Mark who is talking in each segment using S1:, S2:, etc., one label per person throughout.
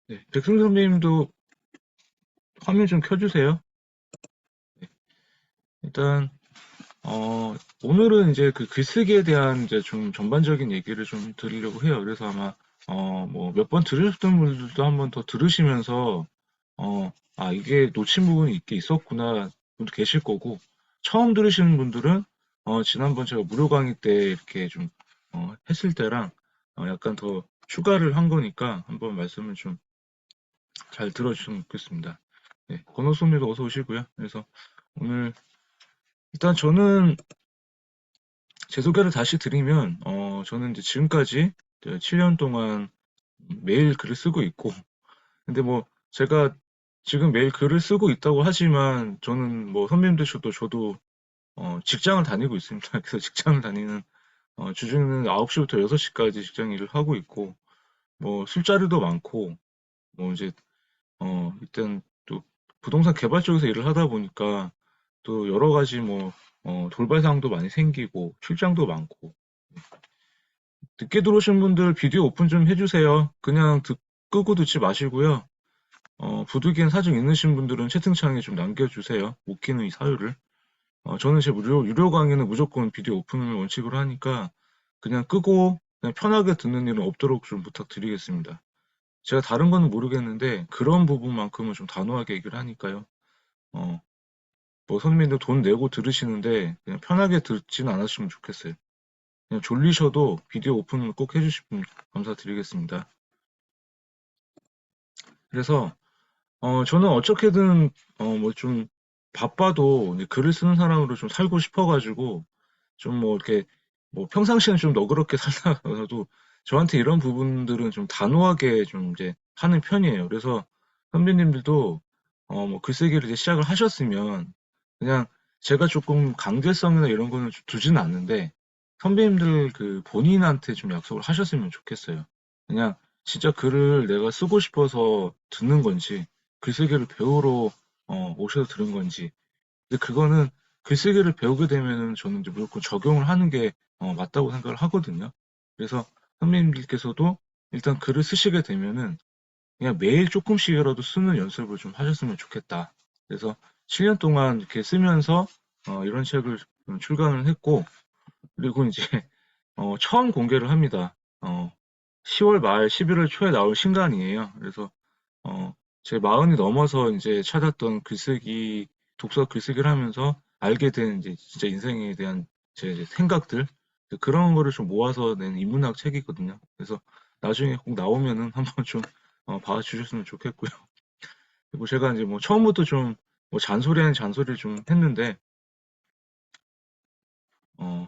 S1: 네, 백승 선배님도 화면 좀 켜주세요. 네, 일단 어, 오늘은 이제 그 글쓰기에 대한 이제 좀 전반적인 얘기를 좀 드리려고 해요. 그래서 아마 뭐 몇 번 들으셨던 분들도 한번 더 들으시면서 이게 놓친 부분이 있게 있었구나 분도 계실 거고, 처음 들으시는 분들은 지난번 제가 무료 강의 때 이렇게 좀 했을 때랑 약간 더 추가를 한 거니까 한번 말씀을 좀 잘 들어주시면 좋겠습니다. 네, 권호수님도 어서 오시고요. 그래서 오늘 일단 저는 제 소개를 다시 드리면 저는 이제 지금까지 7년 동안 매일 글을 쓰고 있고, 근데 뭐 제가 지금 매일 글을 쓰고 있다고 하지만 저는 뭐 선배님들도 저도 직장을 다니고 있습니다. 그래서 직장을 다니는 주중에는 9시부터 6시까지 직장 일을 하고 있고, 뭐 술자리도 많고, 뭐 이제 일단 또 부동산 개발 쪽에서 일을 하다 보니까 또 여러 가지 뭐 돌발 상황도 많이 생기고 출장도 많고. 늦게 들어오신 분들 비디오 오픈 좀 해주세요. 그냥 끄고 듣지 마시고요. 부득이한 사정 있으신 분들은 채팅창에 좀 남겨주세요. 웃기는 이 사유를. 저는 제 유료 강의는 무조건 비디오 오픈을 원칙으로 하니까 그냥 끄고 그냥 편하게 듣는 일은 없도록 좀 부탁드리겠습니다. 제가 다른 거는 모르겠는데 그런 부분만큼은 좀 단호하게 얘기를 하니까요. 어, 뭐 선배님들 돈 내고 들으시는데 그냥 편하게 듣지는 않았으면 좋겠어요. 그냥 졸리셔도 비디오 오픈을 꼭 해주시면 감사드리겠습니다. 그래서 저는 어떻게든 뭐 좀 바빠도 이제 글을 쓰는 사람으로 좀 살고 싶어가지고 좀 뭐 이렇게 뭐 평상시에는 좀 너그럽게 살다가도 저한테 이런 부분들은 좀 단호하게 좀 이제 하는 편이에요. 그래서 선배님들도 뭐 글쓰기를 이제 시작을 하셨으면 그냥 제가 조금 강제성이나 이런 거는 좀 두지는 않는데 선배님들 그 본인한테 좀 약속을 하셨으면 좋겠어요. 그냥 진짜 글을 내가 쓰고 싶어서 듣는 건지 글쓰기를 배우러 오셔서 들은 건지. 근데 그거는 글쓰기를 배우게 되면은 저는 이제 무조건 적용을 하는 게 맞다고 생각을 하거든요. 그래서 선배님들께서도 일단 글을 쓰시게 되면은 그냥 매일 조금씩이라도 쓰는 연습을 좀 하셨으면 좋겠다. 그래서 7년 동안 이렇게 쓰면서 이런 책을 출간을 했고, 그리고 이제 처음 공개를 합니다. 10월 말 11월 초에 나올 신간이에요. 그래서 제 마흔이 넘어서 이제 찾았던 글쓰기, 독서 글쓰기를 하면서 알게 된 이제 진짜 인생에 대한 제 이제 생각들, 그런 거를 좀 모아서 낸 인문학 책이거든요. 그래서 나중에 꼭 나오면은 한번 좀 봐주셨으면 좋겠고요. 그리고 제가 이제 뭐 처음부터 좀 뭐 잔소리 아닌 잔소리를 좀 했는데, 어,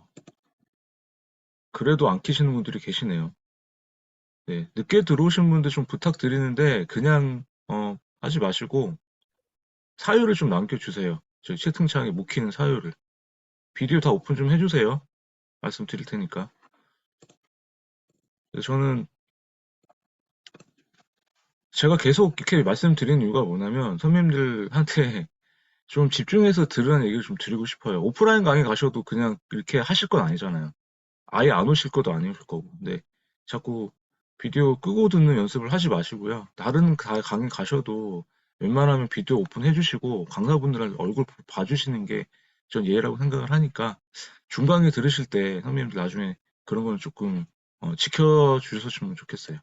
S1: 그래도 안 키시는 분들이 계시네요. 네, 늦게 들어오신 분들 좀 부탁드리는데, 그냥, 하지 마시고, 사유를 좀 남겨주세요. 저희 채팅창에 묵히는 사유를. 비디오 다 오픈 좀 해주세요. 말씀드릴 테니까. 저는 제가 계속 이렇게 말씀드리는 이유가 뭐냐면 선배님들한테 좀 집중해서 들으라는 얘기를 좀 드리고 싶어요. 오프라인 강의 가셔도 그냥 이렇게 하실 건 아니잖아요. 아예 안 오실 것도 아니실 거고. 근데 자꾸 비디오 끄고 듣는 연습을 하지 마시고요. 다른 강의 가셔도 웬만하면 비디오 오픈 해주시고 강사분들 얼굴 봐주시는 게 전 예라고 생각을 하니까 중간에 들으실 때 선배님들 나중에 그런 거는 조금 지켜주셨으면 좋겠어요.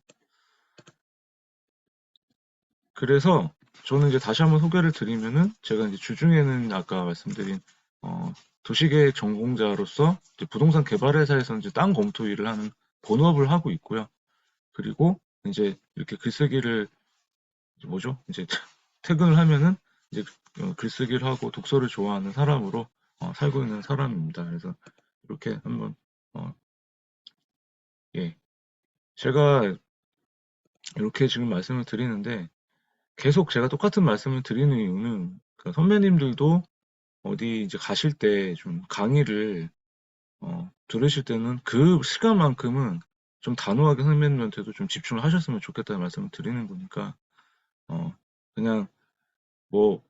S1: 그래서 저는 이제 다시 한번 소개를 드리면은 제가 이제 주중에는 아까 말씀드린 어, 도시계획 전공자로서 이제 부동산 개발회사에서 이제 땅 검토 일을 하는 본업을 하고 있고요. 그리고 이제 이렇게 글쓰기를 이제 뭐죠? 이제 퇴근을 하면은 이제 글쓰기를 하고 독서를 좋아하는 사람으로 살고 있는 사람입니다. 그래서 이렇게 한번 어, 예, 제가 이렇게 지금 말씀을 드리는데 계속 제가 똑같은 말씀을 드리는 이유는 그 선배님들도 어디 이제 가실 때 좀 강의를 들으실 때는 그 시간만큼은 좀 단호하게 선배님한테도 좀 집중을 하셨으면 좋겠다는 말씀을 드리는 거니까 어, 그냥 뭐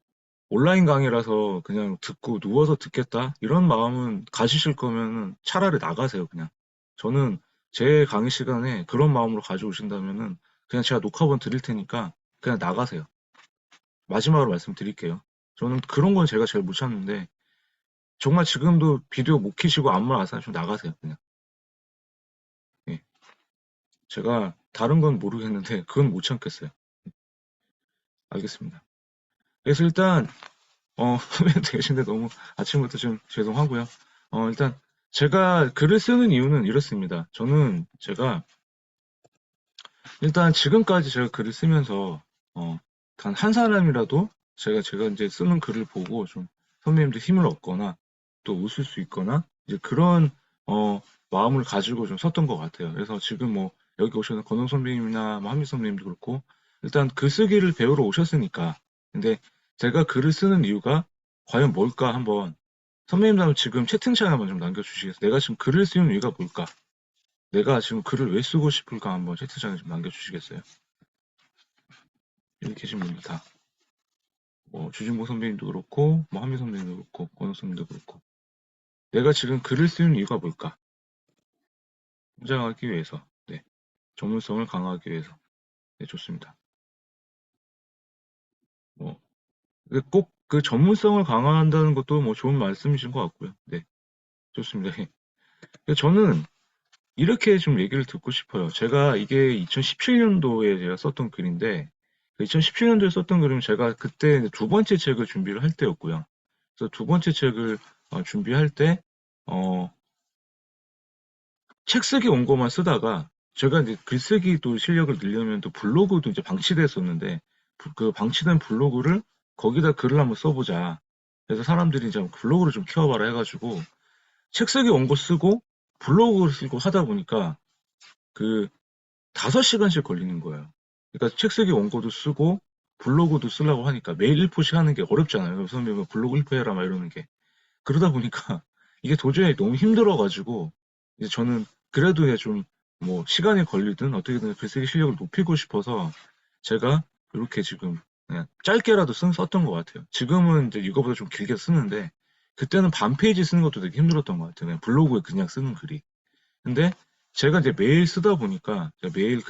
S1: 온라인 강의라서 그냥 듣고 누워서 듣겠다 이런 마음은 가지실 거면은 차라리 나가세요 그냥. 저는 제 강의 시간에 그런 마음으로 가져오신다면은 그냥 제가 녹화본 드릴 테니까 그냥 나가세요. 마지막으로 말씀드릴게요. 저는 그런 건 제가 제일 못 참는데 정말 지금도 비디오 못 켜시고 아무 말 안 하시면 나가세요. 그냥. 예. 제가 다른 건 모르겠는데 그건 못 참겠어요. 알겠습니다. 그래서 일단 선배님 계신데 너무 아침부터 좀 죄송하고요. 일단 제가 글을 쓰는 이유는 이렇습니다. 저는 제가 일단 지금까지 제가 글을 쓰면서 단 한 사람이라도 제가 이제 쓰는 글을 보고 좀 선배님들 힘을 얻거나 또 웃을 수 있거나 이제 그런 마음을 가지고 좀 썼던 것 같아요. 그래서 지금 뭐 여기 오시는 권홍 선배님이나 뭐 한미 선배님도 그렇고 일단 글쓰기를 배우러 오셨으니까 근데 제가 글을 쓰는 이유가 과연 뭘까 한번 선배님들 지금 채팅창에 한번 좀 남겨주시겠어요? 내가 지금 글을 쓰는 이유가 뭘까? 내가 지금 글을 왜 쓰고 싶을까 한번 채팅창에 좀 남겨주시겠어요? 여기 계신 분들 다. 뭐, 주진모 선배님도 그렇고, 뭐, 한미 선배님도 그렇고, 권호 선배님도 그렇고. 내가 지금 글을 쓰는 이유가 뭘까? 성장하기 위해서. 네. 전문성을 강화하기 위해서. 네, 좋습니다. 뭐, 꼭 그 전문성을 강화한다는 것도 뭐 좋은 말씀이신 것 같고요. 네. 좋습니다. 저는 이렇게 좀 얘기를 듣고 싶어요. 제가 이게 2017년도에 제가 썼던 글인데, 2017년도에 썼던 글은 제가 그때 두 번째 책을 준비를 할 때였고요. 그래서 두 번째 책을 준비할 때, 어, 책 쓰기 원고만 쓰다가, 제가 이제 글쓰기도 실력을 늘려면 또 블로그도 이제 방치됐었는데, 그 방치된 블로그를 거기다 글을 한번 써보자. 그래서 사람들이 이제 블로그를 좀 키워봐라 해가지고, 책 쓰기 원고 쓰고, 블로그를 쓰고 하다 보니까, 그 5시간씩 걸리는 거예요. 그러니까 책 쓰기 원고도 쓰고 블로그도 쓰려고 하니까 매일 1포씩 하는 게 어렵잖아요. 선생님 블로그 1포 해라 막 이러는 게. 그러다 보니까 이게 도저히 너무 힘들어가지고 이제 저는 그래도 이제 좀 뭐 시간이 걸리든 어떻게든 글쓰기 실력을 높이고 싶어서 제가 이렇게 지금 그냥 짧게라도 썼던 것 같아요. 지금은 이제 이거보다 좀 길게 쓰는데 그때는 반 페이지 쓰는 것도 되게 힘들었던 것 같아요. 그냥 블로그에 그냥 쓰는 글이. 근데 제가 이제 매일 쓰다 보니까 매일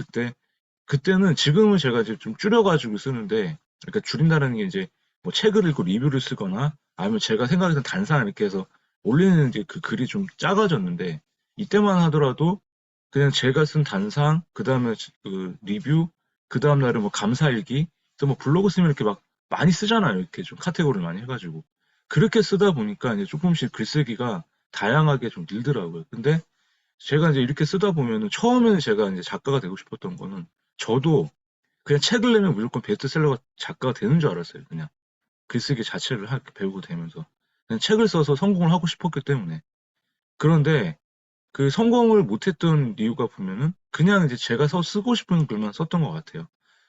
S1: 그때는 지금은 제가 이제 좀 줄여가지고 쓰는데 그러니까 줄인다는 게 이제 뭐 책을 읽고 리뷰를 쓰거나 아니면 제가 생각했던 단상 이렇게 해서 올리는 이제 그 글이 좀 작아졌는데 이때만 하더라도 그냥 제가 쓴 단상 그다음에 그 리뷰 그다음 날은 뭐 감사일기 또 뭐 블로그 쓰면 이렇게 막 많이 쓰잖아요. 이렇게 좀 카테고리를 많이 해가지고 그렇게 쓰다 보니까 이제 조금씩 글쓰기가 다양하게 좀 늘더라고요. 근데 제가 이제 이렇게 쓰다 보면은 처음에는 제가 이제 작가가 되고 싶었던 거는 저도 그냥 책을 내면 무조건 베스트셀러 작가가 되는 줄 알았어요. 그냥 글쓰기 자체를 배우고 되면서 그냥 책을 써서 성공을 하고 싶었기 때문에 그런데 그 성공을 못했던 이유가 보면은 그냥 이제 제가 쓰고 싶은 글만 썼던 것 같아요.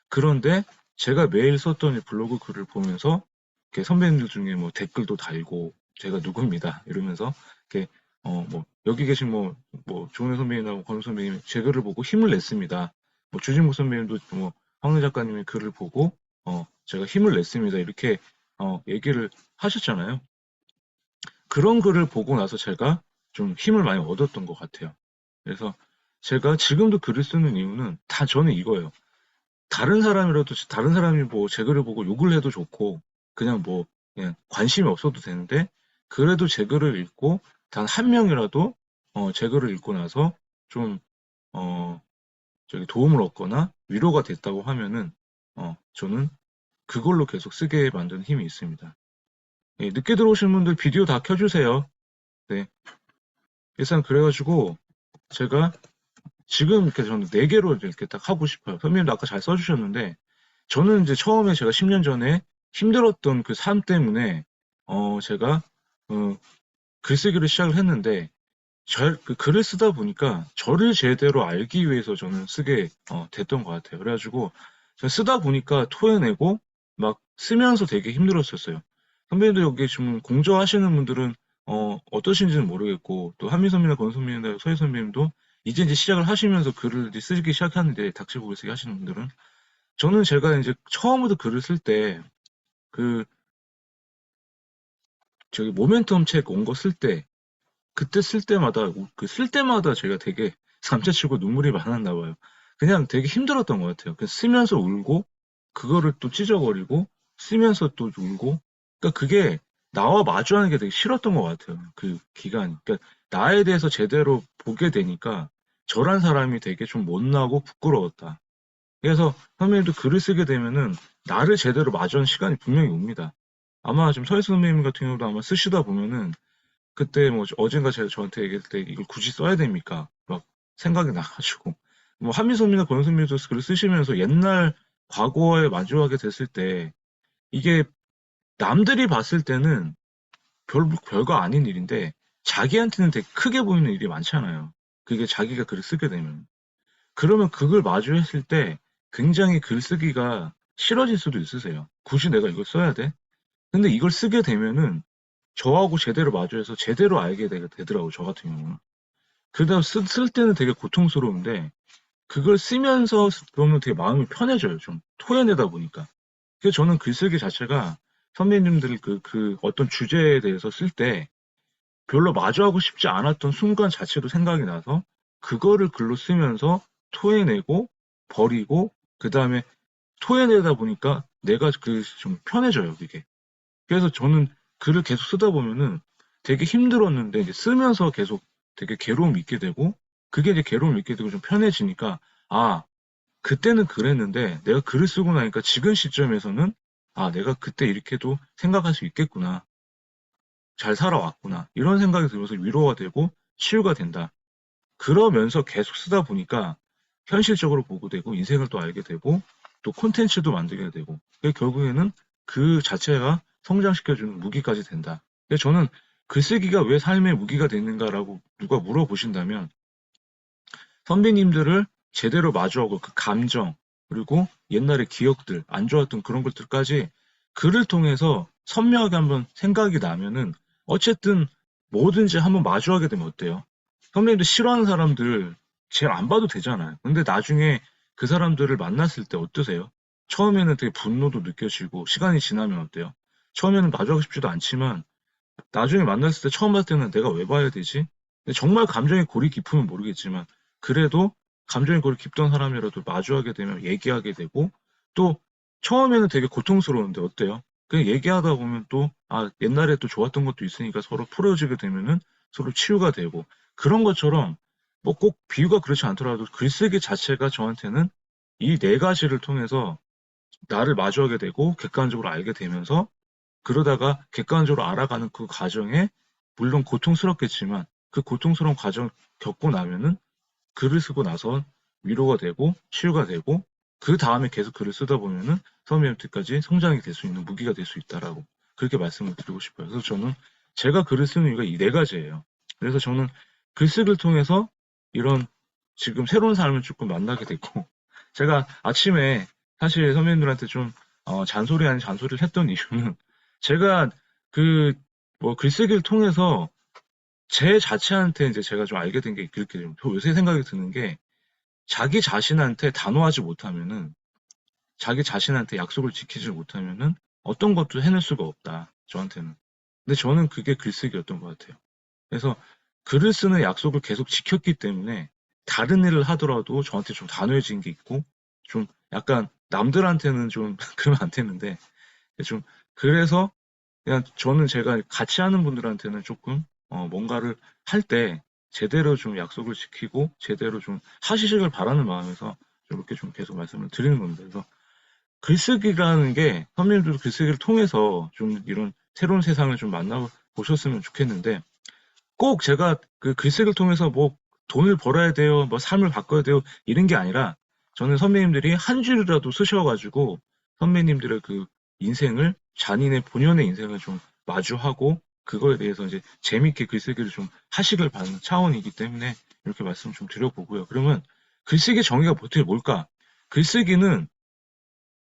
S1: 그런데 제가 매일 썼던 이 블로그 글을 보면서 이렇게 선배님들 중에 뭐 댓글도 달고 제가 누구입니다 이러면서 이렇게 뭐 여기 계신 뭐 조은혜 선배님이나 뭐 권우 선배님 제 글을 보고 힘을 냈습니다. 뭐 주진모 선배님도 뭐 황래 작가님의 글을 보고 제가 힘을 냈습니다 이렇게 얘기를 하셨잖아요. 그런 글을 보고 나서 제가 좀 힘을 많이 얻었던 것 같아요. 그래서 제가 지금도 글을 쓰는 이유는 다 저는 이거예요. 다른 사람이 뭐 제 글을 보고 욕을 해도 좋고, 그냥 뭐, 그냥 관심이 없어도 되는데, 그래도 제 글을 읽고, 단 한 명이라도, 제 글을 읽고 나서 좀, 어, 저기 도움을 얻거나 위로가 됐다고 하면은, 저는 그걸로 계속 쓰게 만드는 힘이 있습니다. 예, 늦게 들어오신 분들 비디오 다 켜주세요. 네. 일단 그래가지고, 제가 지금 이렇게 저는 4개로 이렇게 딱 하고 싶어요. 선배님도 아까 잘 써주셨는데, 저는 이제 처음에 제가 10년 전에 힘들었던 그 삶 때문에, 제가, 글쓰기를 시작을 했는데, 그 글을 쓰다 보니까 저를 제대로 알기 위해서 저는 쓰게, 됐던 것 같아요. 그래가지고, 제가 쓰다 보니까 토해내고, 막 쓰면서 되게 힘들었었어요. 선배님들 여기 지금 공저하시는 분들은, 어떠신지는 모르겠고, 또 한미 선배나 권 선배님이나 서희 선배님도 이제 시작을 하시면서 글을 이제 쓰기 시작하는데, 닥치고 글쓰기 하시는 분들은, 저는 제가 이제 처음부터 글을 쓸 때, 그, 저기 모멘텀 책 온 거 쓸 때, 그때 쓸 때마다, 그 쓸 때마다 제가 되게 남자치고 눈물이 많았나 봐요. 그냥 되게 힘들었던 것 같아요. 쓰면서 울고, 그거를 또 찢어버리고, 쓰면서 또 울고, 그러니까 그게 나와 마주하는 게 되게 싫었던 것 같아요. 그 기간. 그러니까 나에 대해서 제대로 보게 되니까 저란 사람이 되게 좀 못나고 부끄러웠다. 그래서 선배님도 글을 쓰게 되면은 나를 제대로 마주하는 시간이 분명히 옵니다. 아마 지금 서혜수 선배님 같은 경우도 아마 쓰시다 보면은 그때 뭐 어젠가 제가 저한테 얘기했을 때 이걸 굳이 써야 됩니까? 막 생각이 나가지고 뭐 한미선미나 권선미도 글을 쓰시면서 옛날 과거에 마주하게 됐을 때 이게 남들이 봤을 때는 별거 아닌 일인데 자기한테는 되게 크게 보이는 일이 많잖아요. 그게 자기가 글을 쓰게 되면. 그러면 그걸 마주했을 때 굉장히 글쓰기가 싫어질 수도 있으세요. 굳이 내가 이걸 써야 돼? 근데 이걸 쓰게 되면은 저하고 제대로 마주해서 제대로 알게 되더라고, 저 같은 경우는. 그러다 쓸 때는 되게 고통스러운데 그걸 쓰면서 그러면 되게 마음이 편해져요, 좀. 토해내다 보니까. 그래서 저는 글쓰기 자체가 선배님들 그 어떤 주제에 대해서 쓸 때 별로 마주하고 싶지 않았던 순간 자체도 생각이 나서 그거를 글로 쓰면서 토해내고 버리고 그다음에 토해내다 보니까 내가 좀 편해져요, 그게. 그래서 저는 글을 계속 쓰다 보면은 되게 힘들었는데 이제 쓰면서 계속 되게 괴로움을 잊게 되고 그게 이제 괴로움을 잊게 되고 좀 편해지니까 아, 그때는 그랬는데 내가 글을 쓰고 나니까 지금 시점에서는 아, 내가 그때 이렇게도 생각할 수 있겠구나. 잘 살아왔구나. 이런 생각이 들어서 위로가 되고 치유가 된다. 그러면서 계속 쓰다 보니까 현실적으로 보고 되고 인생을 또 알게 되고 또 콘텐츠도 만들게 되고 결국에는 그 자체가 성장시켜주는 무기까지 된다. 그래서 저는 글쓰기가 왜 삶의 무기가 됐는가라고 누가 물어보신다면 선배님들을 제대로 마주하고 그 감정 그리고 옛날의 기억들 안 좋았던 그런 것들까지 글을 통해서 선명하게 한번 생각이 나면은 어쨌든 뭐든지 한번 마주하게 되면 어때요? 선배님들 싫어하는 사람들 제일 안 봐도 되잖아요. 근데 나중에 그 사람들을 만났을 때 어떠세요? 처음에는 되게 분노도 느껴지고 시간이 지나면 어때요? 처음에는 마주하고 싶지도 않지만 나중에 만났을 때 처음 봤을 때는 내가 왜 봐야 되지? 근데 정말 감정의 골이 깊으면 모르겠지만 그래도 감정의 골이 깊던 사람이라도 마주하게 되면 얘기하게 되고 또 처음에는 되게 고통스러운데 어때요? 그냥 얘기하다 보면 또 아, 옛날에 또 좋았던 것도 있으니까 서로 풀어지게 되면은 서로 치유가 되고 그런 것처럼 뭐 꼭 비유가 그렇지 않더라도 글쓰기 자체가 저한테는 이 네 가지를 통해서 나를 마주하게 되고 객관적으로 알게 되면서 그러다가 객관적으로 알아가는 그 과정에 물론 고통스럽겠지만 그 고통스러운 과정 겪고 나면은 글을 쓰고 나서 위로가 되고 치유가 되고 그 다음에 계속 글을 쓰다 보면은 선배님들까지 성장이 될 수 있는 무기가 될 수 있다라고 그렇게 말씀을 드리고 싶어요. 그래서 저는 제가 글을 쓰는 이유가 이 네 가지예요. 그래서 저는 글쓰기를 통해서 이런 지금 새로운 삶을 조금 만나게 됐고 제가 아침에 사실 선배님들한테 좀 잔소리 아닌 잔소리를 했던 이유는 제가 그 뭐 글쓰기를 통해서 제 자체한테 이제 제가 좀 알게 된 게 그렇게 좀 요새 생각이 드는 게 자기 자신한테 단호하지 못하면은 자기 자신한테 약속을 지키지 못하면은 어떤 것도 해낼 수가 없다. 저한테는. 근데 저는 그게 글쓰기였던 것 같아요. 그래서 글을 쓰는 약속을 계속 지켰기 때문에 다른 일을 하더라도 저한테 좀 단호해진 게 있고 좀 약간 남들한테는 좀 그러면 안 되는데 좀 그래서 그냥 저는 제가 같이 하는 분들한테는 조금 뭔가를 할 때 제대로 좀 약속을 지키고 제대로 좀 하시길 바라는 마음에서 이렇게 좀 계속 말씀을 드리는 겁니다. 그래서 글쓰기라는 게 선배님들도 글쓰기를 통해서 좀 이런 새로운 세상을 좀 만나보셨으면 좋겠는데 꼭 제가 그 글쓰기를 통해서 뭐 돈을 벌어야 돼요, 뭐 삶을 바꿔야 돼요 이런 게 아니라 저는 선배님들이 한 줄이라도 쓰셔가지고 선배님들의 그 인생을 잔인의 본연의 인생을 좀 마주하고 그거에 대해서 이제 재밌게 글쓰기를 좀 하시길 바라는 차원이기 때문에 이렇게 말씀 좀 드려보고요. 그러면 글쓰기 정의가 어떻게 뭘까? 글쓰기는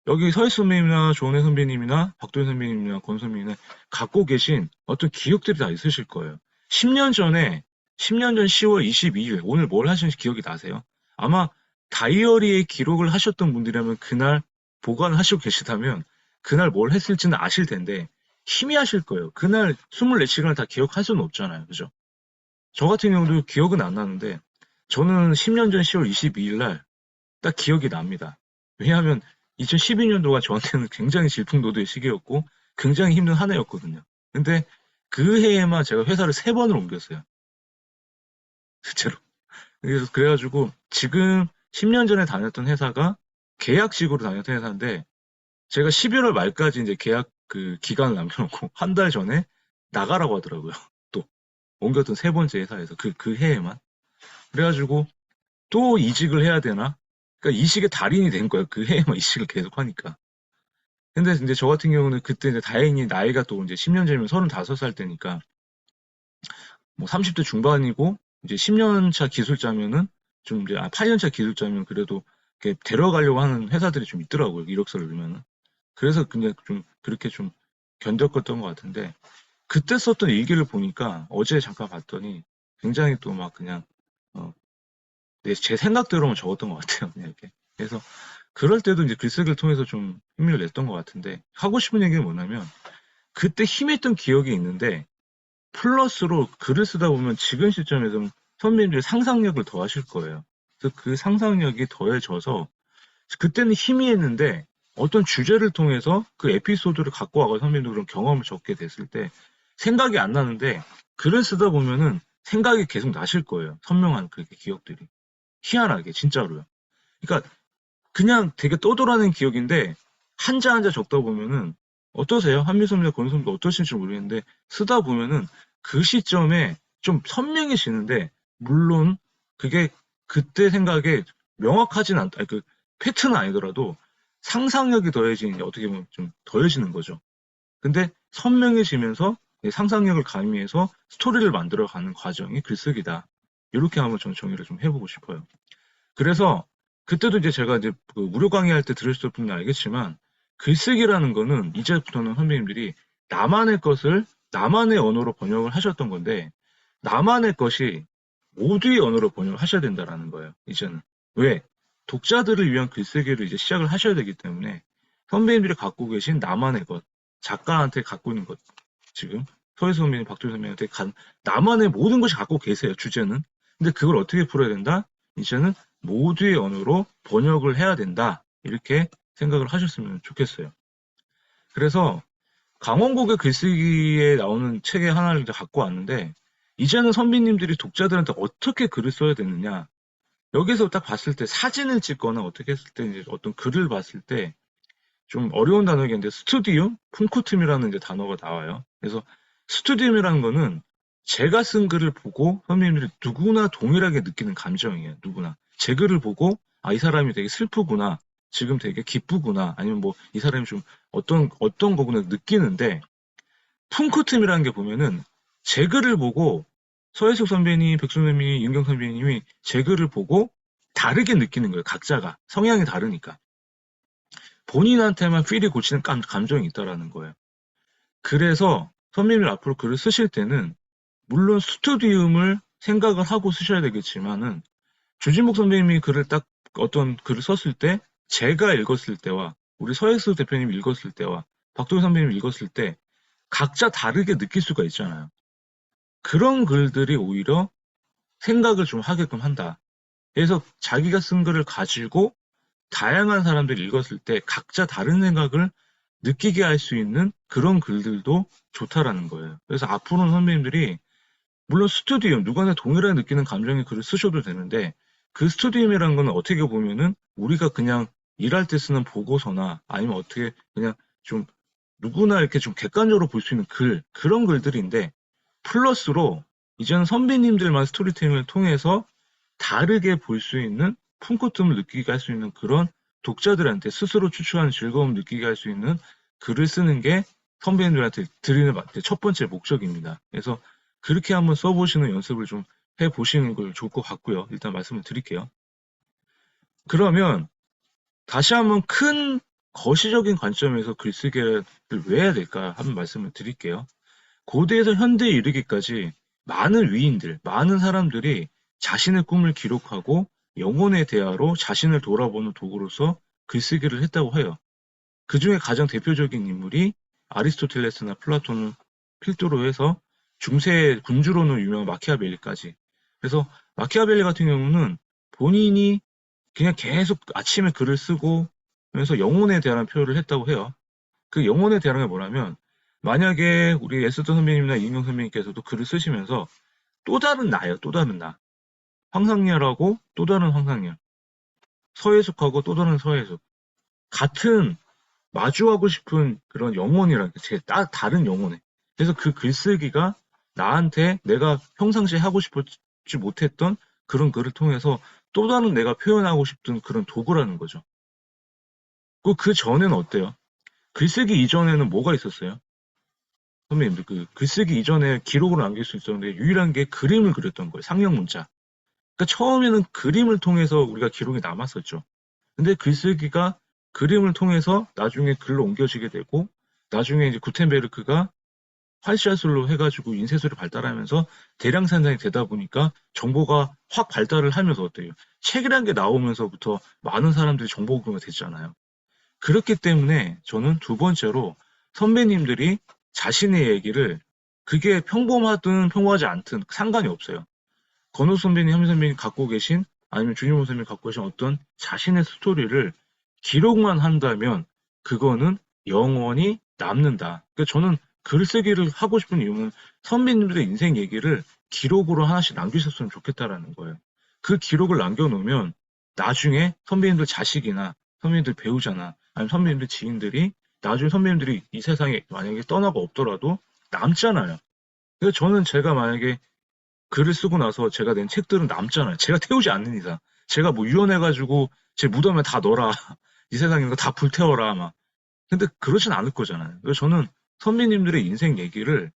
S1: 여기 서희 선배님이나 조은혜 선배님이나 박도현 선배님이나 권 선배님이 갖고 계신 어떤 기억들이 다 있으실 거예요. 10년 전에, 10년 전 10월 22일, 오늘 뭘 하시는지 기억이 나세요? 아마 다이어리에 기록을 하셨던 분들이라면 그날 보관을 하시고 계시다면 그날 뭘 했을지는 아실 텐데 희미하실 거예요. 그날 24시간을 다 기억할 수는 없잖아요. 그죠? 저 같은 경우도 기억은 안 나는데 저는 10년 전 10월 22일 날 딱 기억이 납니다. 왜냐하면 2012년도가 저한테는 굉장히 질풍노도의 시기였고 굉장히 힘든 한 해였거든요. 근데 그 해에만 제가 회사를 3번을 옮겼어요. 실제로. 그래가지고 지금 10년 전에 다녔던 회사가 계약직으로 다녔던 회사인데 제가 11월 말까지 이제 계약 그 기간을 남겨놓고 한 달 전에 나가라고 하더라고요. 또 옮겼던 3번째 회사에서 그 해에만. 그래가지고 또 이직을 해야 되나? 그러니까 이직의 달인이 된 거예요. 그 해에만 이직을 계속 하니까. 근데 이제 저 같은 경우는 그때 이제 다행히 나이가 또 이제 10년 전이면 35살 때니까 뭐 30대 중반이고 이제 10년 차 기술자면은 좀 이제 8년 차 기술자면 그래도 이렇게 데려가려고 하는 회사들이 좀 있더라고요. 이력서를 넣으면은. 그래서 그냥 좀 그렇게 좀 견뎠던 것 같은데 그때 썼던 일기를 보니까 어제 잠깐 봤더니 굉장히 또 막 그냥 어, 제 생각대로만 적었던 것 같아요. 그냥 이렇게. 그래서 그럴 때도 이제 글쓰기를 통해서 좀 힘을 냈던 것 같은데 하고 싶은 얘기는 뭐냐면 그때 힘했던 기억이 있는데 플러스로 글을 쓰다 보면 지금 시점에서는 선배님들이 상상력을 더하실 거예요. 그래서 그 상상력이 더해져서 그때는 희미했는데 어떤 주제를 통해서 그 에피소드를 갖고 와서 선배님들 그런 경험을 적게 됐을 때 생각이 안 나는데 글을 쓰다 보면은 생각이 계속 나실 거예요. 선명한 그렇게 기억들이. 희한하게 진짜로요. 그러니까 그냥 되게 떠돌아낸 기억인데 한자 한자 적다 보면은 어떠세요? 한미선배나 권선배 어떠신지 모르겠는데 쓰다 보면은 그 시점에 좀 선명해지는데 물론 그게 그때 생각에 명확하진 않다. 아니, 그 팩트는 아니더라도 상상력이 더해지는 어떻게 보면 좀 더해지는 거죠. 근데 선명해지면서 상상력을 가미해서 스토리를 만들어가는 과정이 글쓰기다. 이렇게 한번 전 정의를 좀 해보고 싶어요. 그래서 그때도 이제 제가 이제 그 무료 강의할 때 들으셨을 분은 알겠지만 글쓰기라는 거는 이제부터는 선배님들이 나만의 것을 나만의 언어로 번역을 하셨던 건데 나만의 것이 모두의 언어로 번역을 하셔야 된다라는 거예요. 이제는. 왜? 독자들을 위한 글쓰기를 이제 시작을 하셔야 되기 때문에 선배님들이 갖고 계신 나만의 것, 작가한테 갖고 있는 것, 지금 서혜수 선배님, 박도희 선배님한테 나만의 모든 것이 갖고 계세요. 주제는. 근데 그걸 어떻게 풀어야 된다? 이제는 모두의 언어로 번역을 해야 된다. 이렇게 생각을 하셨으면 좋겠어요. 그래서 강원국의 글쓰기에 나오는 책의 하나를 이제 갖고 왔는데 이제는 선배님들이 독자들한테 어떻게 글을 써야 되느냐. 여기서 딱 봤을 때 사진을 찍거나 어떻게 했을 때 이제 어떤 글을 봤을 때 좀 어려운 단어겠는데 스튜디움, 푼쿠툼이라는 이제 단어가 나와요. 그래서 스튜디움이라는 거는 제가 쓴 글을 보고 선배님들이 누구나 동일하게 느끼는 감정이에요. 누구나. 제 글을 보고 아, 이 사람이 되게 슬프구나. 지금 되게 기쁘구나. 아니면 뭐 이 사람이 좀 어떤 거구나 느끼는데 푼쿠툼이라는 게 보면은 제 글을 보고 서혜숙 선배님, 백순 선배님, 윤경 선배님이 제 글을 보고 다르게 느끼는 거예요. 각자가. 성향이 다르니까. 본인한테만 필이 고치는 감정이 있다라는 거예요. 그래서 선배님이 앞으로 글을 쓰실 때는 물론 스튜디움을 생각을 하고 쓰셔야 되겠지만은 주진목 선배님이 글을 딱 어떤 글을 썼을 때 제가 읽었을 때와 우리 서혜수 대표님이 읽었을 때와 박도희 선배님이 읽었을 때 각자 다르게 느낄 수가 있잖아요. 그런 글들이 오히려 생각을 좀 하게끔 한다. 그래서 자기가 쓴 글을 가지고 다양한 사람들이 읽었을 때 각자 다른 생각을 느끼게 할 수 있는 그런 글들도 좋다라는 거예요. 그래서 앞으로는 선배님들이 물론 스튜디움, 누구나 동일하게 느끼는 감정의 글을 쓰셔도 되는데 그 스튜디움이라는 건 어떻게 보면은 우리가 그냥 일할 때 쓰는 보고서나 아니면 어떻게 그냥 좀 누구나 이렇게 좀 객관적으로 볼 수 있는 그런 글들인데 플러스로 이제는 선배님들만 스토리텔링을 통해서 다르게 볼 수 있는 품꽃음을 느끼게 할 수 있는 그런 독자들한테 스스로 추출하는 즐거움을 느끼게 할 수 있는 글을 쓰는 게 선배님들한테 드리는 첫 번째 목적입니다. 그래서 그렇게 한번 써보시는 연습을 좀 해보시는 걸 좋을 것 같고요. 일단 말씀을 드릴게요. 그러면 다시 한번 큰 거시적인 관점에서 글쓰기를 왜 해야 될까 한번 말씀을 드릴게요. 고대에서 현대에 이르기까지 많은 위인들, 많은 사람들이 자신의 꿈을 기록하고 영혼의 대화로 자신을 돌아보는 도구로서 글쓰기를 했다고 해요. 그 중에 가장 대표적인 인물이 아리스토텔레스나 플라톤을 필두로 해서 중세 군주로는 유명한 마키아벨리까지. 그래서 마키아벨리 같은 경우는 본인이 그냥 계속 아침에 글을 쓰고 그래서 영혼에 대한 표현을 했다고 해요. 그 영혼에 대한 게 뭐냐면 만약에 우리 에스더 선배님이나 이인경 선배님께서도 글을 쓰시면서 또 다른 나예요. 또 다른 나. 황상렬하고 또 다른 황상렬. 서해숙하고 또 다른 서해숙. 같은 마주하고 싶은 그런 영혼이라 제 다른 영혼에. 그래서 그 글쓰기가 나한테 내가 평상시에 하고 싶지 못했던 그런 글을 통해서 또 다른 내가 표현하고 싶은 그런 도구라는 거죠. 그 전에는 어때요? 글쓰기 이전에는 뭐가 있었어요? 선배님들 그 글쓰기 이전에 기록을 남길 수 있었는데 유일한 게 그림을 그렸던 거예요. 상형 문자. 그러니까 처음에는 그림을 통해서 우리가 기록이 남았었죠. 근데 글쓰기가 그림을 통해서 나중에 글로 옮겨지게 되고 나중에 이제 구텐베르크가 활시화술로 해가지고 인쇄술이 발달하면서 대량 생산이 되다 보니까 정보가 확 발달을 하면서 어때요? 책이라는 게 나오면서부터 많은 사람들이 정보 공유가 됐잖아요. 그렇기 때문에 저는 두 번째로 선배님들이 자신의 얘기를 그게 평범하든 평범하지 않든 상관이 없어요. 건우 선배님, 현미 선배님 갖고 계신 아니면 주니모 선배님 갖고 계신 어떤 자신의 스토리를 기록만 한다면 그거는 영원히 남는다. 그러니까 저는 글쓰기를 하고 싶은 이유는 선배님들의 인생 얘기를 기록으로 하나씩 남기셨으면 좋겠다라는 거예요. 그 기록을 남겨놓으면 나중에 선배님들 자식이나 선배님들 배우자나 아니면 선배님들 지인들이 나중에 선배님들이 이 세상에 만약에 떠나고 없더라도 남잖아요. 그래서 저는 제가 만약에 글을 쓰고 나서 제가 낸 책들은 남잖아요. 제가 태우지 않는 이상. 제가 뭐 유언해가지고 제 무덤에 다 넣어라. 이 세상에 있는 거 다 불태워라. 막. 근데 그러진 않을 거잖아요. 그래서 저는 선배님들의 인생 얘기를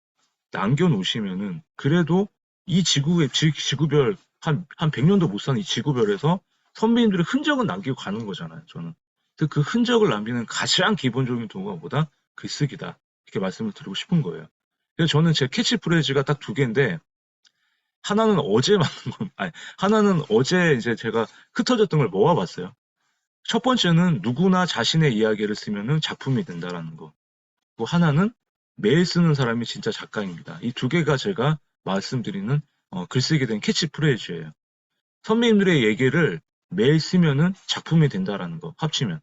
S1: 남겨놓으시면은 그래도 이 지구의 지구별 한 100년도 못 사는 이 지구별에서 선배님들의 흔적은 남기고 가는 거잖아요. 저는. 그 흔적을 남기는 가장 기본적인 도구가 뭐다? 글쓰기다. 이렇게 말씀을 드리고 싶은 거예요. 그래서 저는 제 캐치프레이즈가 딱 두 개인데 하나는 어제 만든 건, 아니, 하나는 어제 이제 제가 흩어졌던 걸 모아봤어요. 첫 번째는 누구나 자신의 이야기를 쓰면은 작품이 된다라는 거. 또 하나는 매일 쓰는 사람이 진짜 작가입니다. 이 두 개가 제가 말씀드리는 글쓰기에 대한 캐치프레이즈예요. 선배님들의 얘기를 매일 쓰면은 작품이 된다라는 거 합치면.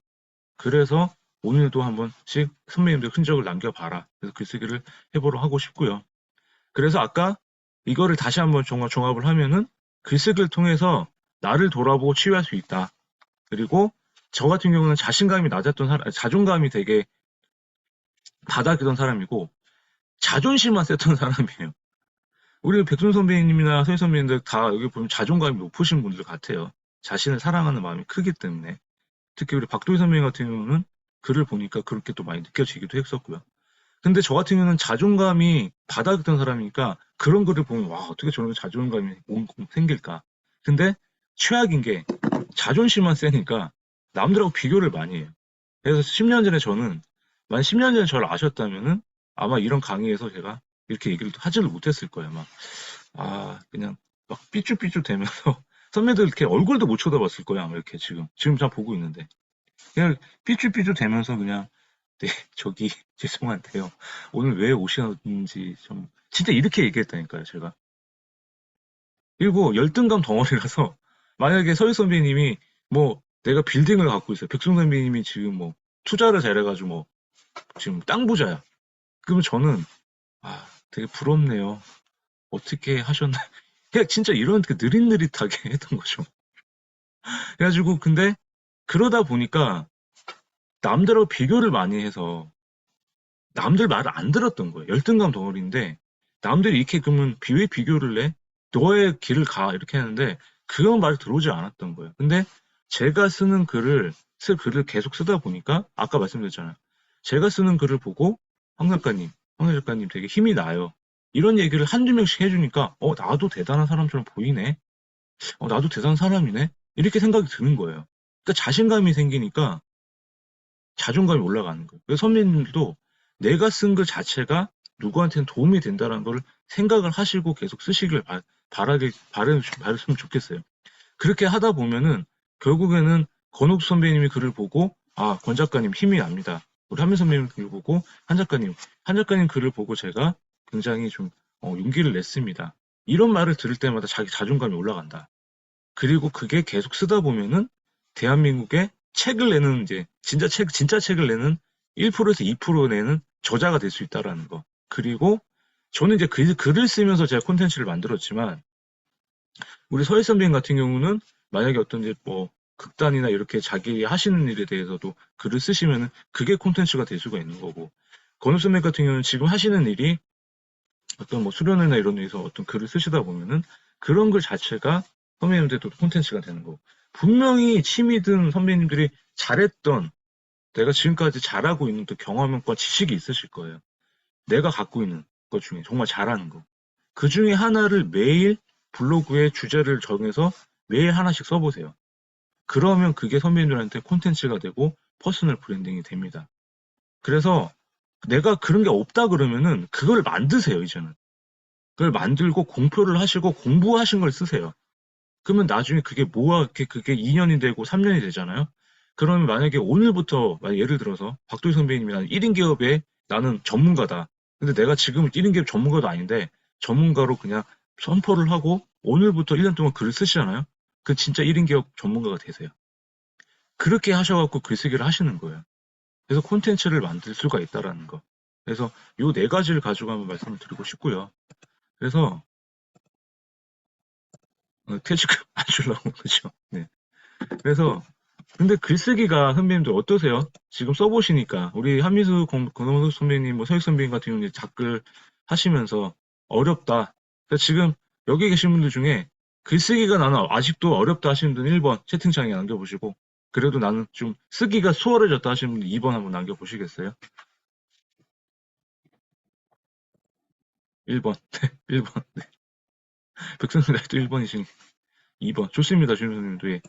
S1: 그래서 오늘도 한 번씩 선배님들 흔적을 남겨봐라. 그래서 글쓰기를 해보러 하고 싶고요. 그래서 아까 이거를 다시 한번 종합을 하면은 글쓰기를 통해서 나를 돌아보고 치유할 수 있다. 그리고 저 같은 경우는 자신감이 낮았던 사람, 자존감이 되게 바닥이던 사람이고 자존심만 셌던 사람이에요. 우리 백순 선배님이나 서희 선배님들 다 여기 보면 자존감이 높으신 분들 같아요. 자신을 사랑하는 마음이 크기 때문에. 특히 우리 박도희 선배님 같은 경우는 글을 보니까 그렇게 또 많이 느껴지기도 했었고요. 근데 저 같은 경우는 자존감이 바닥이던 사람이니까 그런 글을 보면 와 어떻게 저런 자존감이 생길까. 근데 최악인 게 자존심만 세니까 남들하고 비교를 많이 해요. 그래서 10년 전에 저는 만 10년 전에 저를 아셨다면은 아마 이런 강의에서 제가 이렇게 얘기를 하지를 못했을 거예요. 그냥 막 삐쭉삐쭉 되면서 선배들 이렇게 얼굴도 못 쳐다봤을 거예요. 아마 이렇게 지금 잘 보고 있는데 그냥 삐쭉삐쭉 되면서 그냥 네, 저기, 죄송한데요. 오늘 왜 오셨는지 좀, 진짜 이렇게 얘기했다니까요, 제가. 그리고 열등감 덩어리라서, 만약에 서희 선배님이, 뭐, 내가 빌딩을 갖고 있어요. 백승 선배님이 지금 뭐, 투자를 잘해가지고 뭐, 지금 땅 부자야. 그러면 저는, 되게 부럽네요. 어떻게 하셨나. 그냥 진짜 이런 그 느릿느릿하게 했던 거죠. 그래가지고, 근데, 그러다 보니까, 남들하고 비교를 많이 해서, 남들 말을 안 들었던 거예요. 열등감 덩어리인데 남들이 이렇게 그러면 왜 비교를 해? 너의 길을 가 이렇게 하는데 그런 말이 들어오지 않았던 거예요. 근데 제가 쓰는 글을 계속 쓰다 보니까 아까 말씀드렸잖아요. 제가 쓰는 글을 보고 황 작가님 되게 힘이 나요. 이런 얘기를 한두 명씩 해주니까 나도 대단한 사람처럼 보이네. 나도 대단한 사람이네. 이렇게 생각이 드는 거예요. 그러니까 자신감이 생기니까 자존감이 올라가는 거예요. 그래서 선배님들도 내가 쓴 글 자체가 누구한테는 도움이 된다는 걸 생각을 하시고 계속 쓰시길 바랬으면 좋겠어요. 그렇게 하다 보면은 결국에는 건욱 선배님이 글을 보고 권 작가님 힘이 납니다. 우리 한민 선배님 글을 보고 한 작가님 글을 보고 제가 굉장히 좀 용기를 냈습니다. 이런 말을 들을 때마다 자기 자존감이 올라간다. 그리고 그게 계속 쓰다 보면은 대한민국에 책을 내는 이제 진짜 책을 내는 1%에서 2% 내는 저자가 될 수 있다라는 거. 그리고 저는 이제 글을 쓰면서 제가 콘텐츠를 만들었지만 우리 서희 선배님 같은 경우는 만약에 어떤 이제 뭐 극단이나 이렇게 자기 하시는 일에 대해서도 글을 쓰시면은 그게 콘텐츠가 될 수가 있는 거고 건우 선배님 같은 경우는 지금 하시는 일이 어떤 뭐 수련회나 이런 데서 어떤 글을 쓰시다 보면은 그런 글 자체가 선배님들도 콘텐츠가 되는 거고 분명히 취미든 선배님들이 잘했던 내가 지금까지 잘하고 있는 또 경험과 지식이 있으실 거예요. 내가 갖고 있는 것 중에 정말 잘하는 거. 그 중에 하나를 매일 블로그에 주제를 정해서 매일 하나씩 써보세요. 그러면 그게 선배님들한테 콘텐츠가 되고 퍼스널 브랜딩이 됩니다. 그래서 내가 그런 게 없다 그러면은 그걸 만드세요, 이제는. 그걸 만들고 공표를 하시고 공부하신 걸 쓰세요. 그러면 나중에 그게 그게 2년이 되고 3년이 되잖아요. 그러면 만약에 오늘부터 예를 들어서 박도희 선배님이 나는 1인 기업에 나는 전문가다. 근데 내가 지금 1인 기업 전문가도 아닌데 전문가로 그냥 선포를 하고 오늘부터 1년 동안 글을 쓰시잖아요. 그 진짜 1인 기업 전문가가 되세요. 그렇게 하셔갖고 글쓰기를 하시는 거예요. 그래서 콘텐츠를 만들 수가 있다라는 거. 그래서 요 네 가지를 가지고 한번 말씀을 드리고 싶고요. 그래서 퇴직금 안 주려고 그죠. 네. 그래서 근데 글쓰기가 선배님들 어떠세요? 지금 써보시니까 우리 한미수 권호수 선배님, 뭐 서익 선배님 같은 경우는 작글 하시면서 어렵다. 그러니까 지금 여기 계신 분들 중에 글쓰기가 나는 아직도 어렵다 하시는 분 1번 채팅창에 남겨보시고 그래도 나는 좀 쓰기가 수월해졌다 하시는 분 2번 한번 남겨보시겠어요? 1번. 네, 1번. 네. 백선생님도 1번이신 2번. 좋습니다, 주임 선생님도. 예.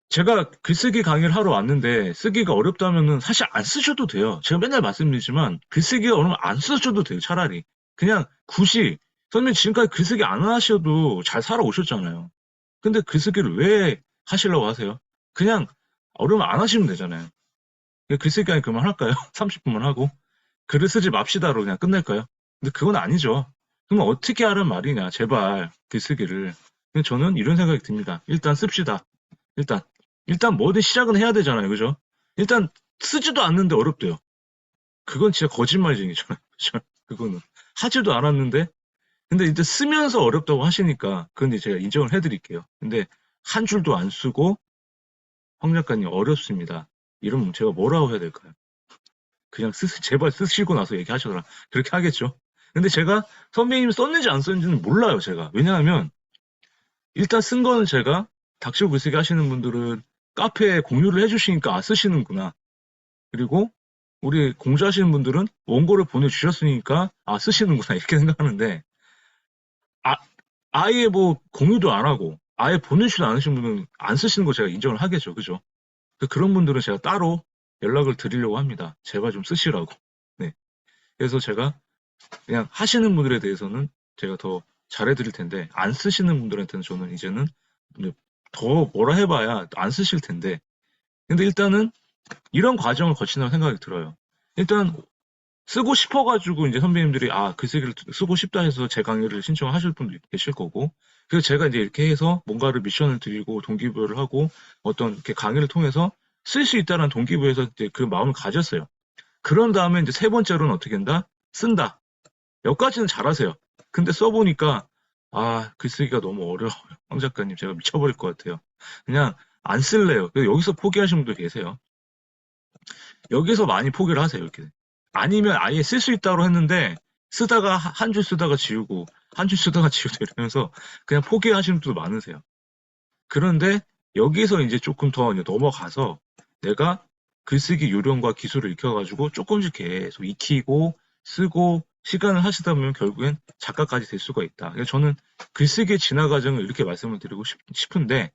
S1: 제가 글쓰기 강의를 하러 왔는데 쓰기가 어렵다면은 사실 안 쓰셔도 돼요. 제가 맨날 말씀드리지만 글쓰기가 어려우면 안 쓰셔도 돼요. 차라리. 그냥 굳이 선생님 지금까지 글쓰기 안 하셔도 잘 살아오셨잖아요. 근데 글쓰기를 왜 하시려고 하세요? 그냥 어려우면 안 하시면 되잖아요. 글쓰기 강의 그만할까요? 30분만 하고 글을 쓰지 맙시다로 그냥 끝낼까요? 근데 그건 아니죠. 그러면 어떻게 하란 말이냐, 제발 글쓰기를. 근데 저는 이런 생각이 듭니다. 일단 씁시다. 일단 뭐든 시작은 해야 되잖아요, 그죠? 일단 쓰지도 않는데 어렵대요. 그건 진짜 거짓말쟁이잖아요. 그죠? 그거는 하지도 않았는데, 근데 이제 쓰면서 어렵다고 하시니까 그건 이제 제가 인정을 해드릴게요. 근데 한 줄도 안 쓰고 황 작가님 어렵습니다. 이러면 제가 뭐라고 해야 될까요? 그냥 제발 쓰시고 나서 얘기하셔라. 그렇게 하겠죠. 근데 제가 선배님 썼는지 안 썼는지는 몰라요, 제가. 왜냐하면 일단 쓴 거는 제가 닥치고 글쓰기 하시는 분들은 카페에 공유를 해주시니까 쓰시는구나. 그리고 우리 공주하시는 분들은 원고를 보내주셨으니까 쓰시는구나 이렇게 생각하는데 아, 아예 뭐 공유도 안 하고 아예 보내주지도 않으신 분은 안 쓰시는 거 제가 인정을 하겠죠. 그죠? 그런 분들은 제가 따로 연락을 드리려고 합니다. 제발 좀 쓰시라고. 네. 그래서 제가 그냥 하시는 분들에 대해서는 제가 더 잘해드릴 텐데 안 쓰시는 분들한테는 저는 이제는 더 뭐라 해봐야 안 쓰실 텐데 근데 일단은 이런 과정을 거친다고 생각이 들어요. 일단 쓰고 싶어가지고 이제 선배님들이 글쓰기를 쓰고 싶다 해서 제 강의를 신청하실 분도 계실 거고 그래서 제가 이제 이렇게 해서 뭔가를 미션을 드리고 동기부여를 하고 어떤 이렇게 강의를 통해서 쓸 수 있다는 동기부여에서 이제 그 마음을 가졌어요. 그런 다음에 이제 세 번째로는 어떻게 한다? 쓴다. 여기까지는 잘하세요. 근데 써보니까 글쓰기가 너무 어려워요. 황 작가님 제가 미쳐버릴 것 같아요. 그냥 안 쓸래요. 여기서 포기하시는 분도 계세요. 여기서 많이 포기를 하세요. 이렇게. 아니면 아예 쓸 수 있다고 했는데 쓰다가 한 줄 쓰다가 지우고 한 줄 쓰다가 지우고 이러면서 그냥 포기하시는 분도 많으세요. 그런데 여기서 이제 조금 더 넘어가서 내가 글쓰기 요령과 기술을 익혀가지고 조금씩 계속 익히고 쓰고 시간을 하시다 보면 결국엔 작가까지 될 수가 있다. 그래서 저는 글쓰기의 진화 과정을 이렇게 말씀을 드리고 싶은데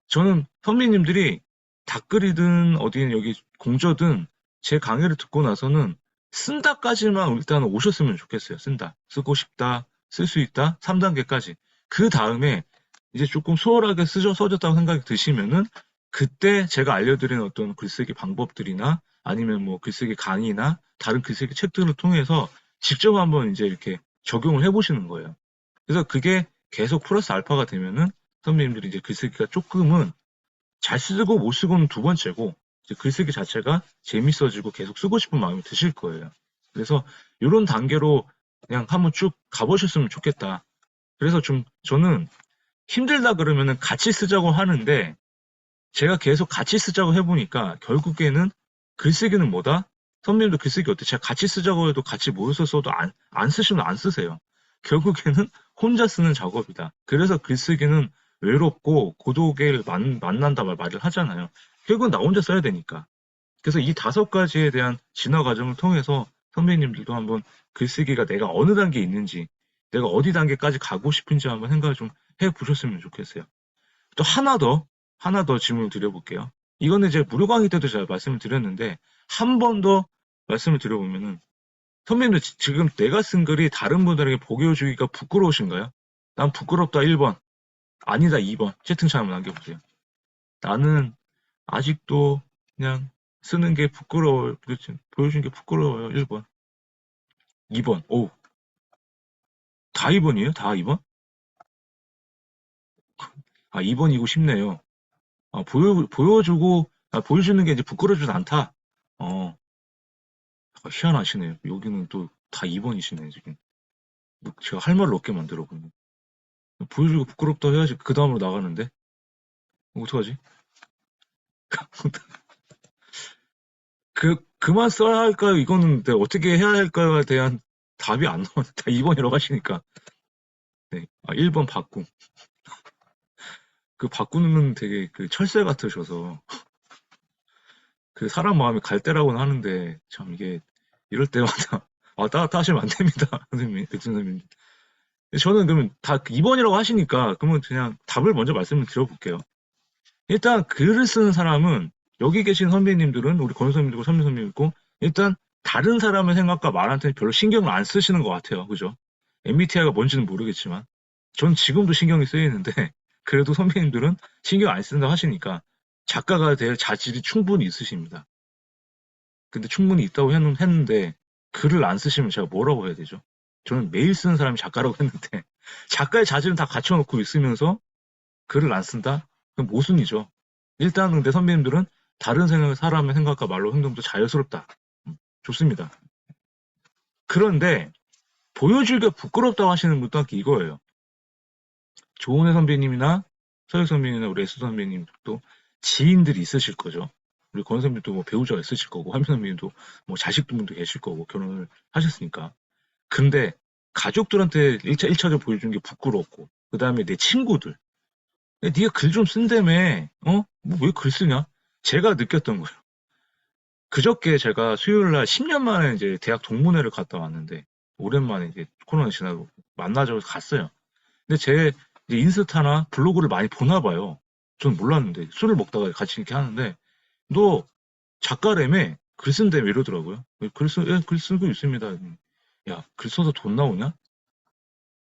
S1: 저는 선배님들이 댓글이든 어디든 여기 공저든 제 강의를 듣고 나서는 쓴다까지만 일단 오셨으면 좋겠어요. 쓴다. 쓰고 싶다. 쓸 수 있다. 3단계까지. 그 다음에 이제 조금 수월하게 써졌다고 생각이 드시면은 그때 제가 알려드린 어떤 글쓰기 방법들이나 아니면 뭐 글쓰기 강의나 다른 글쓰기 책들을 통해서 직접 한번 이제 이렇게 적용을 해보시는 거예요. 그래서 그게 계속 플러스 알파가 되면은 선배님들이 이제 글쓰기가 조금은 잘 쓰고 못 쓰고는 두 번째고, 이제 글쓰기 자체가 재밌어지고 계속 쓰고 싶은 마음이 드실 거예요. 그래서 이런 단계로 그냥 한번 쭉 가보셨으면 좋겠다. 그래서 좀 저는 힘들다 그러면은 같이 쓰자고 하는데, 제가 계속 같이 쓰자고 해보니까 결국에는 글쓰기는 뭐다? 선배님도 글쓰기 어때? 제가 같이 쓰자고 해도 같이 모여서 써도 안 쓰시면 안 쓰세요. 결국에는 혼자 쓰는 작업이다. 그래서 글쓰기는 외롭고 고독을 만난다 말을 하잖아요. 결국은 나 혼자 써야 되니까. 그래서 이 다섯 가지에 대한 진화 과정을 통해서 선배님들도 한번 글쓰기가 내가 어느 단계에 있는지, 내가 어디 단계까지 가고 싶은지 한번 생각을 좀 해보셨으면 좋겠어요. 또 하나 더 질문을 드려볼게요. 이거는 이제 무료 강의 때도 제가 말씀을 드렸는데, 한 번 더 말씀을 드려보면은, 선배님들 지금 내가 쓴 글이 다른 분들에게 보여주기가 부끄러우신가요? 난 부끄럽다 1번, 아니다 2번, 채팅창 한번 남겨보세요. 나는 아직도 그냥 쓰는 게 부끄러워요. 보여주는 게 부끄러워요. 1번. 2번. 오, 다 2번이에요? 다 2번? 아, 2번이고 싶네요. 보여주고, 보여주는 게 이제 부끄러워지지 않다. 어, 희한하시네요. 여기는 또 다 2번이시네, 지금. 뭐 제가 할 말을 없게 만들어버리네. 보여주고 부끄럽다 해야지 그 다음으로 나가는데? 어떡하지? 그만 써야 할까요? 이거는 내가 어떻게 해야 할까요에 대한 답이 안 나오네. 다 2번이라고 하시니까. 네. 1번 바꿈. 그 바꾸는 되게 그 철새 같으셔서 그 사람 마음이 갈대라고는 하는데 참 이게 이럴 때마다 왔다 갔다 하시면 안 됩니다. 선생님, 백준 선생님. 저는 그러면 다 2번이라고 하시니까 그러면 그냥 답을 먼저 말씀을 드려볼게요. 일단 글을 쓰는 사람은 여기 계신 선배님들은 우리 권 선배님이고 선배 선배님이고 일단 다른 사람의 생각과 말한테 별로 신경을 안 쓰시는 것 같아요. 그죠? MBTI가 뭔지는 모르겠지만 전 지금도 신경이 쓰이는데 그래도 선배님들은 신경 안 쓴다고 하시니까 작가가 될 자질이 충분히 있으십니다. 근데 충분히 있다고 했는데 글을 안 쓰시면 제가 뭐라고 해야 되죠? 저는 매일 쓰는 사람이 작가라고 했는데 작가의 자질은 다 갖춰놓고 있으면서 글을 안 쓴다? 그럼 모순이죠. 일단 근데 선배님들은 다른 사람의 생각과 말로 행동도 자연스럽다. 좋습니다. 그런데 보여주기가 부끄럽다고 하시는 분도 딱 이거예요. 조은혜 선배님이나 서혁 선배님이나 우리 S 선배님도 지인들이 있으실 거죠. 우리 권 선배님도 뭐 배우자가 있으실 거고, 한민 선배님도 뭐 자식분도 계실 거고, 결혼을 하셨으니까. 근데 가족들한테 1차적으로 보여주는 게 부끄럽고, 그 다음에 내 친구들. 네가 글 좀 쓴다며, 뭐 왜 글 쓰냐? 제가 느꼈던 거예요. 그저께 제가 수요일 날 10년 만에 이제 대학 동문회를 갔다 왔는데, 오랜만에 이제 코로나 지나고 만나자고 갔어요. 근데 제 이제 인스타나 블로그를 많이 보나 봐요. 전 몰랐는데, 술을 먹다가 같이 이렇게 하는데, 너 작가라며? 글 쓴다며 이러더라고요. 예, 글 쓰고 있습니다. 야, 글 써서 돈 나오냐?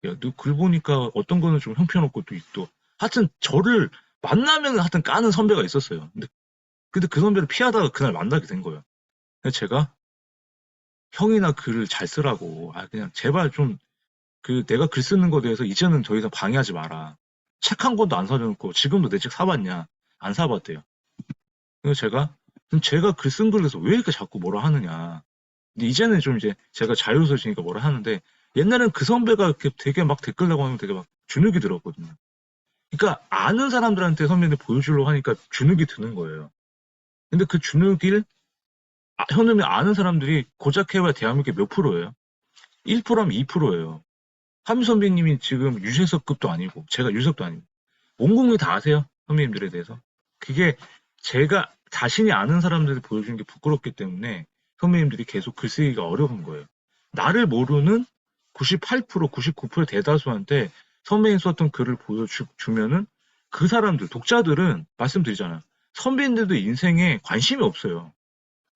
S1: 야, 너 글 보니까 어떤 거는 좀 형편없고 또 있고. 하여튼 저를 만나면 하여튼 까는 선배가 있었어요. 근데 그 선배를 피하다가 그날 만나게 된 거예요. 그래서 제가 형이나 글을 잘 쓰라고. 그냥 제발 좀 내가 글 쓰는 거에 대해서 이제는 더 이상 방해하지 마라. 책 한 권도 안 사줘놓고 지금도 내 책 사봤냐? 안 사봤대요. 그래서 제가 글 쓴 글에서 왜 이렇게 자꾸 뭐라 하느냐. 근데 이제는 좀 이제 제가 자유로워지니까 뭐라 하는데 옛날에는 그 선배가 이렇게 되게 막 댓글 내고 하면 되게 막 주눅이 들었거든요. 그러니까 아는 사람들한테 선배님 보여주려고 하니까 주눅이 드는 거예요. 근데 그 주눅을 현음이 아는 사람들이 고작 해봐야 대한민국에 몇 프로예요? 1%하면 2%예요. 하미 선배님이 지금 유재석급도 아니고 제가 유재석도 아니고 온 국민이 다 아세요? 선배님들에 대해서. 그게 제가 자신이 아는 사람들이 보여주는 게 부끄럽기 때문에 선배님들이 계속 글쓰기가 어려운 거예요. 나를 모르는 98%, 99% 대다수한테 선배님 썼던 글을 보여주면은 그 사람들, 독자들은 말씀드리잖아요. 선배님들도 인생에 관심이 없어요.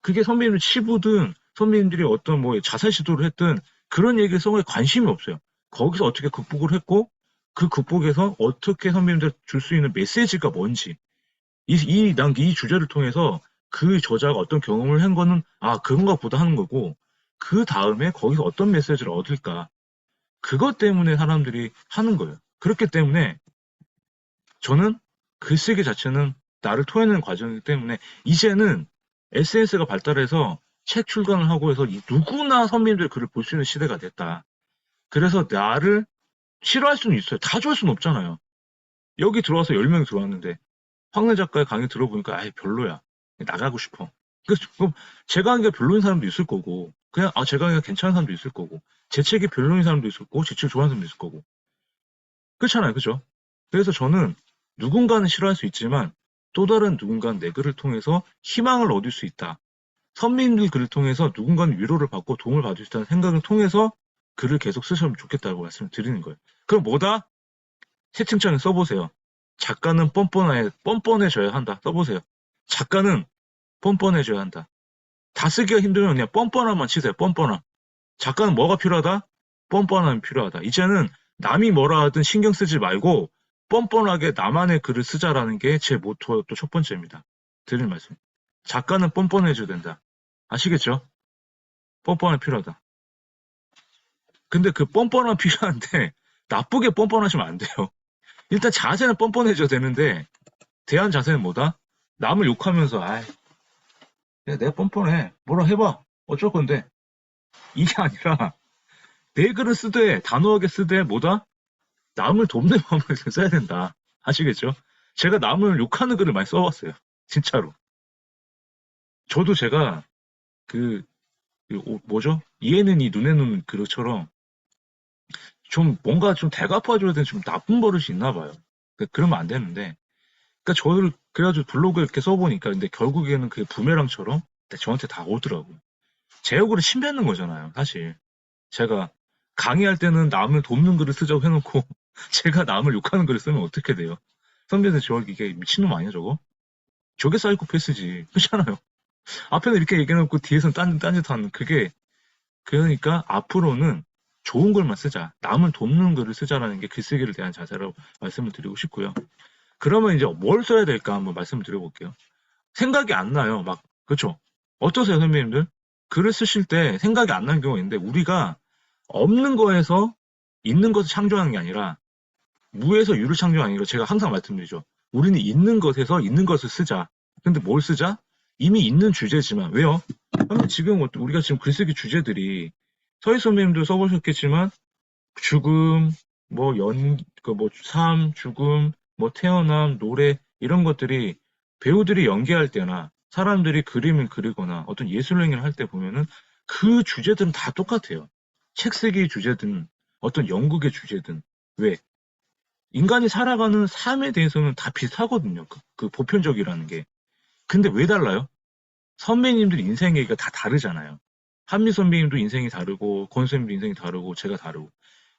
S1: 그게 선배님들 치부든 선배님들이 어떤 뭐 자살 시도를 했든 그런 얘기에 성에 관심이 없어요. 거기서 어떻게 극복을 했고 그 극복에서 어떻게 선배님들 줄 수 있는 메시지가 뭔지 이 주제를 통해서 그 저자가 어떤 경험을 한 거는 그런가 보다 하는 거고 그 다음에 거기서 어떤 메시지를 얻을까 그것 때문에 사람들이 하는 거예요. 그렇기 때문에 저는 글쓰기 자체는 나를 토해내는 과정이기 때문에 이제는 SNS가 발달해서 책 출간을 하고 해서 누구나 선배님들 글을 볼 수 있는 시대가 됐다. 그래서 나를 싫어할 수는 있어요. 다 좋아할 수는 없잖아요. 여기 들어와서 10명이 들어왔는데 황래 작가의 강의 들어보니까 아예 별로야. 나가고 싶어. 그럼 제가 하는 게 별로인 사람도 있을 거고 그냥 제가 하는 게 괜찮은 사람도 있을 거고 제 책이 별로인 사람도 있을 거고 제 책 좋아하는 사람도 있을 거고 그렇잖아요. 그죠? 그래서 저는 누군가는 싫어할 수 있지만 또 다른 누군가는 내 글을 통해서 희망을 얻을 수 있다. 선배님들 글을 통해서 누군가는 위로를 받고 도움을 받을 수 있다는 생각을 통해서 글을 계속 쓰시면 좋겠다고 말씀을 드리는 거예요. 그럼 뭐다? 채팅창에 써보세요. 작가는 뻔뻔해져야 한다. 써보세요. 작가는 뻔뻔해져야 한다. 다 쓰기가 힘들면 그냥 뻔뻔함만 치세요. 뻔뻔함. 작가는 뭐가 필요하다? 뻔뻔함이 필요하다. 이제는 남이 뭐라 하든 신경 쓰지 말고 뻔뻔하게 나만의 글을 쓰자라는 게 제 모토 또 첫 번째입니다. 드릴 말씀. 작가는 뻔뻔해져야 된다. 아시겠죠? 뻔뻔함이 필요하다. 근데 그 뻔뻔함 필요한데 나쁘게 뻔뻔하시면 안 돼요. 일단 자세는 뻔뻔해져야 되는데 대한 자세는 뭐다? 남을 욕하면서 내가 뻔뻔해. 뭐라 해봐. 어쩔 건데. 이게 아니라 내 글을 쓰되 단호하게 쓰되 뭐다? 남을 돕는 마음을 써야 된다. 아시겠죠? 제가 남을 욕하는 글을 많이 써봤어요. 진짜로. 저도 제가 그, 뭐죠? 이에는 이 눈에는 그릇처럼 좀 뭔가 좀 대갚아줘야 되는 좀 나쁜 버릇이 있나 봐요. 그러면 안 되는데. 그러니까 저를 그래가지고 블로그 이렇게 써보니까 근데 결국에는 그게 부메랑처럼 저한테 다 오더라고요. 제 얼굴을 침뱉는 거잖아요, 사실. 제가 강의할 때는 남을 돕는 글을 쓰자고 해놓고 제가 남을 욕하는 글을 쓰면 어떻게 돼요? 선배들 이게 미친놈 아니야 저거? 저게 사이코패스지. 그렇잖아요. 앞에는 이렇게 얘기해놓고 뒤에서는 딴짓 하는 그게 그러니까 앞으로는 좋은 글만 쓰자. 남을 돕는 글을 쓰자라는 게 글쓰기를 대한 자세라고 말씀을 드리고 싶고요. 그러면 이제 뭘 써야 될까 한번 말씀을 드려볼게요. 생각이 안 나요. 막 그렇죠? 어떠세요, 선배님들? 글을 쓰실 때 생각이 안 나는 경우가 있는데 우리가 없는 거에서 있는 것을 창조하는 게 아니라 무에서 유를 창조하는 게 아니라 제가 항상 말씀드리죠. 우리는 있는 것에서 있는 것을 쓰자. 근데 뭘 쓰자? 이미 있는 주제지만 왜요? 지금 우리가 지금 글쓰기 주제들이 서희 선배님도 써보셨겠지만 죽음, 삶, 죽음, 태어남, 노래 이런 것들이 배우들이 연기할 때나 사람들이 그림을 그리거나 어떤 예술 행위를 할 때 보면은 그 주제들은 다 똑같아요. 책 쓰기 주제든 어떤 연극의 주제든 왜? 인간이 살아가는 삶에 대해서는 다 비슷하거든요. 그 보편적이라는 게. 근데 왜 달라요? 선배님들 인생 얘기가 다 다르잖아요. 한미 선배님도 인생이 다르고 권 선생님도 인생이 다르고 제가 다르고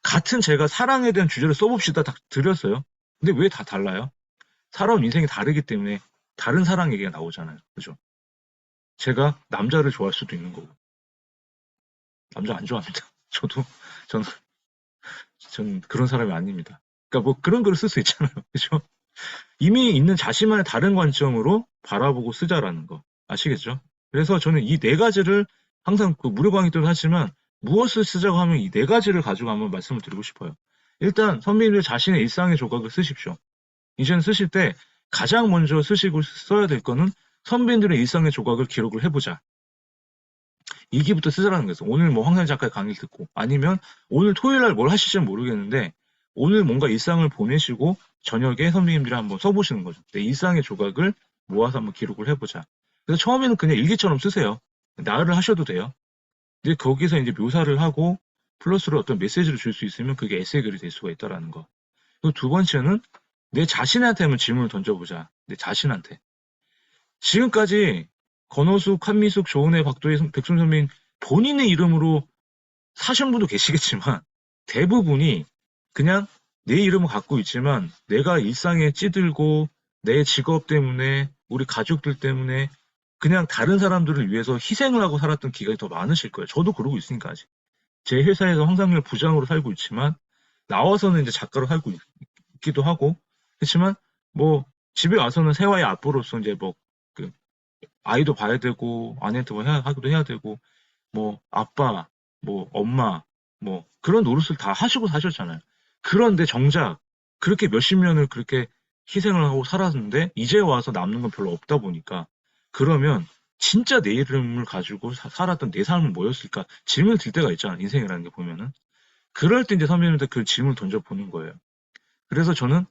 S1: 같은 제가 사랑에 대한 주제를 써봅시다 딱 드렸어요. 근데 왜 다 달라요? 살아온 인생이 다르기 때문에 다른 사랑 얘기가 나오잖아요. 그죠? 제가 남자를 좋아할 수도 있는 거고 남자 안 좋아합니다. 저는 전 그런 사람이 아닙니다. 그러니까 뭐 그런 글을 쓸 수 있잖아요. 그죠? 이미 있는 자신만의 다른 관점으로 바라보고 쓰자라는 거 아시겠죠? 그래서 저는 이 네 가지를 항상 그 무료 강의 때도 하지만 무엇을 쓰자고 하면 이 네 가지를 가지고 한번 말씀을 드리고 싶어요. 일단 선배님들 자신의 일상의 조각을 쓰십시오. 이제는 쓰실 때 가장 먼저 쓰시고 써야 될 거는 선배님들의 일상의 조각을 기록을 해보자. 일기부터 쓰자라는 거죠. 오늘 뭐 황산 작가의 강의를 듣고 아니면 오늘 토요일 날 뭘 하실지는 모르겠는데 오늘 뭔가 일상을 보내시고 저녁에 선배님들이 한번 써보시는 거죠. 내 일상의 조각을 모아서 한번 기록을 해보자. 그래서 처음에는 그냥 일기처럼 쓰세요. 나열을 하셔도 돼요. 근데 거기서 이제 묘사를 하고 플러스로 어떤 메시지를 줄 수 있으면 그게 에세이 글이 될 수가 있다라는 거. 그리고 두 번째는 내 자신한테 한번 질문을 던져보자. 내 자신한테. 지금까지 권호숙, 한미숙, 조은혜, 박도희, 백순 선배님 본인의 이름으로 사신 분도 계시겠지만 대부분이 그냥 내 이름을 갖고 있지만 내가 일상에 찌들고 내 직업 때문에 우리 가족들 때문에 그냥 다른 사람들을 위해서 희생을 하고 살았던 기간이 더 많으실 거예요. 저도 그러고 있으니까 아직. 제 회사에서 황상열 부장으로 살고 있지만 나와서는 이제 작가로 살고 있기도 하고 그렇지만 뭐 집에 와서는 세와의 아빠로서 이제 그 아이도 봐야 되고 아내한테 뭐 하기도 해야 되고 아빠 엄마 그런 노릇을 다 하시고 사셨잖아요. 그런데 정작 그렇게 몇십 년을 그렇게 희생을 하고 살았는데 이제 와서 남는 건 별로 없다 보니까 그러면 진짜 내 이름을 가지고 살았던 내 삶은 뭐였을까 질문을 들 때가 있잖아 인생이라는 게 보면은 그럴 때 이제 선배님한테 그 질문을 던져보는 거예요. 그래서 저는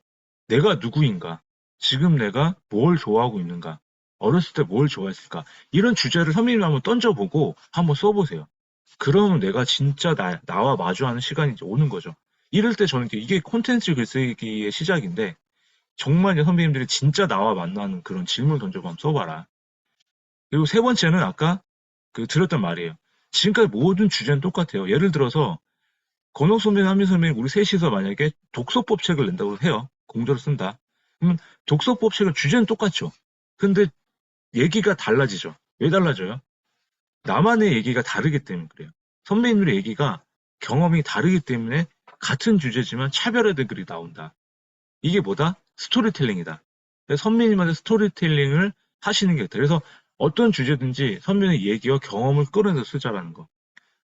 S1: 내가 누구인가? 지금 내가 뭘 좋아하고 있는가? 어렸을 때 뭘 좋아했을까? 이런 주제를 선배님이 한번 던져보고 한번 써보세요. 그러면 내가 진짜 나와 마주하는 시간이 이제 오는 거죠. 이럴 때 저는 이게 콘텐츠 글쓰기의 시작인데 정말 이제 선배님들이 진짜 나와 만나는 그런 질문을 던져서 한번 써봐라. 그리고 세 번째는 아까 그 드렸던 말이에요. 지금까지 모든 주제는 똑같아요. 예를 들어서 건옥 선배님, 한민 선배님, 우리 셋이서 만약에 독서법 책을 낸다고 해요. 공저를 쓴다. 그러면 독서법 책은 주제는 똑같죠. 근데 얘기가 달라지죠. 왜 달라져요? 나만의 얘기가 다르기 때문에 그래요. 선배님들의 얘기가 경험이 다르기 때문에 같은 주제지만 차별화된 글이 나온다. 이게 뭐다? 스토리텔링이다. 그래서 선배님한테 스토리텔링을 하시는 게 있다. 그래서 어떤 주제든지 선배의 얘기와 경험을 끌어내서 쓰자라는 거.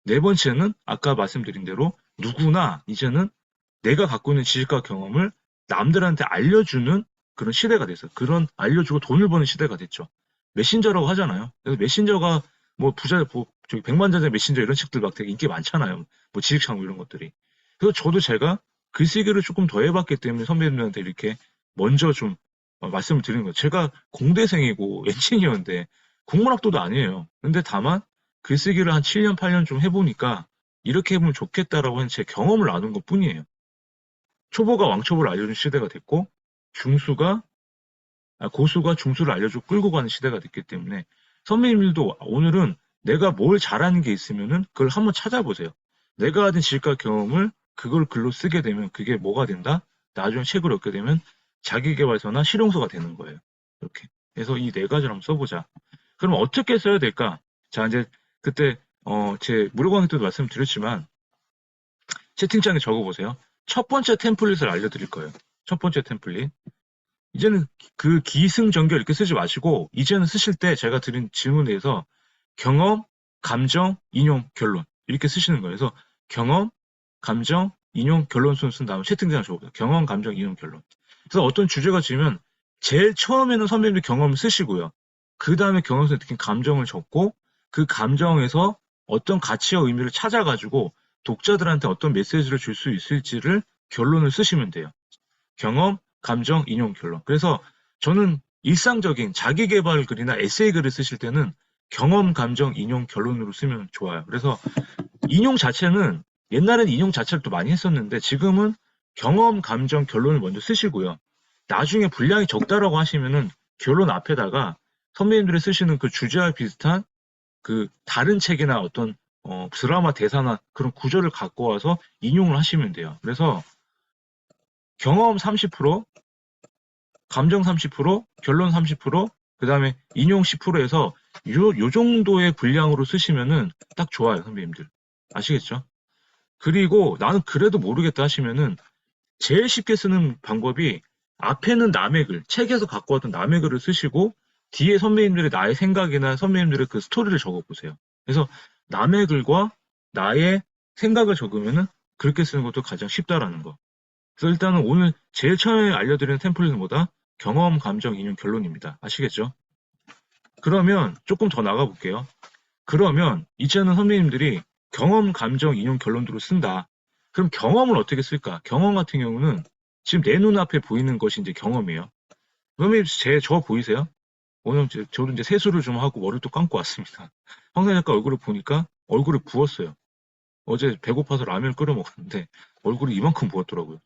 S1: 네 번째는 아까 말씀드린 대로 누구나 이제는 내가 갖고 있는 지식과 경험을 남들한테 알려주는 그런 시대가 됐어요. 그런 알려주고 돈을 버는 시대가 됐죠. 메신저라고 하잖아요. 그래서 메신저가 뭐 저기 백만장자 메신저 이런 책들 막 되게 인기 많잖아요. 뭐 지식창고 이런 것들이. 그래서 저도 제가 글쓰기를 조금 더 해봤기 때문에 선배님들한테 이렇게 먼저 좀 말씀을 드리는 거예요. 제가 공대생이고 엔지니어인데 국문학도도 아니에요. 근데 다만 글쓰기를 한 7년, 8년 좀 해보니까 이렇게 해보면 좋겠다라고 하는 제 경험을 나눈 것 뿐이에요. 초보가 왕초보를 알려준 시대가 됐고 고수가 중수를 알려주고 끌고 가는 시대가 됐기 때문에 선배님들도 오늘은 내가 뭘 잘하는 게 있으면은 그걸 한번 찾아보세요. 내가 가진 지식과 경험을 그걸 글로 쓰게 되면 그게 뭐가 된다? 나중에 책을 얻게 되면 자기계발서나 실용서가 되는 거예요. 이렇게. 그래서 이 네 가지를 한번 써보자. 그럼 어떻게 써야 될까? 자, 이제 그때 제 무료 강의 때도 말씀드렸지만 채팅창에 적어보세요. 첫 번째 템플릿을 알려드릴 거예요. 첫 번째 템플릿. 이제는 그 기승전결 이렇게 쓰지 마시고 이제는 쓰실 때 제가 드린 질문에 대해서 경험, 감정, 인용, 결론 이렇게 쓰시는 거예요. 그래서 경험, 감정, 인용, 결론 순 쓴 다음에 채팅창에 적어보세요. 경험, 감정, 인용, 결론. 그래서 어떤 주제가 지면 제일 처음에는 선배님들 경험을 쓰시고요. 그 다음에 경험에서 느낀 감정을 적고 그 감정에서 어떤 가치와 의미를 찾아가지고 독자들한테 어떤 메시지를 줄 수 있을지를 결론을 쓰시면 돼요. 경험, 감정, 인용, 결론. 그래서 저는 일상적인 자기계발 글이나 에세이 글을 쓰실 때는 경험, 감정, 인용, 결론으로 쓰면 좋아요. 그래서 인용 자체는 옛날에는 인용 자체를 또 많이 했었는데 지금은 경험, 감정, 결론을 먼저 쓰시고요. 나중에 분량이 적다라고 하시면은 결론 앞에다가 선배님들이 쓰시는 그 주제와 비슷한 그 다른 책이나 어떤 드라마 대사나 그런 구조를 갖고 와서 인용을 하시면 돼요. 그래서 경험 30%, 감정 30%, 결론 30%, 그 다음에 인용 10%에서 요 정도의 분량으로 쓰시면은 딱 좋아요, 선배님들. 아시겠죠? 그리고 나는 그래도 모르겠다 하시면은 제일 쉽게 쓰는 방법이 앞에는 남의 글, 책에서 갖고 왔던 남의 글을 쓰시고 뒤에 선배님들의 나의 생각이나 선배님들의 그 스토리를 적어보세요. 그래서 남의 글과 나의 생각을 적으면은 그렇게 쓰는 것도 가장 쉽다라는 거. 그래서 일단은 오늘 제일 처음에 알려드리는 템플릿은 뭐다? 경험, 감정, 인용, 결론입니다. 아시겠죠? 그러면 조금 더 나가볼게요. 그러면 이제는 선배님들이 경험, 감정, 인용, 결론으로 쓴다. 그럼 경험을 어떻게 쓸까? 경험 같은 경우는 지금 내 눈앞에 보이는 것이 이제 경험이에요. 선배님, 저 보이세요? 오늘 저도 이제 세수를 좀 하고 머리를 또 감고 왔습니다. 황사 작가 얼굴을 보니까 얼굴이 부었어요. 어제 배고파서 라면을 끓여 먹었는데 얼굴이 이만큼 부었더라고요.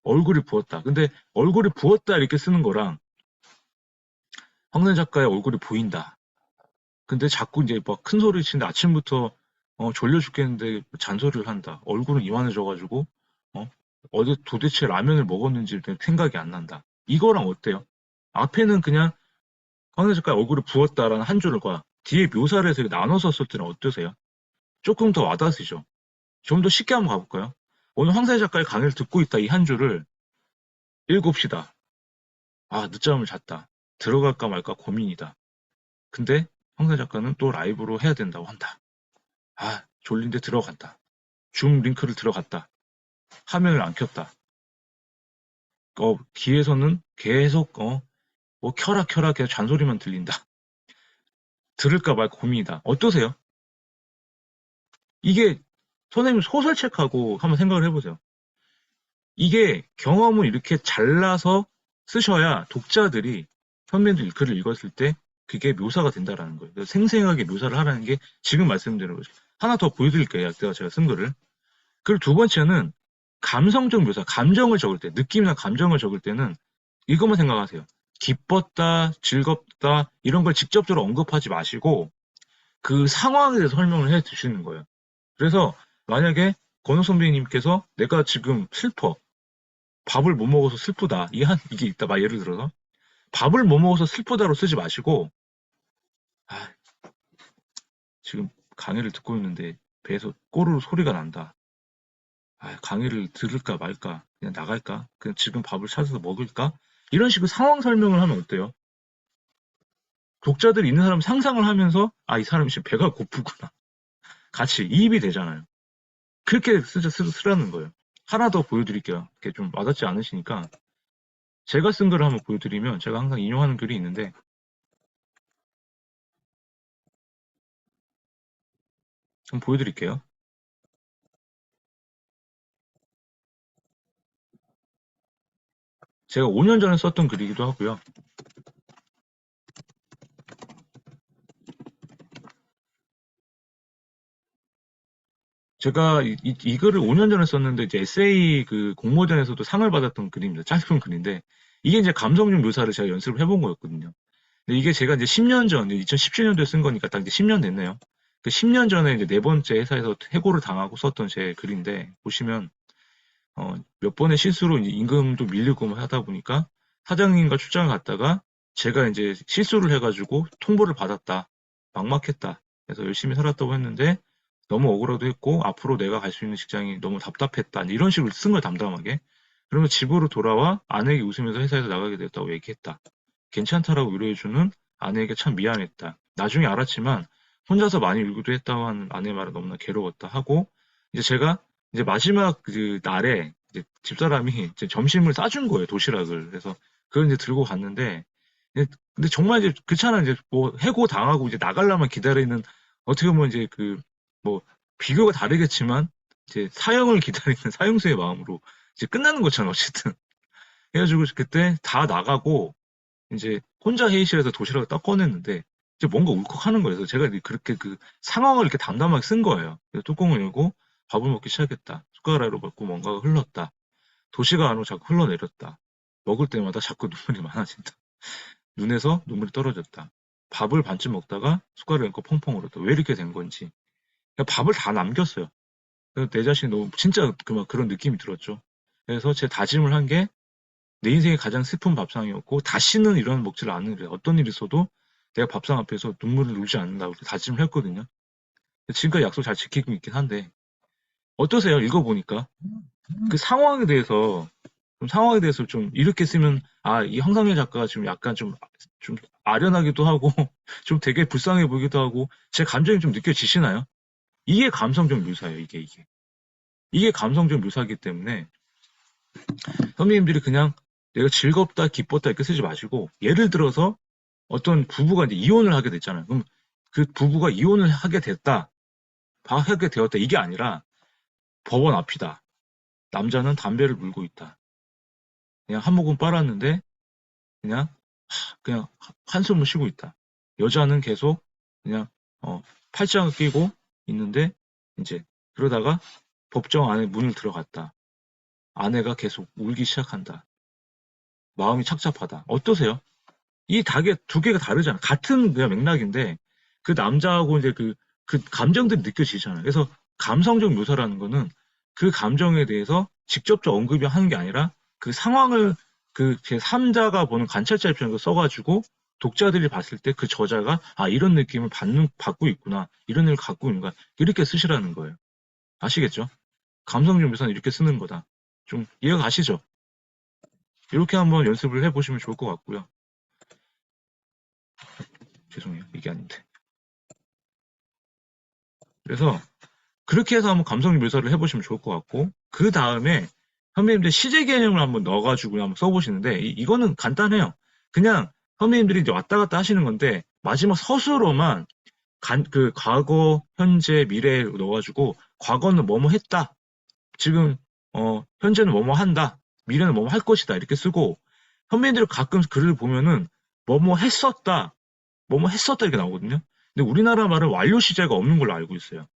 S1: 얼굴이 부었다. 근데 얼굴이 부었다 이렇게 쓰는 거랑 황선 작가의 얼굴이 보인다. 근데 자꾸 이제 막 큰 소리 치는데 아침부터 졸려 죽겠는데 잔소리를 한다. 얼굴은 이만해져가지고 어제 도대체 라면을 먹었는지 생각이 안 난다. 이거랑 어때요? 앞에는 그냥 황선 작가의 얼굴이 부었다라는 한 줄과 뒤에 묘사를 해서 나눠서 썼을 때는 어떠세요? 조금 더 와닿으시죠? 좀 더 쉽게 한번 가볼까요? 오늘 황선 작가의 강의를 듣고 있다 이 한 줄을 읽읍시다. 아, 늦잠을 잤다. 들어갈까 말까 고민이다. 근데 황사 작가는 또 라이브로 해야 된다고 한다. 아, 졸린데 들어간다. 줌 링크를 들어갔다. 화면을 안 켰다. 귀에서는 계속, 뭐, 켜라, 계속 잔소리만 들린다. 들을까 말까 고민이다. 어떠세요? 이게, 선생님 소설책하고 한번 생각을 해보세요. 이게 경험을 이렇게 잘라서 쓰셔야 독자들이 선배님들 글을 읽었을 때 그게 묘사가 된다라는 거예요. 그래서 생생하게 묘사를 하라는 게 지금 말씀드린 거죠. 하나 더 보여드릴게요. 제가 쓴 거를. 그리고 두 번째는 감성적 묘사, 감정을 적을 때, 느낌이나 감정을 적을 때는 이것만 생각하세요. 기뻤다, 즐겁다, 이런 걸 직접적으로 언급하지 마시고 그 상황에 대해서 설명을 해 주시는 거예요. 그래서 만약에 권호 선배님께서 내가 지금 슬퍼, 밥을 못 먹어서 슬프다, 이게 있다, 막 예를 들어서 밥을 못 먹어서 슬프다로 쓰지 마시고, 아, 지금 강의를 듣고 있는데 배에서 꼬르르 소리가 난다. 아, 강의를 들을까 말까, 그냥 나갈까, 그냥 지금 밥을 찾아서 먹을까? 이런 식으로 상황 설명을 하면 어때요? 독자들이 있는 사람 상상을 하면서, 아, 이 사람이 지금 배가 고프구나. 같이 이입이 되잖아요. 그렇게 쓰라는 거예요. 하나 더 보여드릴게요. 이게 좀 와닿지 않으시니까. 제가 쓴 글을 한번 보여드리면, 제가 항상 인용하는 글이 있는데, 좀 보여드릴게요. 제가 5년 전에 썼던 글이기도 하고요. 제가 이 글을 5년 전에 썼는데 이제 에세이 그 공모전에서도 상을 받았던 글입니다. 짧은 글인데 이게 이제 감성적 묘사를 제가 연습을 해본 거였거든요. 근데 이게 제가 이제 10년 전, 2017년도에 쓴 거니까 딱 이제 10년 됐네요. 그 10년 전에 이제 네 번째 회사에서 해고를 당하고 썼던 제 글인데 보시면 몇 번의 실수로 이제 임금도 밀리고 하다 보니까 사장님과 출장을 갔다가 제가 이제 실수를 해가지고 통보를 받았다. 막막했다. 그래서 열심히 살았다고 했는데 너무 억울하도 했고 앞으로 내가 갈 수 있는 직장이 너무 답답했다. 이런 식으로 쓴 걸 담담하게. 그러면 집으로 돌아와 아내에게 웃으면서 회사에서 나가게 됐다고 얘기했다. 괜찮다라고 위로해주는 아내에게 참 미안했다. 나중에 알았지만 혼자서 많이 울기도 했다고 하는 아내 말은 너무나 괴로웠다 하고 이제 제가 이제 마지막 그 날에 이제 집사람이 이제 점심을 싸준 거예요, 도시락을. 그래서 그걸 이제 들고 갔는데, 근데 정말 이제 그렇잖아. 이제 뭐 해고 당하고 이제 나가려면 기다리는 어떻게 보면 이제 그 뭐 비교가 다르겠지만 이제 사형을 기다리는 사형수의 마음으로 이제 끝나는 거잖아, 어쨌든. 그래가지고 그때 다 나가고 이제 혼자 회의실에서 도시락을 딱 꺼냈는데 이제 뭔가 울컥하는 거예요. 그래서 제가 그렇게 그 상황을 이렇게 담담하게 쓴 거예요. 그래서 뚜껑을 열고 밥을 먹기 시작했다. 숟가락으로 먹고 뭔가가 흘렀다. 도시가 안으로 자꾸 흘러내렸다. 먹을 때마다 자꾸 눈물이 많아진다. 눈에서 눈물이 떨어졌다. 밥을 반쯤 먹다가 숟가락을 얹고 펑펑 울었다. 왜 이렇게 된 건지. 그냥 밥을 다 남겼어요. 그래서 내 자신이 너무 진짜 그런 느낌이 들었죠. 그래서 제 다짐을 한 게 내 인생의 가장 슬픈 밥상이었고 다시는 이런 먹지를 않으려. 어떤 일이 있어도 내가 밥상 앞에서 눈물을 울지 않는다고 다짐을 했거든요. 지금까지 약속 잘 지키고 있긴 한데 어떠세요? 읽어보니까 그 상황에 대해서 좀 이렇게 쓰면 아, 이 황상현 작가가 지금 약간 좀 아련하기도 하고 좀 되게 불쌍해 보이기도 하고 제 감정이 좀 느껴지시나요? 이게 감성적 묘사예요. 이게 감성적 묘사이기 때문에 선배님들이 그냥 내가 즐겁다, 기뻤다 이렇게 쓰지 마시고 예를 들어서 어떤 부부가 이제 이혼을 하게 됐잖아요. 그럼 그 부부가 이혼을 하게 되었다 이게 아니라 법원 앞이다. 남자는 담배를 물고 있다. 그냥 한 모금 빨았는데 그냥 그냥 한숨을 쉬고 있다. 여자는 계속 그냥 팔짱을 끼고 있는데 이제 그러다가 법정 안에 문을 들어갔다. 아내가 계속 울기 시작한다. 마음이 착잡하다. 어떠세요? 이 닭의 두 개가 다르잖아. 같은 그냥 맥락인데 그 남자하고 이제 그 감정들이 느껴지잖아요. 그래서 감성적 묘사라는 거는 그 감정에 대해서 직접적 언급이 하는 게 아니라 그 상황을 그 제3자가 보는 관찰자 입장에서 써가지고 독자들이 봤을 때 그 저자가 아 이런 느낌을 받고 있구나 이런 일을 갖고 있는가 이렇게 쓰시라는 거예요. 아시겠죠? 감성적 묘사는 이렇게 쓰는 거다. 좀 이해가 가시죠? 이렇게 한번 연습을 해보시면 좋을 것 같고요. 죄송해요. 이게 아닌데. 그래서 그렇게 해서 한번 감성 묘사를 해보시면 좋을 것 같고 그 다음에 선배님들 시제 개념을 한번 넣어가지고 한번 써보시는데, 이거는 간단해요. 그냥 선배님들이 이제 왔다 갔다 하시는 건데, 마지막 서술어만 그 과거, 현재, 미래에 넣어가지고, 과거는 뭐뭐 했다. 지금, 현재는 뭐뭐 한다. 미래는 뭐뭐 할 것이다. 이렇게 쓰고, 선배님들 가끔 글을 보면은, 뭐뭐 했었다. 뭐뭐 했었다. 이렇게 나오거든요. 근데 우리나라 말은 완료 시제가 없는 걸로 알고 있어요.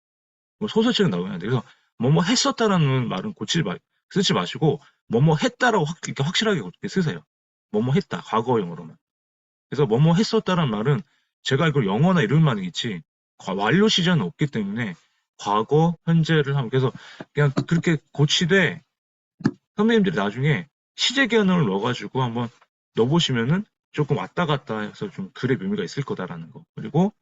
S1: 뭐 소설책은 나오긴 하는데, 그래서 뭐뭐 했었다라는 말은 쓰지 마시고, 뭐뭐 했다라고 이렇게 확실하게 그렇게 쓰세요. 뭐뭐 했다. 과거형으로만. 그래서 뭐뭐 했었다라는 말은 제가 알기로 영어나 이런 말이 있지, 완료 시제는 없기 때문에 과거, 현재를 하면, 그래서 그냥 그렇게 고치되, 선배님들이 나중에 시제 개념을 넣어가지고 한번 넣어보시면은 조금 왔다 갔다 해서 좀 글의 묘미가 있을 거다라는 거. 그리고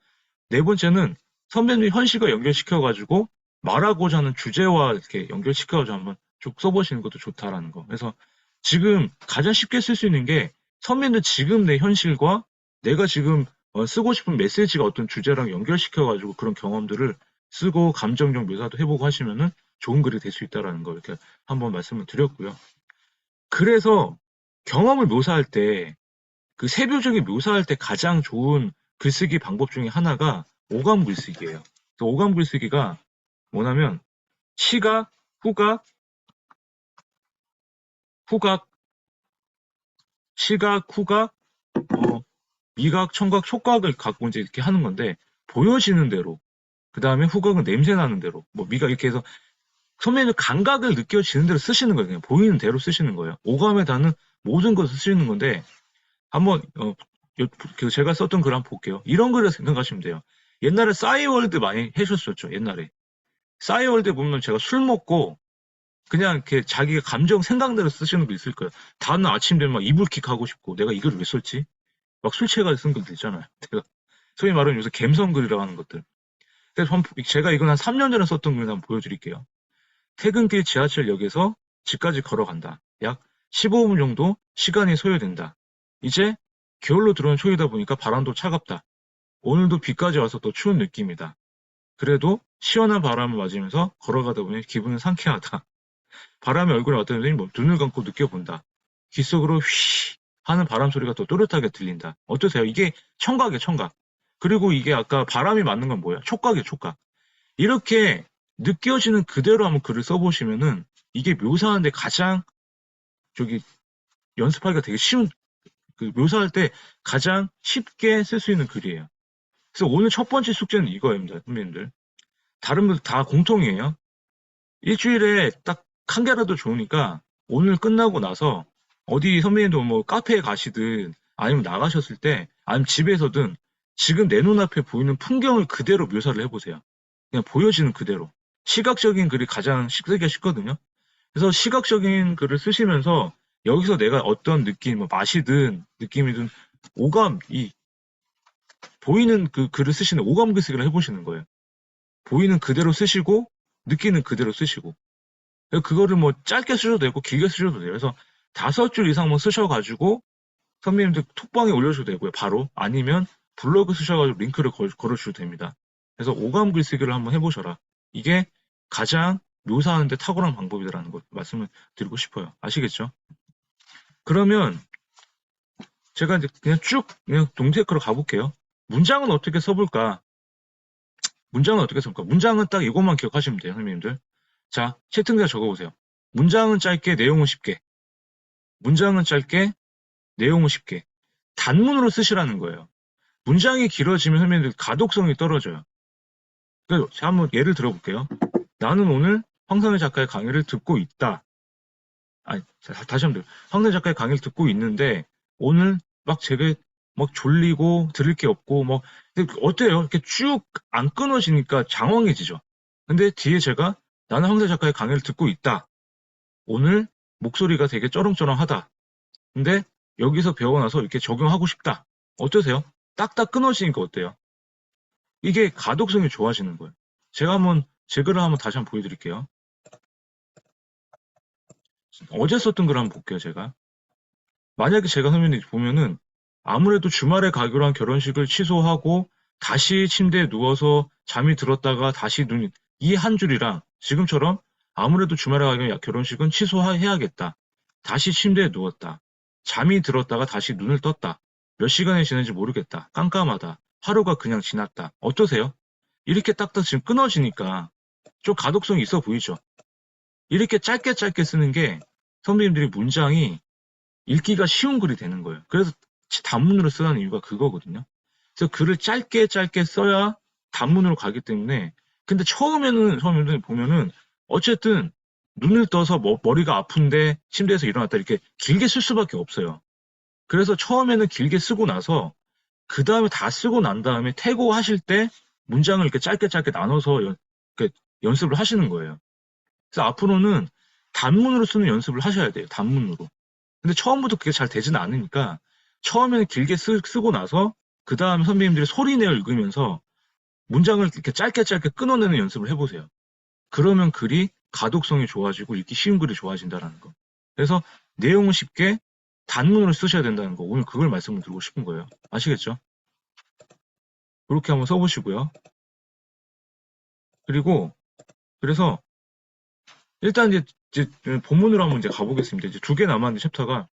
S1: 네 번째는 선배님 현실과 연결시켜가지고 말하고자 하는 주제와 이렇게 연결시켜가지고 한번 쭉 써보시는 것도 좋다라는 거. 그래서 지금 가장 쉽게 쓸 수 있는 게, 선배는 지금 내 현실과 내가 지금 쓰고 싶은 메시지가 어떤 주제랑 연결시켜가지고 그런 경험들을 쓰고 감정적 묘사도 해보고 하시면은 좋은 글이 될 수 있다라는 거 이렇게 한번 말씀을 드렸고요. 그래서 경험을 묘사할 때, 그 세부적인 묘사할 때 가장 좋은 글쓰기 방법 중에 하나가 오감 글쓰기예요. 오감 글쓰기가 뭐냐면 시각, 후각, 후각, 시각, 후각, 미각, 청각, 촉각을 갖고 이제 이렇게 하는 건데, 보여지는 대로, 그 다음에 후각은 냄새 나는 대로, 뭐 미각 이렇게 해서 선배님 감각을 느껴지는 대로 쓰시는 거예요. 그냥 보이는 대로 쓰시는 거예요. 오감에 닿는 모든 것을 쓰시는 건데, 한번 제가 썼던 글 한번 볼게요. 이런 글을 생각하시면 돼요. 옛날에 싸이월드 많이 해줬었죠. 옛날에 싸이월드 보면 제가 술 먹고 그냥 이렇게 자기가 감정 생각대로 쓰시는 거 있을 거예요. 다음날 아침 되면 막 이불킥 하고 싶고, 내가 이 글을 왜 썼지? 막 술 취해가지고 쓴 글도 있잖아요. 제가 소위 말하는 요새 갬성글이라고 하는 것들. 근데 제가 이건 한 3년 전에 썼던 글 한번 보여드릴게요. 퇴근길 지하철역에서 집까지 걸어간다. 약 15분 정도 시간이 소요된다. 이제 겨울로 들어온 초이다 보니까 바람도 차갑다. 오늘도 비까지 와서 더 추운 느낌이다. 그래도 시원한 바람을 맞으면서 걸어가다 보니 기분은 상쾌하다. 바람이 얼굴에 왔더니 눈을 감고 느껴본다. 귓속으로 휘 하는 바람 소리가 더 또렷하게 들린다. 어떠세요? 이게 청각이에요, 청각. 그리고 이게 아까 바람이 맞는 건 뭐예요? 촉각이에요, 촉각. 이렇게 느껴지는 그대로 한번 글을 써보시면은 이게 묘사하는데 가장 연습하기가 되게 쉬운, 묘사할 때 가장 쉽게 쓸 수 있는 글이에요. 그래서 오늘 첫 번째 숙제는 이거입니다, 선배님들. 다른 분들 다 공통이에요. 일주일에 딱 한 개라도 좋으니까 오늘 끝나고 나서 어디 선배님도 뭐 카페에 가시든 아니면 나가셨을 때 아니면 집에서든 지금 내 눈앞에 보이는 풍경을 그대로 묘사를 해보세요. 그냥 보여지는 그대로. 시각적인 글이 가장 쓰기가 쉽거든요. 그래서 시각적인 글을 쓰시면서 여기서 내가 어떤 느낌, 뭐 맛이든 느낌이든 오감, 보이는 그 글을 쓰시는 오감 글쓰기를 해보시는 거예요. 보이는 그대로 쓰시고 느끼는 그대로 쓰시고. 그거를 뭐 짧게 쓰셔도 되고 길게 쓰셔도 돼요. 그래서 5줄 이상만 쓰셔가지고 선배님들 톡방에 올려주셔도 되고요. 바로. 아니면 블로그 쓰셔가지고 링크를 걸어주셔도 됩니다. 그래서 오감 글쓰기를 한번 해보셔라. 이게 가장 묘사하는데 탁월한 방법이라는 걸 말씀을 드리고 싶어요. 아시겠죠? 그러면 제가 이제 그냥 동테크로 가볼게요. 문장은 어떻게 써볼까? 문장은 딱 이것만 기억하시면 돼요, 선생님들. 자, 채팅창에 적어보세요. 문장은 짧게, 내용은 쉽게. 문장은 짧게, 내용은 쉽게. 단문으로 쓰시라는 거예요. 문장이 길어지면 선생님들 가독성이 떨어져요. 그래서 제가 한번 예를 들어볼게요. 나는 오늘 황상현 작가의 강의를 듣고 있다. 아니, 다시 한번 황상현 작가의 강의를 듣고 있는데 오늘 막 제가 막 졸리고 들을 게 없고 뭐 어때요? 이렇게 쭉 안 끊어지니까 장황해지죠. 근데 뒤에 제가 나는 황상현 작가의 강의를 듣고 있다. 오늘 목소리가 되게 쩌렁쩌렁하다. 근데 여기서 배워나서 이렇게 적용하고 싶다. 어떠세요? 딱딱 끊어지니까 어때요? 이게 가독성이 좋아지는 거예요. 제가 한번 제 글을 한번 다시 한번 보여드릴게요. 어제 썼던 글 한번 볼게요, 제가. 만약에 제가 화면에 보면은 아무래도 주말에 가기로 한 결혼식을 취소하고 다시 침대에 누워서 잠이 들었다가 다시 이 한 줄이랑 지금처럼 아무래도 주말에 가면 결혼식은 취소해야겠다. 다시 침대에 누웠다. 잠이 들었다가 다시 눈을 떴다. 몇 시간이 지났는지 모르겠다. 깜깜하다. 하루가 그냥 지났다. 어떠세요? 이렇게 딱딱 지금 끊어지니까 좀 가독성이 있어 보이죠? 이렇게 짧게 짧게 쓰는 게 선배님들이 문장이 읽기가 쉬운 글이 되는 거예요. 그래서 단문으로 쓰라는 이유가 그거거든요. 그래서 글을 짧게 짧게 써야 단문으로 가기 때문에 근데 처음에는 보면은 어쨌든 눈을 떠서 머리가 아픈데 침대에서 일어났다 이렇게 길게 쓸 수밖에 없어요. 그래서 처음에는 길게 쓰고 나서 그 다음에 다 쓰고 난 다음에 태고하실 때 문장을 이렇게 짧게 짧게 나눠서 이렇게 연습을 하시는 거예요. 그래서 앞으로는 단문으로 쓰는 연습을 하셔야 돼요. 단문으로. 근데 처음부터 그게 잘 되지는 않으니까 처음에는 길게 쓰고 나서 그 다음에 선배님들이 소리내어 읽으면서 문장을 이렇게 짧게 짧게 끊어내는 연습을 해보세요. 그러면 글이 가독성이 좋아지고 읽기 쉬운 글이 좋아진다는 거. 그래서 내용은 쉽게 단문으로 쓰셔야 된다는 거. 오늘 그걸 말씀을 드리고 싶은 거예요. 아시겠죠? 그렇게 한번 써보시고요. 그리고 그래서 일단 이제 본문으로 한번 이제 가보겠습니다. 이제 2개 남았는데 챕터가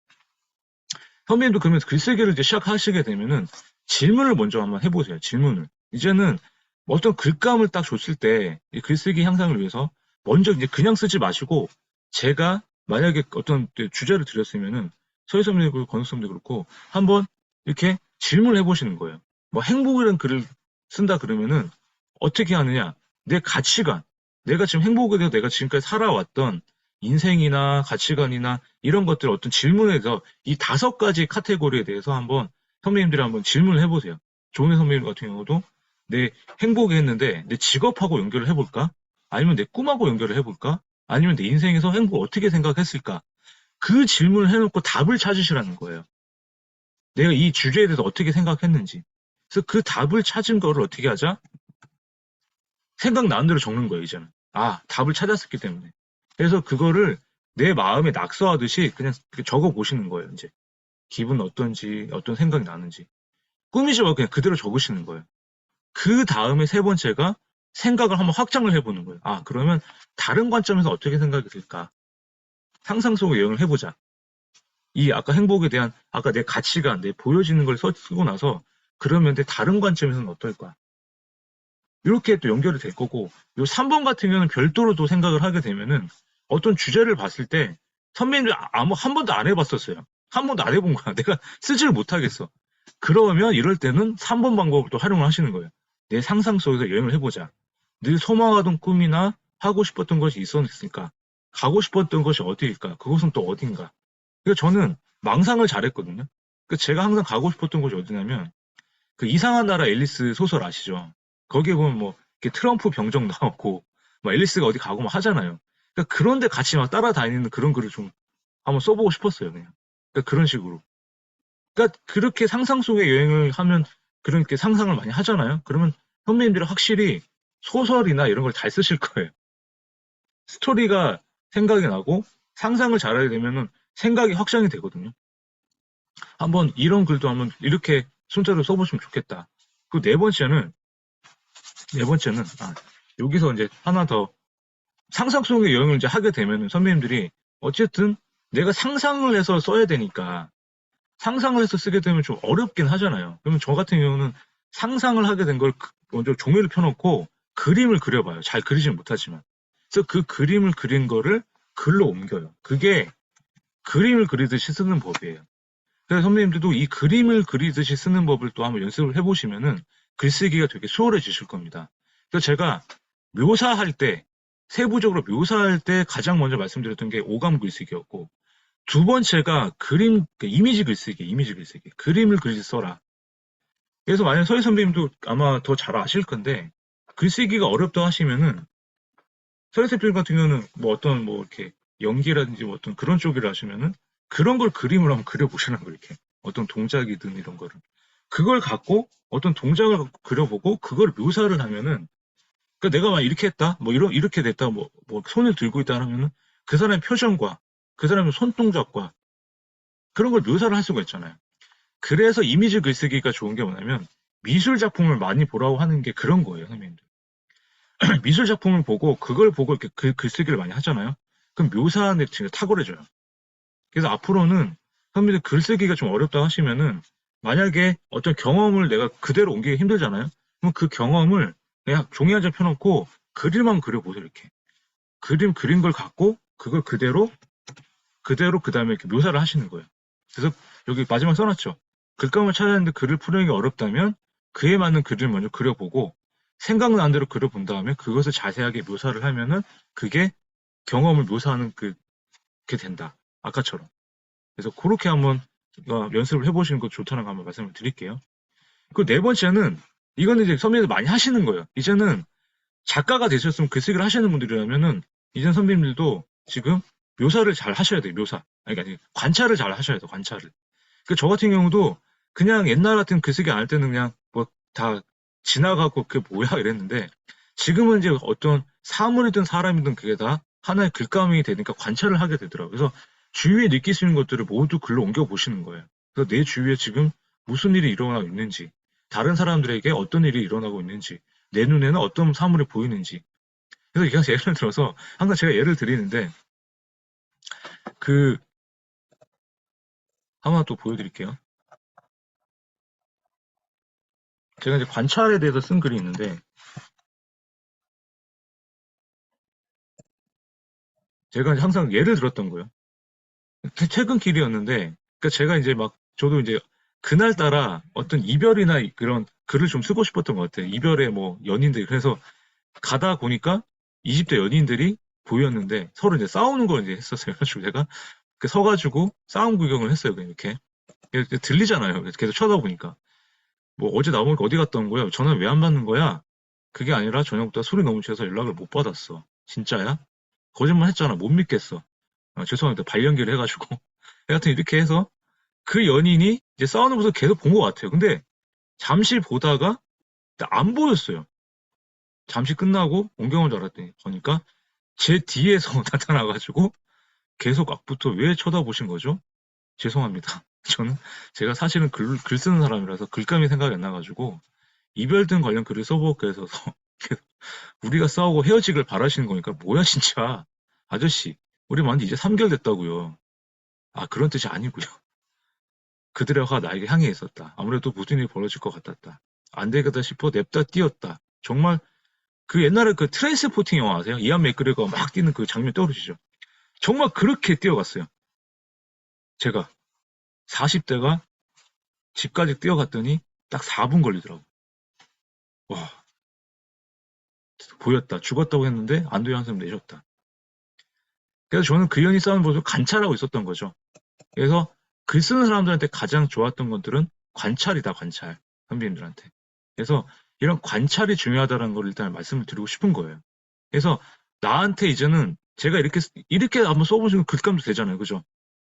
S1: 선배님도 그러면서 글쓰기를 이제 시작하시게 되면은 질문을 먼저 한번 해보세요. 질문을. 이제는 어떤 글감을 딱 줬을 때 이 글쓰기 향상을 위해서 먼저 이제 그냥 쓰지 마시고 제가 만약에 어떤 주제를 드렸으면은 서희 선배님 그렇고 권숙 선배도 그렇고 한번 이렇게 질문을 해보시는 거예요. 뭐 행복이라는 글을 쓴다 그러면은 어떻게 하느냐? 내 가치관, 내가 지금 행복에 대해서 내가 지금까지 살아왔던 인생이나 가치관이나 이런 것들 어떤 질문에 대해서 이 5가지 카테고리에 대해서 한번 선배님들이 한번 질문을 해보세요. 조은혜 선배님 같은 경우도 내 행복에 했는데 내 직업하고 연결을 해볼까? 아니면 내 꿈하고 연결을 해볼까? 아니면 내 인생에서 행복 어떻게 생각했을까? 그 질문을 해놓고 답을 찾으시라는 거예요. 내가 이 주제에 대해서 어떻게 생각했는지. 그래서 그 답을 찾은 거를 어떻게 하자? 생각나는 대로 적는 거예요, 이제는. 아, 답을 찾았었기 때문에. 그래서 그거를 내 마음에 낙서하듯이 그냥 적어 보시는 거예요, 이제. 기분 어떤지, 어떤 생각이 나는지. 꾸미지 말고 그냥 그대로 적으시는 거예요. 그 다음에 3번째가 생각을 한번 확장을 해보는 거예요. 아, 그러면 다른 관점에서 어떻게 생각이 들까? 상상 속의 여행을 해보자. 이 아까 행복에 대한, 아까 내 가치관, 내 보여지는 걸 쓰고 나서 그러면 내 다른 관점에서는 어떨까? 이렇게 또 연결이 될 거고, 요 3번 같은 경우는 별도로 또 생각을 하게 되면은 어떤 주제를 봤을 때 선배님들 아무 한 번도 안 해봤었어요. 한 번도 안 해본 거야. 내가 쓰지를 못하겠어. 그러면 이럴 때는 3번 방법을 또 활용을 하시는 거예요. 내 상상 속에서 여행을 해보자. 늘 소망하던 꿈이나 하고 싶었던 것이 있었으니까 가고 싶었던 것이 어디일까? 그곳은 또 어딘가? 그러니까 저는 망상을 잘했거든요. 그 제가 항상 가고 싶었던 곳이 어디냐면 그 이상한 나라 앨리스 소설 아시죠? 거기에 보면 뭐 이렇게 트럼프 병정 나오고 막 앨리스가 어디 가고 막 하잖아요. 그러니까 그런데 같이 막 따라다니는 그런 글을 좀 한번 써보고 싶었어요, 그냥. 그러니까 그런 식으로. 그러니까 그렇게 상상 속의 여행을 하면 그렇게 상상을 많이 하잖아요. 그러면 선배님들은 확실히 소설이나 이런 걸 잘 쓰실 거예요. 스토리가 생각이 나고 상상을 잘하게 되면은 생각이 확장이 되거든요. 한번 이런 글도 한번 이렇게 순자로 써보시면 좋겠다. 그 네 번째는 여기서 이제 하나 더 상상 속의 여행을 이제 하게 되면은 선배님들이 어쨌든 내가 상상을 해서 써야 되니까 상상을 해서 쓰게 되면 좀 어렵긴 하잖아요. 그러면 저 같은 경우는 상상을 하게 된 걸 먼저 종이를 펴놓고 그림을 그려봐요. 잘 그리지는 못하지만. 그래서 그 그림을 그린 거를 글로 옮겨요. 그게 그림을 그리듯이 쓰는 법이에요. 그래서 선배님들도 이 그림을 그리듯이 쓰는 법을 또 한번 연습을 해보시면은 글쓰기가 되게 수월해지실 겁니다. 그래서 제가 묘사할 때, 세부적으로 묘사할 때 가장 먼저 말씀드렸던 게 오감 글쓰기였고, 2번째가 이미지 글쓰기. 그림을 그리듯이 써라. 그래서 만약 서희 선배님도 아마 더 잘 아실 건데, 글쓰기가 어렵다 하시면은, 서희 선배님 같은 경우는 뭐 어떤 뭐 이렇게 연기라든지 뭐 어떤 그런 쪽이라 하시면은, 그런 걸 그림으로 한번 그려보시는 거예요, 이렇게. 어떤 동작이든 이런 거를. 그걸 갖고 어떤 동작을 그려보고, 그걸 묘사를 하면은, 그러니까 내가 막 이렇게 했다, 뭐 이렇게 됐다, 뭐 손을 들고 있다 하면은, 그 사람의 표정과, 그 사람의 손동작과, 그런 걸 묘사를 할 수가 있잖아요. 그래서 이미지 글쓰기가 좋은 게 뭐냐면 미술 작품을 많이 보라고 하는 게 그런 거예요, 선생님들. 미술 작품을 보고 그걸 보고 이렇게 글쓰기를 많이 하잖아요. 그럼 묘사하는 데 진짜 탁월해져요. 그래서 앞으로는 선생님들 글쓰기가 좀 어렵다 하시면은 만약에 어떤 경험을 내가 그대로 옮기기 힘들잖아요. 그럼 그 경험을 그냥 종이 한 장 펴놓고 그림만 그려보세요. 이렇게 그린 걸 갖고 그걸 그대로 그 다음에 이렇게 묘사를 하시는 거예요. 그래서 여기 마지막 써놨죠. 글감을 찾아야 하는데 글을 푸는 게 어렵다면 그에 맞는 글을 먼저 그려보고 생각나는 대로 그려본 다음에 그것을 자세하게 묘사를 하면은 그게 경험을 묘사하는 그게 된다. 아까처럼. 그래서 그렇게 한번 연습을 해보시는 거 좋다는 거 한번 말씀을 드릴게요. 그 네 번째는 이거는 이제 선배님들 많이 하시는 거예요. 이제는 작가가 되셨으면 글쓰기를 하시는 분들이라면은 이전 선배님들도 지금 묘사를 잘 하셔야 돼요. 묘사. 아니, 관찰을 잘 하셔야 돼요. 관찰을. 그 저 같은 경우도 그냥 옛날 같은 글쓰기 안 할 때는 그냥 뭐 다 지나가고 그게 뭐야 이랬는데 지금은 이제 어떤 사물이든 사람이든 그게 다 하나의 글감이 되니까 관찰을 하게 되더라고요. 그래서 주위에 느낄 수 있는 것들을 모두 글로 옮겨 보시는 거예요. 그래서 내 주위에 지금 무슨 일이 일어나고 있는지, 다른 사람들에게 어떤 일이 일어나고 있는지, 내 눈에는 어떤 사물이 보이는지. 그래서 그냥 예를 들어서 항상 제가 예를 드리는데 그 하나 또 보여드릴게요. 제가 이제 관찰에 대해서 쓴 글이 있는데 제가 항상 예를 들었던 거예요. 퇴근길이었는데 그러니까 제가 이제 막 저도 이제 그날따라 어떤 이별이나 그런 글을 좀 쓰고 싶었던 것 같아요. 이별의 뭐 연인들 그래서 가다 보니까 20대 연인들이 보였는데 서로 이제 싸우는 걸 이제 했었어요. 그래가지고 제가 서가지고 싸움 구경을 했어요. 그냥 이렇게 들리잖아요. 계속 쳐다보니까 뭐 어제 나오니까 어디 갔다 온 거야? 전화 왜 안 받는 거야? 그게 아니라 저녁부터 술이 너무 취해서 연락을 못 받았어. 진짜야? 거짓말 했잖아. 못 믿겠어. 죄송합니다. 발연기를 해가지고. 하여튼 이렇게 해서 그 연인이 이제 싸우는 모습을 계속 본 것 같아요. 근데 잠시 보다가 안 보였어요. 잠시 끝나고 옮겨온 줄 알았더니 보니까 제 뒤에서 나타나가지고 계속 악부터 왜 쳐다보신 거죠? 죄송합니다. 저는 제가 사실은 글 쓰는 사람이라서 글감이 생각이 안 나가지고 이별 등 관련 글을 써볼까 해서 우리가 싸우고 헤어지길 바라시는 거니까 뭐야 진짜 아저씨 우리 만지 이제 3개월 됐다고요. 아 그런 뜻이 아니고요. 그들의 화가 나에게 향해 있었다. 아무래도 무슨 일이 벌어질 것 같았다. 안 되겠다 싶어 냅다 뛰었다. 정말 그 옛날에 그 트랜스포팅 영화 아세요? 이안 맥그레거가 막 뛰는 그 장면 떠오르시죠? 정말 그렇게 뛰어갔어요. 제가 40대가 집까지 뛰어갔더니 딱 4분 걸리더라고. 와 보였다. 죽었다고 했는데 안도의 한숨 내셨다. 그래서 저는 그 연이 싸우는 모습을 관찰하고 있었던 거죠. 그래서 글 쓰는 사람들한테 가장 좋았던 것들은 관찰이다, 관찰. 선배님들한테. 그래서 이런 관찰이 중요하다는 걸 일단 말씀을 드리고 싶은 거예요. 그래서 나한테 이제는 제가 이렇게 한번 써보시면 글감도 되잖아요. 그죠?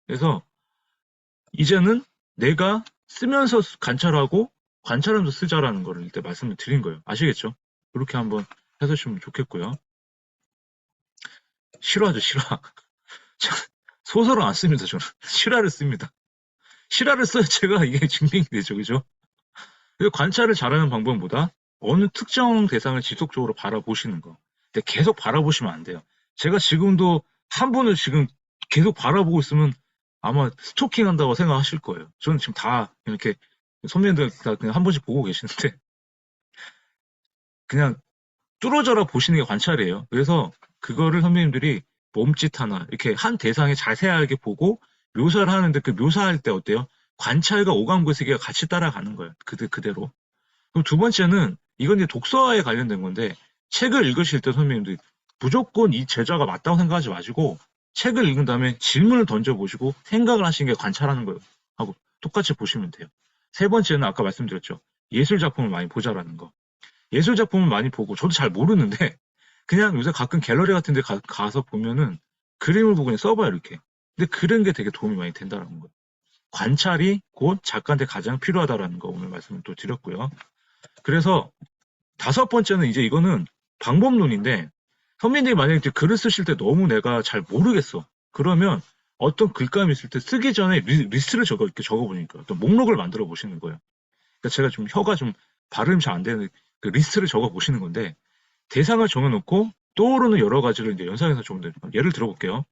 S1: 그래서 이제는 내가 쓰면서 관찰하고 관찰하면서 쓰자라는 거를 일단 말씀을 드린 거예요. 아시겠죠? 그렇게 한번 해주시면 좋겠고요. 실화죠, 실화. 소설은 안 씁니다, 저는. 실화를 씁니다. 실화를 써야 제가 이게 증명이 되죠, 그죠? 그래서 관찰을 잘하는 방법보다 어느 특정 대상을 지속적으로 바라보시는 거. 근데 계속 바라보시면 안 돼요. 제가 지금도 한 분을 지금 계속 바라보고 있으면 아마 스토킹 한다고 생각하실 거예요. 저는 지금 다 이렇게 선배님들 다 그냥 한 번씩 보고 계시는데 그냥 뚫어져라 보시는 게 관찰이에요. 그래서 그거를 선배님들이 몸짓 하나 이렇게 한 대상에 자세하게 보고 묘사를 하는데 그 묘사할 때 어때요? 관찰과 오감글쓰기가 같이 따라가는 거예요. 그대로. 그럼 두 번째는 이건 이제 독서에 관련된 건데 책을 읽으실 때 선배님들 무조건 이 제자가 맞다고 생각하지 마시고 책을 읽은 다음에 질문을 던져보시고 생각을 하시는 게 관찰하는 거예요. 하고 똑같이 보시면 돼요. 세 번째는 아까 말씀드렸죠. 예술 작품을 많이 보자라는 거. 예술 작품을 많이 보고 저도 잘 모르는데 그냥 요새 가끔 갤러리 같은 데 가서 보면은 그림을 보고 그냥 써봐요 이렇게. 근데 그런 게 되게 도움이 많이 된다는 거예요. 관찰이 곧 작가한테 가장 필요하다라는 거 오늘 말씀을 또 드렸고요. 그래서 다섯 번째는 이제 이거는 방법론인데 선배님들이 만약에 이제 글을 쓰실 때 너무 내가 잘 모르겠어. 그러면 어떤 글감이 있을 때 쓰기 전에 리스트를 이렇게 적어보니까 어떤 목록을 만들어 보시는 거예요. 그러니까 제가 좀 혀가 좀 발음이 잘 안 되는 그 리스트를 적어 보시는 건데 대상을 정해놓고 떠오르는 여러 가지를 이제 연상해서 좀 예를 들어볼게요.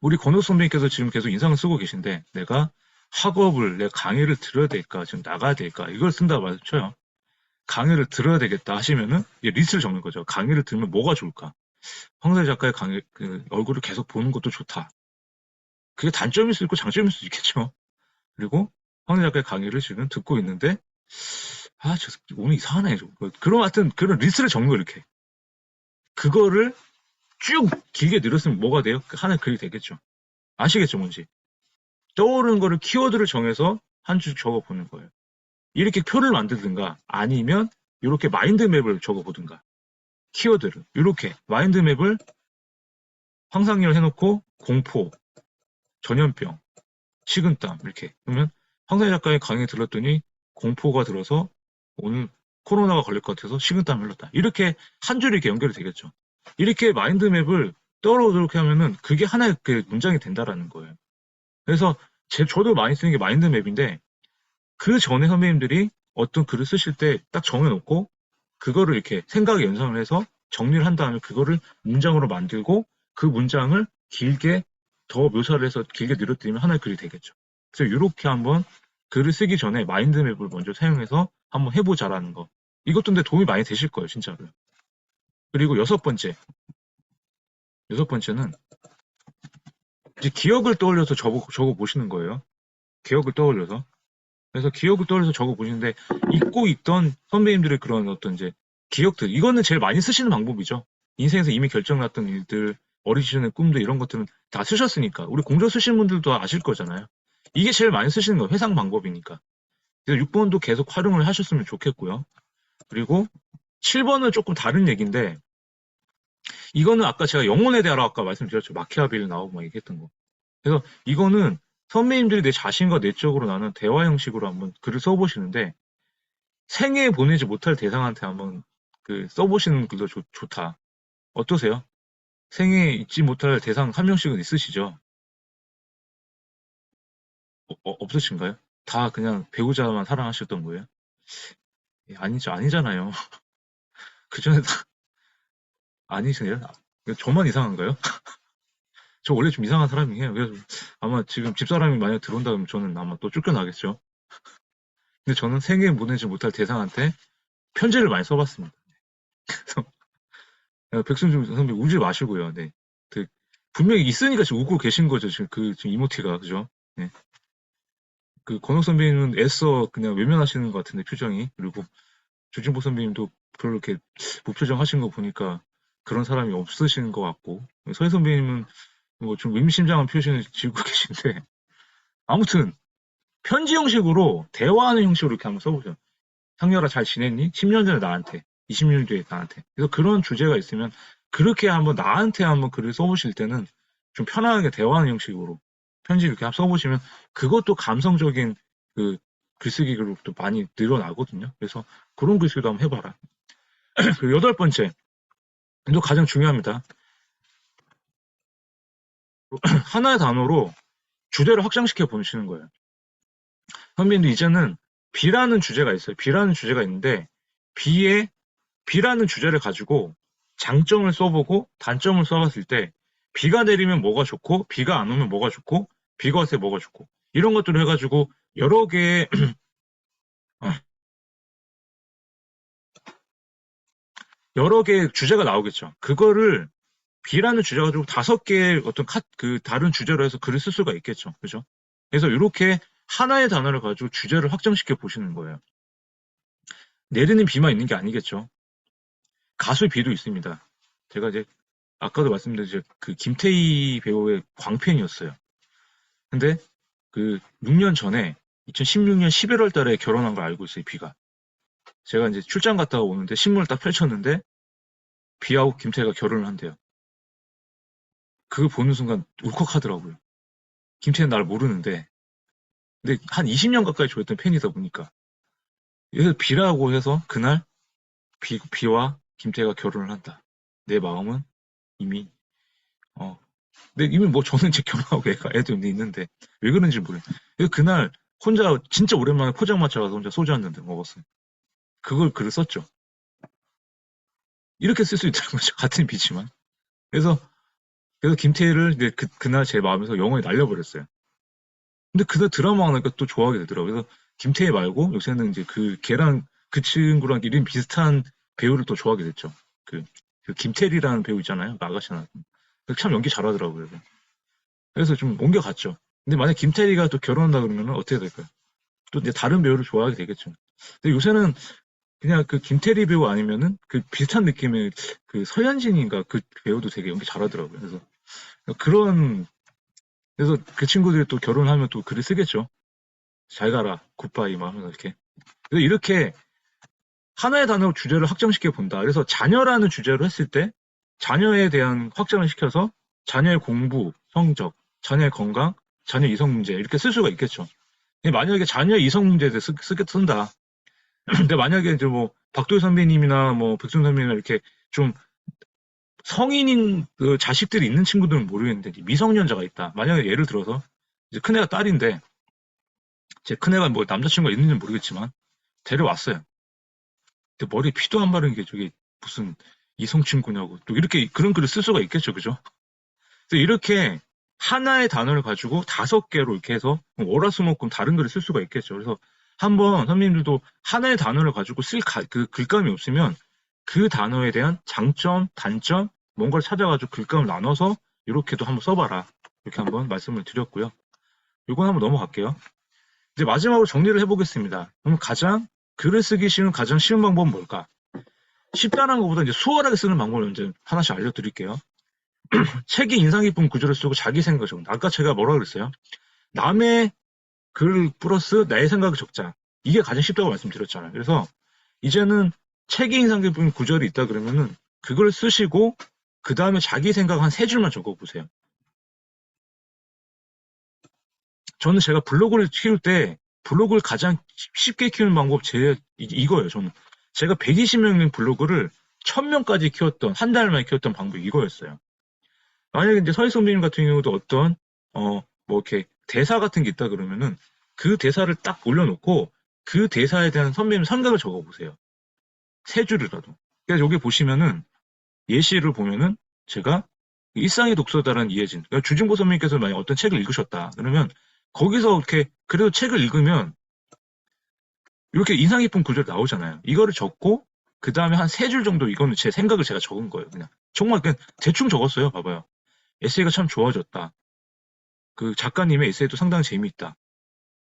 S1: 우리 권호 선배님께서 지금 계속 인상을 쓰고 계신데 내가 학업을 내 강의를 들어야 될까 지금 나가야 될까 이걸 쓴다 말쳐요. 강의를 들어야 되겠다 하시면은 리스트를 적는 거죠. 강의를 들으면 뭐가 좋을까? 황사희 작가의 강의 그 얼굴을 계속 보는 것도 좋다. 그게 단점일 수 있고 장점일 수 있겠죠. 그리고 황사희 작가의 강의를 지금 듣고 있는데 오늘 이상하네. 그런 하여튼 그런 리스트를 적는 거 이렇게. 그거를 쭉 길게 늘었으면 뭐가 돼요? 하나의 글이 되겠죠. 아시겠죠, 뭔지. 떠오르는 거를 키워드를 정해서 한 줄 적어보는 거예요. 이렇게 표를 만들든가 아니면 이렇게 마인드맵을 적어보든가 키워드를 이렇게 마인드맵을 황상열 해놓고 공포, 전염병, 식은땀 이렇게 그러면 황상열 작가의 강의 들었더니 공포가 들어서 오늘 코로나가 걸릴 것 같아서 식은땀 흘렀다. 이렇게 한 줄이 이렇게 연결이 되겠죠. 이렇게 마인드맵을 떠오르게 하면은 그게 하나의 그 문장이 된다라는 거예요. 그래서 저도 많이 쓰는 게 마인드맵인데 그 전에 선배님들이 어떤 글을 쓰실 때 딱 정해놓고 그거를 이렇게 생각에 연상을 해서 정리를 한 다음에 그거를 문장으로 만들고 그 문장을 길게 더 묘사를 해서 길게 늘어뜨리면 하나의 글이 되겠죠. 그래서 이렇게 한번 글을 쓰기 전에 마인드맵을 먼저 사용해서 한번 해보자라는 거. 이것도 근데 도움이 많이 되실 거예요, 진짜로. 그리고 여섯 번째는 이제 기억을 떠올려서 적어 보시는 거예요. 기억을 떠올려서. 그래서 기억을 떠올려서 적어 보시는데 잊고 있던 선배님들의 그런 어떤 이제 기억들 이거는 제일 많이 쓰시는 방법이죠. 인생에서 이미 결정났던 일들, 어린 시절의 꿈들 이런 것들은 다 쓰셨으니까 우리 공조 쓰시는 분들도 아실 거잖아요. 이게 제일 많이 쓰시는 거예요. 회상 방법이니까. 그래서 6번도 계속 활용을 하셨으면 좋겠고요. 그리고 7번은 조금 다른 얘기인데 이거는 아까 제가 영혼에 대하여 아까 말씀드렸죠. 마키아벨리 나오고 막 얘기했던 거. 그래서 이거는 선배님들이 내 자신과 내적으로 나눈 대화 형식으로 한번 글을 써보시는데 생애에 보내지 못할 대상한테 한번 그 써보시는 글도 좋다. 어떠세요? 생애에 잊지 못할 대상 한 명씩은 있으시죠? 없으신가요? 다 그냥 배우자만 사랑하셨던 거예요? 아니잖아요. 그 전에 다 아니세요? 저만 이상한가요? 저 원래 좀 이상한 사람이에요. 그래서 아마 지금 집사람이 만약 들어온다면 저는 아마 또 쫓겨나겠죠. 근데 저는 생애에 보내지 못할 대상한테 편지를 많이 써봤습니다. 그래서 백승준 선배 울지 마시고요. 네. 그, 분명히 있으니까 지금 웃고 계신 거죠. 지금 이모티가 그죠? 네. 그 권옥 선배님은 애써 그냥 외면하시는 것 같은데 표정이 그리고 조진보 선배님도 별로 이렇게 무표정 하신 거 보니까 그런 사람이 없으신 것 같고 서희 선배님은 뭐 좀 의미심장한 표정을 지고 계신데 아무튼 편지 형식으로 대화하는 형식으로 이렇게 한번 써보세요. 상렬아 잘 지냈니? 10년 전에 나한테, 20년 뒤에 나한테. 그래서 그런 주제가 있으면 그렇게 한번 나한테 한번 글을 써보실 때는 좀 편안하게 대화하는 형식으로 편지 이렇게 써보시면 그것도 감성적인 그 글쓰기 그룹도 많이 늘어나거든요. 그래서 그런 글쓰기도 한번 해봐라. 그리고 여덟 번째, 이거 가장 중요합니다. 하나의 단어로 주제를 확장시켜 보시는 거예요. 선배님도 이제는 비라는 주제가 있어요. 비라는 주제가 있는데 비라는 주제를 가지고 장점을 써보고 단점을 써봤을 때 비가 내리면 뭐가 좋고 비가 안 오면 뭐가 좋고 비가 왔을 때 뭐가 좋고 이런 것들을 해가지고 여러 개의 여러 개의 주제가 나오겠죠. 그거를 비라는 주제 가지고 5개의 어떤 그 다른 주제로 해서 글을 쓸 수가 있겠죠. 그죠? 그래서 이렇게 하나의 단어를 가지고 주제를 확장시켜 보시는 거예요. 내리는 비만 있는 게 아니겠죠. 가수 비도 있습니다. 제가 이제 아까도 말씀드린 그 김태희 배우의 광팬이었어요. 근데 그 6년 전에 2016년 11월 달에 결혼한 걸 알고 있어요, 비가. 제가 이제 출장 갔다가 오는데 신문을 딱 펼쳤는데 비하고 김태희가 결혼을 한대요. 그걸 보는 순간 울컥하더라고요. 김태희는 나를 모르는데 근데 한 20년 가까이 좋아했던 팬이다 보니까 그래서 비라고 해서 그날 비와 김태희가 결혼을 한다. 내 마음은 이미 어 근데 이미 뭐 저는 이제 결혼하고 애도 있는데 왜 그런지 모르겠어요. 그래서 그날 혼자 진짜 오랜만에 포장마차 가서 혼자 소주 한 잔 먹었어요. 그걸 글을 썼죠. 이렇게 쓸 수 있다는 거죠. 같은 비지만. 그래서 김태희를 이제 그날 제 마음에서 영원히 날려버렸어요. 근데 그날 드라마가 나니까 또 좋아하게 되더라고요. 그래서 김태희 말고 요새는 이제 걔랑 그 친구랑 이름 비슷한 배우를 또 좋아하게 됐죠. 그 김태리라는 배우 있잖아요. 그 아가씨 나왔던. 참 연기 잘하더라고요. 그래서 좀 옮겨갔죠. 근데 만약 김태리가 또 결혼한다 그러면 어떻게 될까요? 또 이제 다른 배우를 좋아하게 되겠죠. 근데 요새는 그냥 그 김태리 배우 아니면은 그 비슷한 느낌의 그 서현진인가 그 배우도 되게 연기 잘하더라고요. 그래서 그 친구들이 또 결혼하면 또 글을 쓰겠죠. 잘 가라, 굿바이 막 하면서 이렇게. 그래서 이렇게 하나의 단어로 주제를 확정시켜 본다. 그래서 자녀라는 주제로 했을 때 자녀에 대한 확장을 시켜서 자녀의 공부, 성적, 자녀의 건강, 자녀 이성 문제 이렇게 쓸 수가 있겠죠. 만약에 자녀 이성 문제에 대해 쓴다. 근데 만약에 이제 뭐 박도희 선배님이나 뭐 백순 선배님이나 이렇게 좀 성인인 그 자식들이 있는 친구들은 모르겠는데 미성년자가 있다. 만약에 예를 들어서 이제 큰애가 딸인데 제 큰애가 뭐 남자친구가 있는지는 모르겠지만 데려왔어요. 근데 머리에 피도 안 바른 게 저게 무슨 이성 친구냐고 또 이렇게 그런 글을 쓸 수가 있겠죠, 그죠? 그래서 이렇게 하나의 단어를 가지고 5개로 이렇게 해서 월화수목금 다른 글을 쓸 수가 있겠죠. 그래서 한번 선생님들도 하나의 단어를 가지고 쓸 그 글감이 없으면 그 단어에 대한 장점, 단점, 뭔가를 찾아가지고 글감을 나눠서 이렇게도 한번 써봐라. 이렇게 한번 말씀을 드렸고요. 이건 한번 넘어갈게요. 이제 마지막으로 정리를 해보겠습니다. 그럼 글을 쓰기 쉬운 가장 쉬운 방법은 뭘까? 쉽다는 것보다 이제 수월하게 쓰는 방법을 이제 하나씩 알려드릴게요. 책이 인상 깊은 구조를 쓰고 자기 생각을 적는다. 아까 제가 뭐라 그랬어요? 남의 글 플러스 나의 생각을 적자. 이게 가장 쉽다고 말씀드렸잖아요. 그래서 이제는 책이 인상 깊은 구절이 있다 그러면은 그걸 쓰시고 그 다음에 자기 생각 한 3줄만 적어보세요. 저는 제가 블로그를 키울 때 블로그를 가장 쉽게 키우는 방법 이거예요. 저는 제가 120명 블로그를 1000명까지 키웠던 한 달 만에 키웠던 방법이 이거였어요. 만약에 이제 서희 선배님 같은 경우도 어떤 뭐 이렇게 대사 같은 게 있다 그러면은 그 대사를 딱 올려놓고 그 대사에 대한 선배님 생각을 적어보세요. 3줄이라도. 그래서 여기 보시면은 예시를 보면은 제가 일상의 독서다라는 이혜진. 그러니까 주진보 선배님께서 만약 어떤 책을 읽으셨다. 그러면 거기서 이렇게 그래도 책을 읽으면 이렇게 인상 깊은 구절 나오잖아요. 이거를 적고 그 다음에 한 3줄 정도 이거는 제 생각을 제가 적은 거예요. 그냥 정말 그냥 대충 적었어요. 봐봐요. 에세이가 참 좋아졌다. 그 작가님의 에세이도 상당히 재미있다.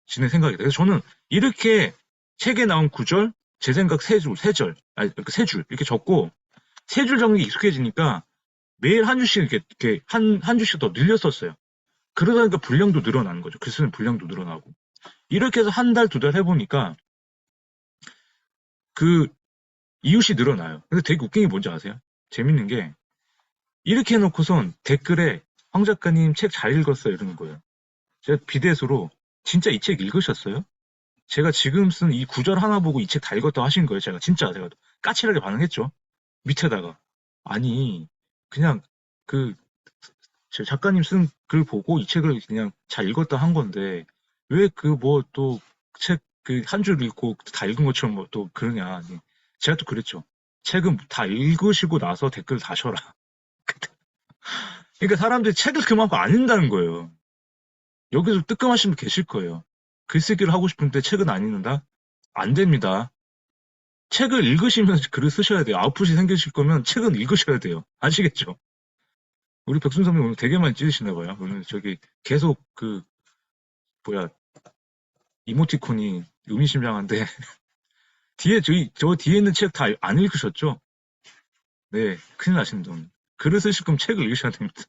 S1: 지는 생각이다. 그래서 저는 이렇게 책에 나온 구절, 제 생각 3줄, 아니, 3줄 이렇게 적고 3줄 적는 게 익숙해지니까 매일 한 줄씩 이렇게 한 줄씩 더 늘렸었어요. 그러다 보니까 분량도 늘어나는 거죠. 글 쓰는 분량도 늘어나고. 이렇게 해서 한 달, 2달 해보니까 그 이웃이 늘어나요. 근데 되게 웃긴 게 뭔지 아세요? 재밌는 게 이렇게 해놓고선 댓글에 황 작가님 책 잘 읽었어요 이러는 거예요. 제가 비대수로 진짜 이 책 읽으셨어요? 제가 지금 쓴 이 구절 하나 보고 이 책 다 읽었다고 하신 거예요. 제가 까칠하게 반응했죠. 밑에다가 아니 그냥 그 제 작가님 쓴 글 보고 이 책을 그냥 잘 읽었다 한 건데 왜 그 뭐 또 책 그 한 줄 읽고 다 읽은 것처럼 뭐 또 그러냐. 제가 또 그랬죠. 책은 다 읽으시고 나서 댓글 다셔라. 그러니까 사람들이 책을 그만큼 안 읽는다는 거예요. 여기서 뜨끔하신 분 계실 거예요. 글쓰기를 하고 싶은데 책은 안 읽는다? 안 됩니다. 책을 읽으시면서 글을 쓰셔야 돼요. 아웃풋이 생기실 거면 책은 읽으셔야 돼요. 아시겠죠? 우리 백순 선배님 오늘 되게 많이 찌르시나 봐요. 오늘 저기 계속 뭐야, 이모티콘이 의미심장한데, 저 뒤에 있는 책 다 안 읽으셨죠? 네, 큰일 나십니다. 오늘. 글을 쓰실 거면 책을 읽으셔야 됩니다.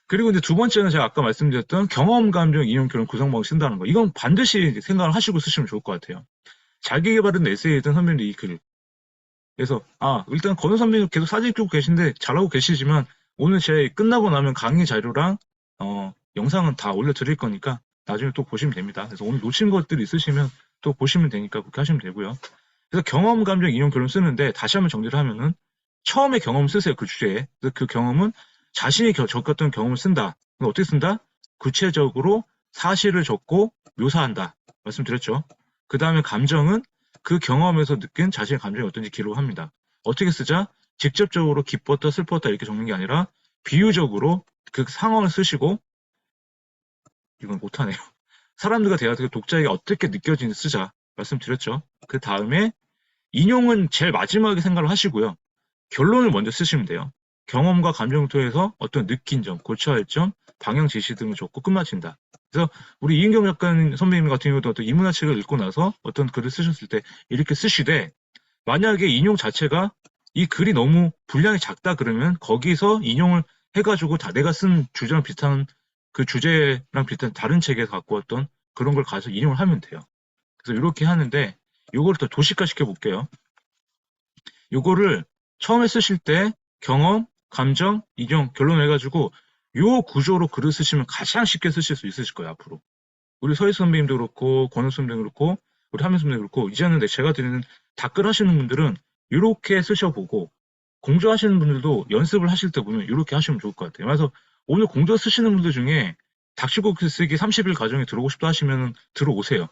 S1: 그리고 이제 두 번째는 제가 아까 말씀드렸던 경험, 감정, 이용, 결론, 구성방을 쓴다는 거. 이건 반드시 생각을 하시고 쓰시면 좋을 것 같아요. 자기 개발은 에세이든 선배님 이 글. 그래서, 일단 건우 선배님 계속 사진 찍고 계신데 잘하고 계시지만 오늘 제 끝나고 나면 강의 자료랑, 영상은 다 올려드릴 거니까 나중에 또 보시면 됩니다. 그래서 오늘 놓친 것들이 있으시면 또 보시면 되니까 그렇게 하시면 되고요. 그래서 경험, 감정, 이용, 결론 쓰는데 다시 한번 정리를 하면은 처음에 경험 쓰세요. 그 주제에. 그래서 그 경험은 자신이 겪었던 경험을 쓴다. 어떻게 쓴다? 구체적으로 사실을 적고 묘사한다. 말씀드렸죠. 그 다음에 감정은 그 경험에서 느낀 자신의 감정이 어떤지 기록합니다. 어떻게 쓰자? 직접적으로 기뻤다, 슬펐다 이렇게 적는 게 아니라 비유적으로 그 상황을 쓰시고 이건 못하네요. 사람들과 대화할 때 독자에게 어떻게 느껴지는지 쓰자 말씀드렸죠. 그 다음에 인용은 제일 마지막에 생각을 하시고요. 결론을 먼저 쓰시면 돼요. 경험과 감정을 통해서 어떤 느낀 점, 고쳐야 할 점, 방향 제시 등을 적고 끝마친다. 그래서 우리 이은경 작가 선배님 같은 경우도 어떤 인문학 책을 읽고 나서 어떤 글을 쓰셨을 때 이렇게 쓰시되 만약에 인용 자체가 이 글이 너무 분량이 작다 그러면 거기서 인용을 해가지고 다 내가 쓴 주제랑 비슷한 그 주제랑 비슷한 다른 책에서 갖고 왔던 그런 걸 가서 인용을 하면 돼요. 그래서 이렇게 하는데 요거를 더 도식화 시켜볼게요. 요거를 처음에 쓰실 때 경험, 감정, 인용, 결론 해가지고 요 구조로 글을 쓰시면 가장 쉽게 쓰실 수 있으실 거예요, 앞으로. 우리 서희 선배님도 그렇고, 권우 선배님도 그렇고, 우리 하민 선배님도 그렇고, 이제는 제가 드리는 댓글 하시는 분들은 이렇게 쓰셔보고, 공조하시는 분들도 연습을 하실 때 보면 이렇게 하시면 좋을 것 같아요. 그래서 오늘 공조 쓰시는 분들 중에 닥치고 쓰기 30일 과정에 들어오고 싶다 하시면 들어오세요.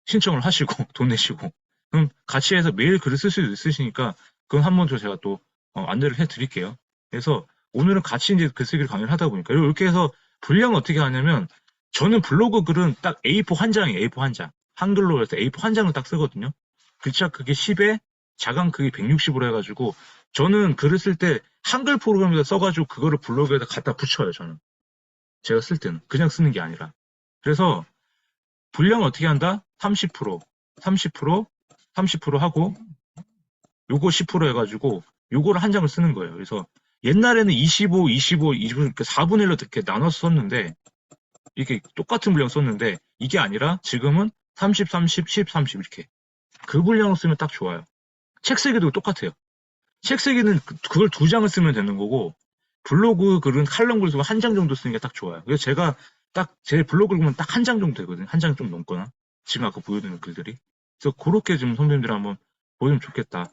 S1: 신청을 하시고, 돈 내시고. 그럼 같이 해서 매일 글을 쓸 수 있으시니까, 그건 한번 제가 또 안내를 해 드릴게요. 그래서 오늘은 같이 이제 글쓰기를 강의를 하다 보니까, 이렇게 해서 분량을 어떻게 하냐면, 저는 블로그 글은 딱 A4 한 장이에요, A4 한 장. 한글로 해서 A4 한 장을 딱 쓰거든요. 글자 크기 10에 자강 크기 160으로 해가지고, 저는 글을 쓸 때 한글 프로그램에다 써가지고 그거를 블로그에다 갖다 붙여요, 저는. 제가 쓸 때는. 그냥 쓰는 게 아니라. 그래서 분량을 어떻게 한다? 30%, 30%, 30% 하고 요거 10% 해가지고 요거를 한 장을 쓰는 거예요. 그래서 옛날에는 25, 25, 25 이렇게 4분의 1로 이렇게 나눠서 썼는데 이렇게 똑같은 분량 썼는데 이게 아니라 지금은 30, 30, 10, 30 이렇게 그 분량을 쓰면 딱 좋아요. 책 쓰기도 똑같아요. 책 쓰기는 그걸 두 장을 쓰면 되는 거고 블로그 글은 칼럼 글 쓰면 한 장 정도 쓰는 게 딱 좋아요. 그래서 제가 딱 제 블로그 보면 딱 한 장 정도 되거든요. 한 장 좀 넘거나 지금 아까 보여드린 글들이. 그래서 그렇게 좀 선배님들 한번 보여주면 좋겠다.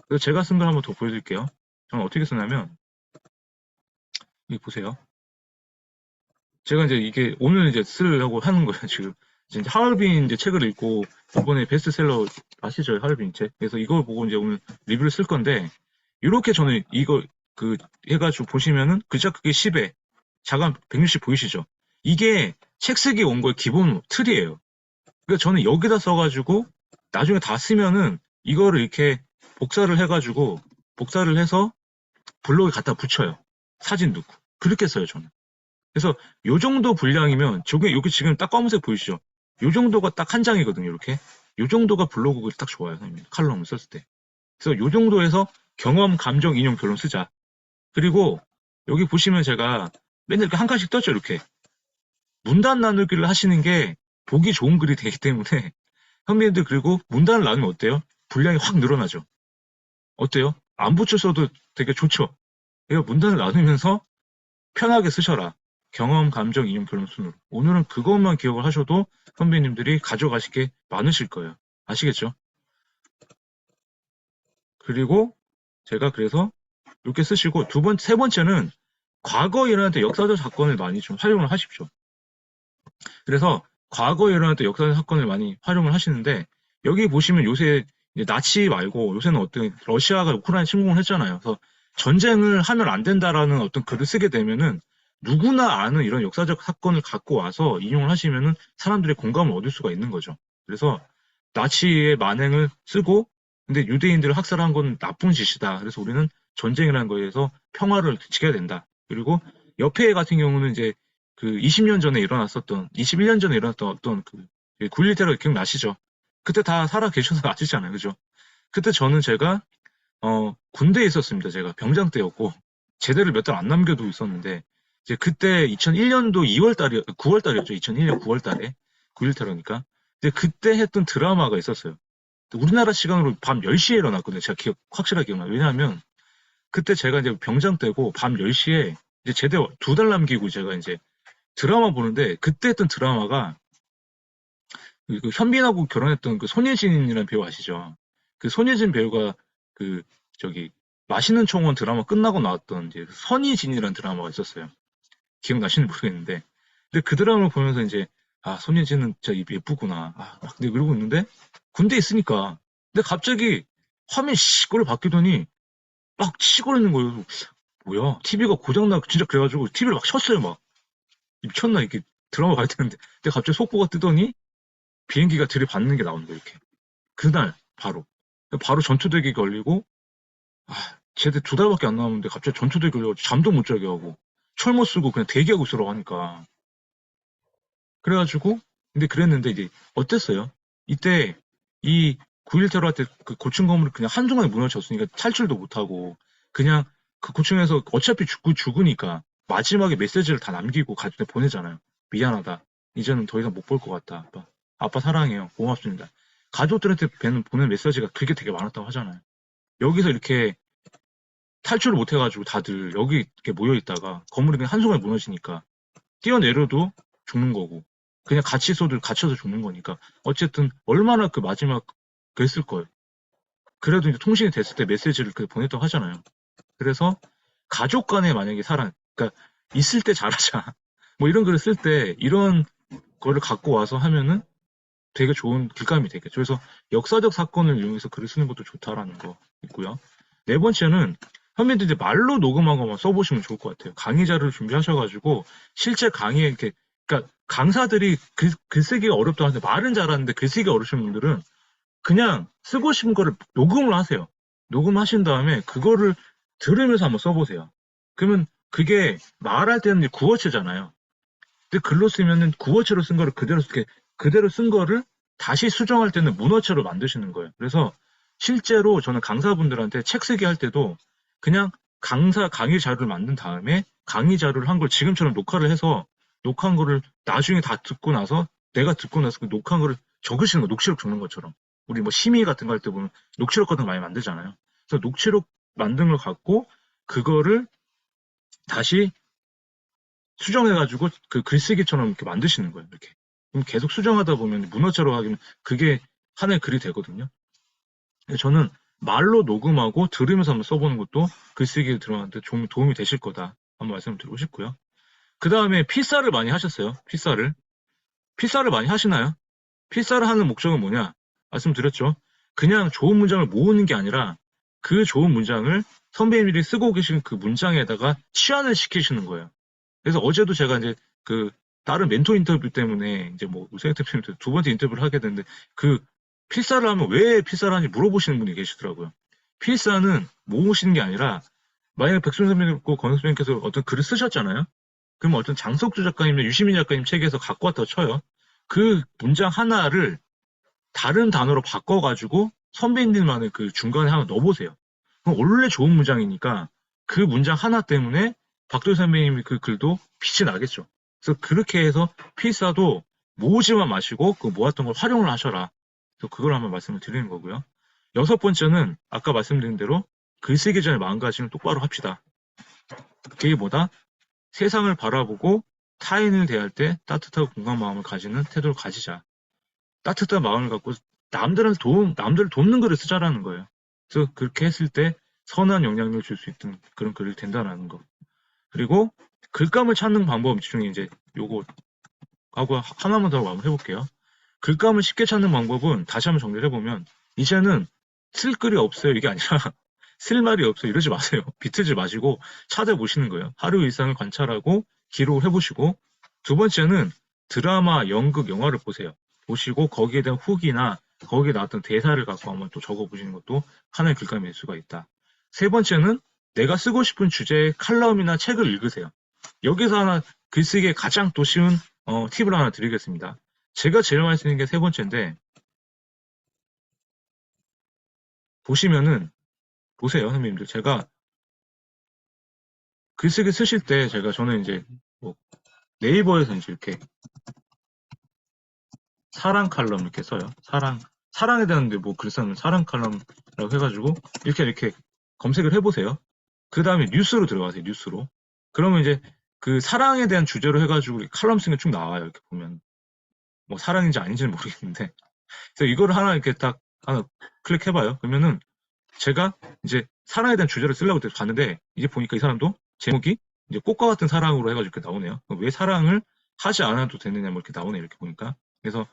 S1: 그래서 제가 쓴 걸 한번 더 보여드릴게요. 저는 어떻게 쓰냐면 여기 보세요. 제가 이제 이게 오늘 이제 쓰려고 하는 거예요. 지금 이제 하얼빈 이제 책을 읽고 이번에 베스트셀러 아시죠? 하얼빈 책. 그래서 이걸 보고 이제 오늘 리뷰를 쓸 건데 이렇게 저는 이거 그 해가지고 보시면은 글자 크기 10에 자간 160 보이시죠? 이게 책 쓰기 온 거의 기본 틀이에요. 그러니까 저는 여기다 써가지고 나중에 다 쓰면은 이거를 이렇게 복사를 해가지고 복사를 해서 블로그에 갖다 붙여요. 사진 넣고. 그렇게 써요, 저는. 그래서 요 정도 분량이면 저게 여기 지금 딱 검은색 보이시죠? 요 정도가 딱 한 장이거든요, 이렇게. 요 정도가 블로그 글이 딱 좋아요, 선생님. 칼럼을 썼을 때. 그래서 요 정도에서 경험, 감정, 인용, 결론 쓰자. 그리고 여기 보시면 제가 맨날 이렇게 한 칸씩 떴죠, 이렇게. 문단 나누기를 하시는 게 보기 좋은 글이 되기 때문에 선배님들 그리고 문단을 나누면 어때요? 분량이 확 늘어나죠. 어때요? 안 붙였어도 되게 좋죠. 그래서 문단을 나누면서 편하게 쓰셔라. 경험, 감정, 인용, 결론 순으로. 오늘은 그것만 기억을 하셔도 선배님들이 가져가실 게 많으실 거예요. 아시겠죠? 그리고 제가 그래서 이렇게 쓰시고 세 번째는 과거에 일어났던 역사적 사건을 많이 좀 활용을 하십시오. 그래서 과거에 일어났던 역사적 사건을 많이 활용을 하시는데 여기 보시면 요새 나치 말고 요새는 어떤 러시아가 우크라이나 침공을 했잖아요. 그래서 전쟁을 하면 안 된다라는 어떤 글을 쓰게 되면은 누구나 아는 이런 역사적 사건을 갖고 와서 인용을 하시면은 사람들의 공감을 얻을 수가 있는 거죠. 그래서 나치의 만행을 쓰고 근데 유대인들을 학살한 건 나쁜 짓이다. 그래서 우리는 전쟁이라는 거에서 평화를 지켜야 된다. 그리고 옆에 같은 경우는 이제 그 20년 전에 일어났었던 21년 전에 일어났던 어떤 그 9.11 테러 기억나시죠? 그때 다 살아 계셔서 아시잖아요. 그죠? 그때 저는 제가 군대에 있었습니다. 제가 병장 때였고 제대를 몇 달 안 남겨두고 있었는데 이제 그때 2001년도 2월 달이 9월 달이었죠. 2001년 9월 달에 9.11 테러니까. 이제 그때 했던 드라마가 있었어요. 우리나라 시간으로 밤 10시에 일어났거든요. 제가 확실하게 기억나요. 왜냐하면 그때 제가 이제 병장 때고 밤 10시에 이제 제대 2달 남기고 제가 이제 드라마 보는데 그때 했던 드라마가 그 현빈하고 결혼했던 그 손예진이라는 배우 아시죠? 그 손예진 배우가 그 저기 맛있는 청원 드라마 끝나고 나왔던 이제 선희진이라는 드라마가 있었어요. 기억나시는지 모르겠는데 근데 그 드라마를 보면서 이제 아 손예진은 진짜 예쁘구나 막 근데 그러고 있는데 군대에 있으니까 근데 갑자기 화면이 시골 바뀌더니 막 치고 있는 거예요. 뭐야? TV가 고장나, 진짜 그래가지고 TV를 막 켰어요, 막. 미쳤나, 이렇게 드라마 봐야 되는데. 근데 갑자기 속보가 뜨더니 비행기가 들이받는 게 나오는 거예요, 이렇게. 그날, 바로. 바로 전투대기 걸리고, 아, 제대 2달밖에 안 남았는데 갑자기 전투대기 걸려가지고 잠도 못 자게 하고, 철모 쓰고 그냥 대기하고 있으라고 하니까. 그래가지고, 근데 그랬는데 이제 어땠어요? 이때 이 9.1 테러 할 때 그 고층 건물이 그냥 한순간에 무너졌으니까 탈출도 못하고, 그냥 그 고층에서 어차피 죽으니까 마지막에 메시지를 다 남기고 가족에 보내잖아요. 미안하다. 이제는 더 이상 못 볼 것 같다. 아빠. 아빠 사랑해요. 고맙습니다. 가족들한테 보낸 메시지가 그게 되게 많았다고 하잖아요. 여기서 이렇게 탈출을 못 해가지고 다들 여기 이렇게 모여 있다가 건물이 그냥 한순간에 무너지니까 뛰어내려도 죽는 거고 그냥 같이 있어도 갇혀서 죽는 거니까 어쨌든 얼마나 그 마지막 그랬을 거예요. 그래도 이제 통신이 됐을 때 메시지를 보냈다고 하잖아요. 그래서 가족 간에 만약에 그러니까 있을 때 잘하자. 뭐 이런 글을 쓸 때 이런 거를 갖고 와서 하면은 되게 좋은 길감이 되겠죠. 그래서 역사적 사건을 이용해서 글을 쓰는 것도 좋다라는 거 있고요. 네 번째는 현민들 이제 말로 녹음하고만 써보시면 좋을 것 같아요. 강의 자료를 준비하셔가지고 실제 강의에 이렇게 그러니까 강사들이 글쓰기가 어렵다고 하는데 말은 잘하는데 글쓰기가 어려우신 분들은 그냥 쓰고 싶은 거를 녹음을 하세요. 녹음하신 다음에 그거를 들으면서 한번 써보세요. 그러면 그게 말할 때는 구어체잖아요. 근데 글로 쓰면은 구어체로 쓴 거를 그대로 쓴 거를 다시 수정할 때는 문어체로 만드시는 거예요. 그래서 실제로 저는 강사분들한테 책 쓰기 할 때도 그냥 강의 자료를 만든 다음에 강의 자료를 한 걸 지금처럼 녹화를 해서 녹화한 거를 나중에 다 듣고 나서 내가 듣고 나서 그 녹화한 거를 적으시는 거, 녹취록 적는 것처럼. 우리 뭐 심의 같은 거 할 때 보면 녹취록 같은 거 많이 만들잖아요. 그래서 녹취록 만든 걸 갖고 그거를 다시 수정해가지고 그 글쓰기처럼 이렇게 만드시는 거예요. 이렇게. 그럼 계속 수정하다 보면 문어처럼 하기는 그게 하나의 글이 되거든요. 저는 말로 녹음하고 들으면서 한번 써보는 것도 글쓰기에 들어가는데 좀 도움이 되실 거다. 한번 말씀을 드리고 싶고요. 그 다음에 필사를 많이 하셨어요. 필사를. 필사를 많이 하시나요? 필사를 하는 목적은 뭐냐? 말씀드렸죠. 그냥 좋은 문장을 모으는 게 아니라 그 좋은 문장을 선배님들이 쓰고 계신 그 문장에다가 치환을 시키시는 거예요. 그래서 어제도 제가 이제 그 다른 멘토 인터뷰 때문에 이제 뭐 우승 대표님한테 2번째 인터뷰를 하게 됐는데 그 필사를 하면 왜 필사를 하는지 물어보시는 분이 계시더라고요. 필사는 모으시는 게 아니라 만약에 백순 선배님 고 권혁 선배님께서 어떤 글을 쓰셨잖아요. 그러면 어떤 장석주 작가님이나 유시민 작가님 책에서 갖고 왔다고 쳐요. 그 문장 하나를 다른 단어로 바꿔가지고 선배님들만의 그 중간에 하나 넣어보세요. 그럼 원래 좋은 문장이니까 그 문장 하나 때문에 박도희 선배님의 그 글도 빛이 나겠죠. 그래서 그렇게 해서 필사도 모으지만 마시고 그 모았던 걸 활용을 하셔라. 그래서 그걸 한번 말씀을 드리는 거고요. 6번째는 아까 말씀드린 대로 글쓰기 전에 마음가짐을 똑바로 합시다. 그게 뭐다? 세상을 바라보고 타인을 대할 때 따뜻하고 공감 마음을 가지는 태도를 가지자. 따뜻한 마음을 갖고 남들을 돕는 글을 쓰자라는 거예요. 그래서 그렇게 했을 때 선한 영향력을 줄 수 있는 그런 글이 된다는 거. 그리고 글감을 찾는 방법 중에 이제 요거 하고 하나만 더 한번 해볼게요. 글감을 쉽게 찾는 방법은 다시 한번 정리를 해보면 이제는 쓸 글이 없어요. 이게 아니라 쓸 말이 없어요. 이러지 마세요. 비틀지 마시고 찾아보시는 거예요. 하루 일상을 관찰하고 기록을 해보시고 두 번째는 드라마, 연극, 영화를 보세요. 보시고 거기에 대한 후기나 거기에 나왔던 대사를 갖고 한번 또 적어보시는 것도 하나의 글감일 수가 있다. 세 번째는 내가 쓰고 싶은 주제의 칼럼이나 책을 읽으세요. 여기서 하나 글쓰기에 가장 또 쉬운 팁을 하나 드리겠습니다. 제가 제일 많이 쓰는 게 세 번째인데 보시면은 보세요, 선배님들. 제가 글쓰기 쓰실 때 저는 이제 뭐 네이버에서 이제 이렇게 사랑 칼럼 이렇게 써요. 사랑에 대한 뭐 글 쓰는 사랑 칼럼이라고 해가지고 이렇게 검색을 해보세요. 그 다음에 뉴스로 들어가세요. 뉴스로. 그러면 이제 그 사랑에 대한 주제로 해가지고 칼럼 쓰는 게 쭉 나와요. 이렇게 보면 뭐 사랑인지 아닌지는 모르겠는데 그래서 이거를 하나 이렇게 딱 하나 클릭해봐요. 그러면은 제가 이제 사랑에 대한 주제를 쓰려고 봤는데 이제 보니까 이 사람도 제목이 이제 꽃과 같은 사랑으로 해가지고 이렇게 나오네요. 왜 사랑을 하지 않아도 되느냐 뭐 이렇게 나오네 이렇게 보니까. 그래서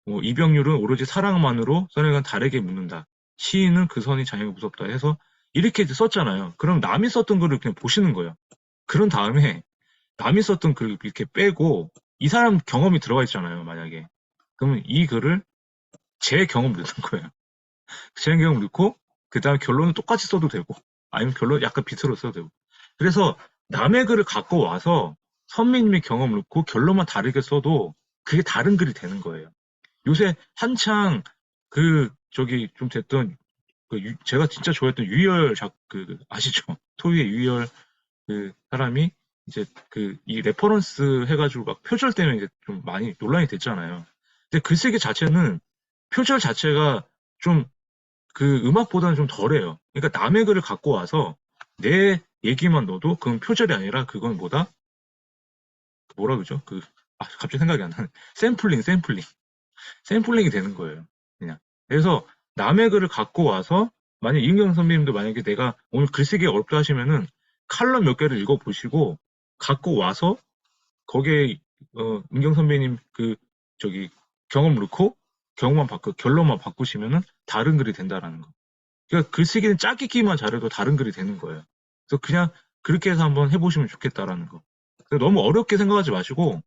S1: 뭐 이병률은 오로지 사랑만으로 써내간 달에게 묻는다. 시인은 그 선이 자기가 무섭다 해서 이렇게 이제 썼잖아요. 그럼 남이 썼던 글을 그냥 보시는 거예요. 그런 다음에 남이 썼던 글을 이렇게 빼고 이 사람 경험이 들어가 있잖아요, 만약에. 그러면 이 글을 제 경험 넣는 거예요. 제 경험 넣고 그 다음에 결론은 똑같이 써도 되고 아니면 결론 약간 비틀어 써도 되고. 그래서 남의 글을 갖고 와서 선배님의 경험을 넣고 결론만 다르게 써도 그게 다른 글이 되는 거예요. 요새 한창 저기 좀 됐던 제가 진짜 좋아했던 유희열 아시죠? 토이의 유희열 그 사람이 이제 이 레퍼런스 해가지고 막 표절 때문에 이제 좀 많이 논란이 됐잖아요. 근데 글쓰기 자체는 표절 자체가 좀 음악보다는 좀 덜해요. 그러니까 남의 글을 갖고 와서 내 얘기만 넣어도 그건 표절이 아니라 그건 뭐라 그러죠? 갑자기 생각이 안 나네. 샘플링이 되는 거예요. 그냥. 그래서 남의 글을 갖고 와서 만약 이은경 선배님도 만약에 내가 오늘 글쓰기 어렵다 하시면은 칼럼 몇 개를 읽어보시고 갖고 와서 거기에 은경 선배님 저기 경험 넣고 결론만 바꾸시면은 다른 글이 된다라는 거. 그러니까 글쓰기는 짜깁기만 잘해도 다른 글이 되는 거예요. 그래서 그냥 그렇게 해서 한번 해보시면 좋겠다라는 거. 너무 어렵게 생각하지 마시고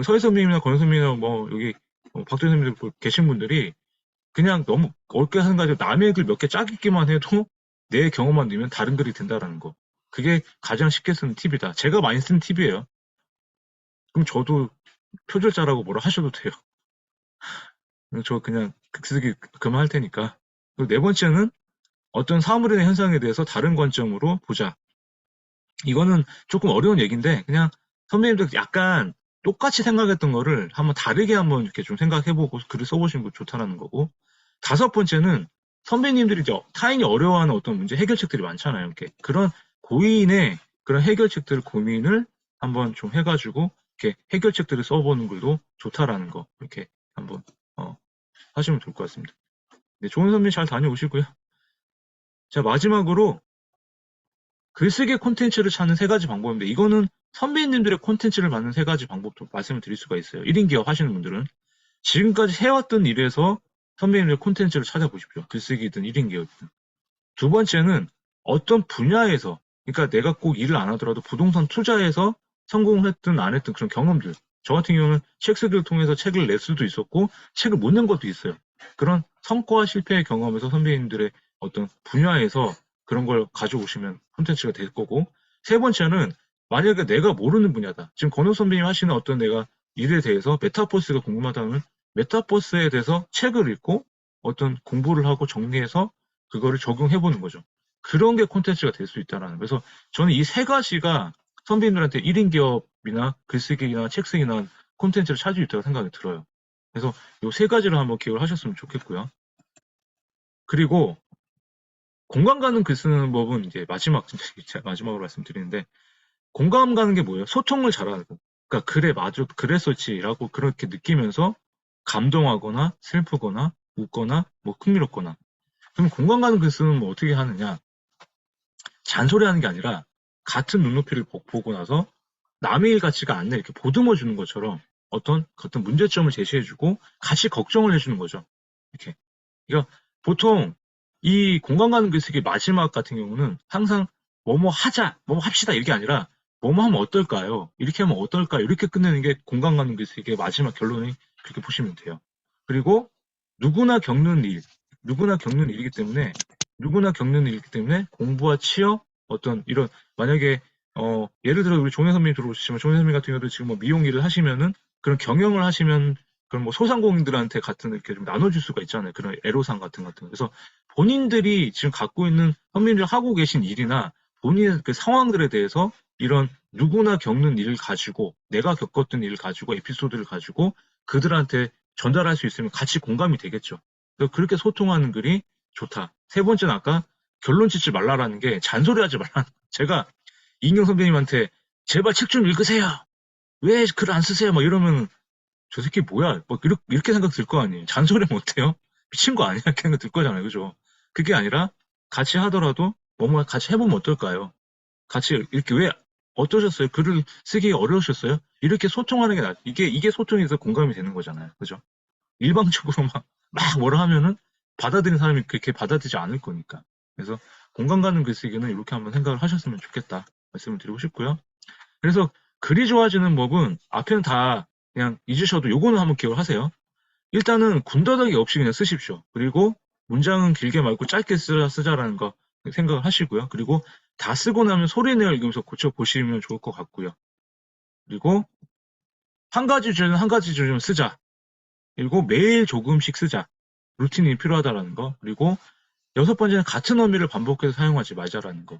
S1: 서희 선배님이나 권현 선배님이나 뭐 여기 박준 선배님 계신 분들이 그냥 너무 어렵게 생각하지 남의 글 몇 개 짜깁기만 해도 내 경험만 넣으면 다른 글이 된다라는 거. 그게 가장 쉽게 쓰는 팁이다. 제가 많이 쓰는 팁이에요. 그럼 저도 표절자라고 뭐라 하셔도 돼요. 저 그냥 글쓰기 그만할 테니까. 그리고 네 번째는 어떤 사물이나 현상에 대해서 다른 관점으로 보자. 이거는 조금 어려운 얘기인데 그냥 선배님들 약간 똑같이 생각했던 거를 한번 다르게 한번 이렇게 좀 생각해보고 글을 써보시는 거 좋다라는 거고. 다섯 번째는 선배님들이 이제 타인이 어려워하는 어떤 문제 해결책들이 많잖아요. 이렇게 그런 고인의 그런 해결책들 고민을 한번 좀 해가지고 이렇게 해결책들을 써보는 글도 좋다라는 거 이렇게 한번 하시면 좋을 것 같습니다. 네, 좋은 선배님 잘 다녀오시고요. 자, 마지막으로 글쓰기 콘텐츠를 찾는 세 가지 방법인데 이거는 선배님들의 콘텐츠를 받는 세 가지 방법도 말씀을 드릴 수가 있어요. 1인 기업 하시는 분들은 지금까지 해왔던 일에서 선배님들의 콘텐츠를 찾아보십시오. 글쓰기든 1인 기업이든. 두 번째는 어떤 분야에서 그러니까 내가 꼭 일을 안 하더라도 부동산 투자에서 성공을 했든 안 했든 그런 경험들. 저 같은 경우는 책 쓰기를 통해서 책을 낼 수도 있었고 책을 못 낸 것도 있어요. 그런 성과와 실패의 경험에서 선배님들의 어떤 분야에서 그런 걸 가져오시면 콘텐츠가 될 거고 세 번째는 만약에 내가 모르는 분야다. 지금 권호 선배님 하시는 어떤 내가 일에 대해서 메타버스가 궁금하다면 메타버스에 대해서 책을 읽고 어떤 공부를 하고 정리해서 그거를 적용해보는 거죠. 그런 게 콘텐츠가 될 수 있다라는. 그래서 저는 이 세 가지가 선배님들한테 1인 기업이나 글쓰기나 책쓰기나 콘텐츠를 찾을 수 있다고 생각이 들어요. 그래서 이 세 가지를 한번 기억을 하셨으면 좋겠고요. 그리고 공감 가는 글 쓰는 법은 이제 마지막으로 말씀드리는데 공감 가는 게 뭐예요? 소통을 잘하는 거. 그러니까 그래 맞아 그랬었지라고 그렇게 느끼면서 감동하거나 슬프거나 웃거나 뭐 흥미롭거나 그럼 공감 가는 글 쓰는 뭐 어떻게 하느냐 잔소리하는 게 아니라 같은 눈높이를 보고 나서 남의 일 같지가 않네 이렇게 보듬어 주는 것처럼 어떤 문제점을 제시해주고 같이 걱정을 해주는 거죠. 이렇게. 그러니까 보통 이 공감 가는 글쓰기 마지막 같은 경우는 항상 뭐뭐 하자, 뭐뭐 합시다 이게 아니라 뭐뭐 하면 어떨까요? 이렇게 하면 어떨까요? 이렇게 끝내는 게 공감 가는 글쓰기의 마지막 결론이 그렇게 보시면 돼요. 그리고 누구나 겪는 일이기 때문에 공부와 취업 어떤 이런 만약에 예를 들어 우리 종혜 선배님 들어오시지만 종혜 선배님 같은 경우도 지금 뭐 미용 일을 하시면은 그런 경영을 하시면 그런 뭐 소상공인들한테 같은 이렇게 좀 나눠줄 수가 있잖아요. 그런 애로사항 같은 거. 그래서 본인들이 지금 갖고 있는 선배님들 하고 계신 일이나 본인의 그 상황들에 대해서 이런 누구나 겪는 일을 가지고 내가 겪었던 일을 가지고 에피소드를 가지고 그들한테 전달할 수 있으면 같이 공감이 되겠죠. 그래서 그렇게 소통하는 글이 좋다. 세 번째는 아까 결론 짓지 말라라는 게 잔소리하지 말라는 제가 이인경 선배님한테 제발 책 좀 읽으세요. 왜 글 안 쓰세요? 막 이러면 저 새끼 뭐야? 뭐 이렇게 생각 들 거 아니에요. 잔소리 못해요? 미친 거 아니야? 이렇게 생각 들 거잖아요. 그죠? 그게 아니라 같이 하더라도 뭐뭐 같이 해보면 어떨까요? 같이 이렇게 왜 어떠셨어요? 글을 쓰기 어려우셨어요? 이렇게 소통하는 게 이게 소통에서 공감이 되는 거잖아요. 그죠? 일방적으로 막 뭐라 하면은 받아들인 사람이 그렇게 받아들이지 않을 거니까. 그래서 공감 가는 글쓰기는 이렇게 한번 생각을 하셨으면 좋겠다 말씀을 드리고 싶고요. 그래서 글이 좋아지는 법은 앞에는 다 그냥 잊으셔도 요거는 한번 기억하세요. 일단은 군더더기 없이 그냥 쓰십시오. 그리고 문장은 길게 말고 짧게 쓰자라는 거 생각을 하시고요. 그리고 다 쓰고 나면 소리내어 읽으면서 고쳐보시면 좋을 것 같고요. 그리고 한 가지 주제는 한 가지 주제만 쓰자. 그리고 매일 조금씩 쓰자. 루틴이 필요하다라는 거. 그리고 여섯 번째는 같은 의미를 반복해서 사용하지 말자라는 거.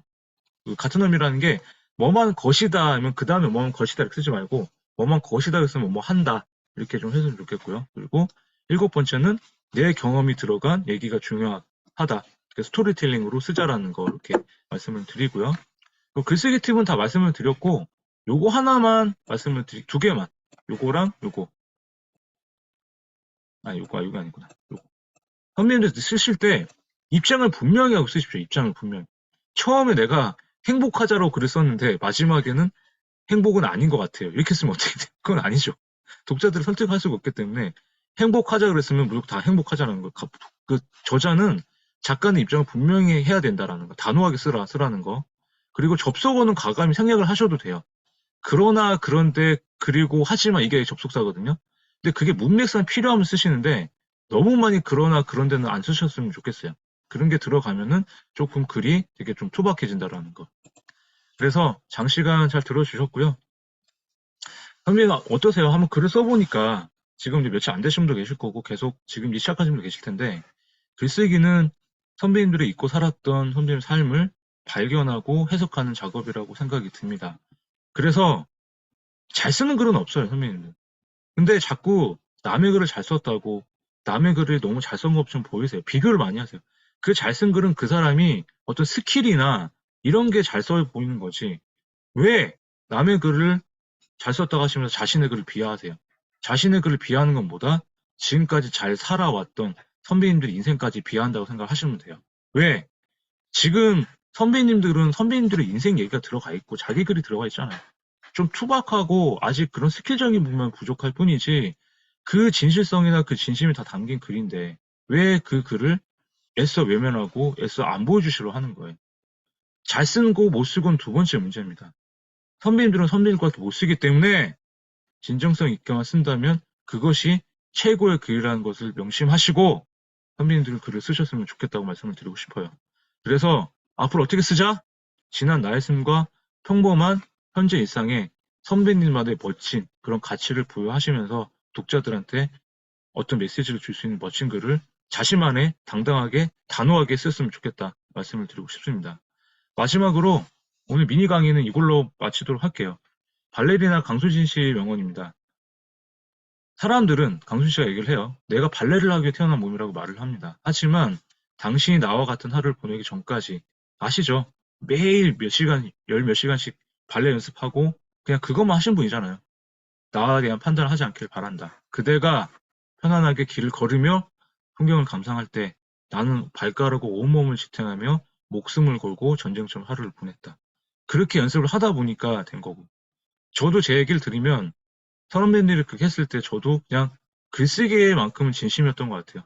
S1: 그 같은 의미라는 게 뭐만 것이다 하면 그 다음에 뭐만 것이다 이렇게 쓰지 말고 뭐만 것이다 했으면 뭐 한다 이렇게 좀 했으면 좋겠고요. 그리고 일곱 번째는 내 경험이 들어간 얘기가 중요하다. 스토리텔링으로 쓰자라는 거 이렇게 말씀을 드리고요. 글쓰기 팁은 다 말씀을 드렸고 요거 하나만 말씀을 두 개만 요거랑 요거 요거 아니구나. 요거. 선배님들 쓰실 때 입장을 분명히 하고 쓰십시오. 입장을 분명히. 처음에 내가 행복하자로 글을 썼는데 마지막에는 행복은 아닌 것 같아요. 이렇게 쓰면 어떻게 돼? 그건 아니죠. 독자들을 설득할 수가 없기 때문에 행복하자 그랬으면 무조건 다 행복하자라는 거. 그 저자는 작가의 입장을 분명히 해야 된다라는 거. 단호하게 쓰라는 거. 그리고 접속어는 과감히 생략을 하셔도 돼요. 그러나 그런데 그리고 하지만 이게 접속사거든요. 근데 그게 문맥상 필요하면 쓰시는데 너무 많이 그러나 그런 데는 안 쓰셨으면 좋겠어요. 그런 게 들어가면은 조금 글이 되게 좀 투박해진다라는 거. 그래서 장시간 잘 들어주셨고요. 선배님 어떠세요? 한번 글을 써보니까 지금 이제 며칠 안 되신 분도 계실 거고 계속 지금 시작하신 분도 계실 텐데 글쓰기는 선배님들이 잊고 살았던 선배님 삶을 발견하고 해석하는 작업이라고 생각이 듭니다. 그래서 잘 쓰는 글은 없어요, 선배님들. 근데 자꾸 남의 글을 잘 썼다고 남의 글을 너무 잘 쓴 것처럼 보이세요. 비교를 많이 하세요. 그 잘 쓴 글은 그 사람이 어떤 스킬이나 이런 게 잘 써 보이는 거지. 왜 남의 글을 잘 썼다고 하시면서 자신의 글을 비하하세요? 자신의 글을 비하하는 건 뭐다? 지금까지 잘 살아왔던 선배님들 인생까지 비하한다고 생각하시면 돼요. 왜? 지금 선배님들은 선배님들의 인생 얘기가 들어가 있고 자기 글이 들어가 있잖아요. 좀 투박하고 아직 그런 스킬적인 부분만 부족할 뿐이지 그 진실성이나 그 진심이 다 담긴 글인데 왜 그 글을 애써 외면하고 애써 안 보여주시려 하는 거예요. 잘 쓰고 못 쓰고는 두 번째 문제입니다. 선배님들은 선배님과 못 쓰기 때문에 진정성 있게만 쓴다면 그것이 최고의 글이라는 것을 명심하시고 선배님들은 글을 쓰셨으면 좋겠다고 말씀을 드리고 싶어요. 그래서 앞으로 어떻게 쓰자? 지난 나의 삶과 평범한 현재 일상에 선배님만의 멋진 그런 가치를 부여하시면서 독자들한테 어떤 메시지를 줄 수 있는 멋진 글을 자신만의 당당하게 단호하게 썼으면 좋겠다 말씀을 드리고 싶습니다. 마지막으로 오늘 미니 강의는 이걸로 마치도록 할게요. 발레리나 강수진 씨의 명언입니다. 사람들은 강수진 씨가 얘기를 해요. 내가 발레를 하기 위해 태어난 몸이라고 말을 합니다. 하지만 당신이 나와 같은 하루를 보내기 전까지 아시죠? 매일 몇 시간, 열 몇 시간씩 발레 연습하고 그냥 그것만 하신 분이잖아요. 나에 대한 판단을 하지 않길 바란다. 그대가 편안하게 길을 걸으며 풍경을 감상할 때 나는 발가락으로 온몸을 지탱하며 목숨을 걸고 전쟁처럼 하루를 보냈다. 그렇게 연습을 하다 보니까 된 거고. 저도 제 얘기를 드리면 선배님들이 그렇게 했을 때 저도 그냥 글쓰기만큼은 진심이었던 것 같아요.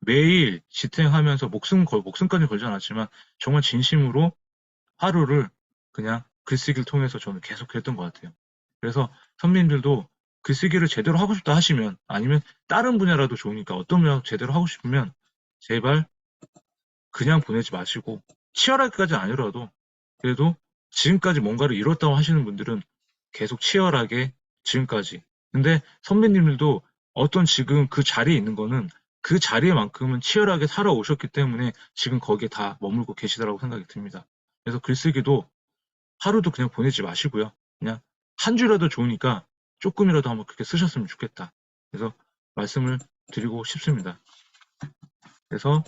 S1: 매일 지탱하면서 목숨까지 걸지 않았지만 정말 진심으로 하루를 그냥 글쓰기를 통해서 저는 계속 했던 것 같아요. 그래서 선배님들도 글쓰기를 제대로 하고 싶다 하시면 아니면 다른 분야라도 좋으니까 어떤 분야 제대로 하고 싶으면 제발 그냥 보내지 마시고 치열하게까지는 아니라도 그래도 지금까지 뭔가를 이뤘다고 하시는 분들은 계속 치열하게 지금까지. 근데 선배님들도 어떤 지금 그 자리에 있는 거는 그 자리에만큼은 치열하게 살아오셨기 때문에 지금 거기에 다 머물고 계시다라고 생각이 듭니다. 그래서 글쓰기도 하루도 그냥 보내지 마시고요. 그냥 한 줄이라도 좋으니까 조금이라도 한번 그렇게 쓰셨으면 좋겠다. 그래서 말씀을 드리고 싶습니다. 그래서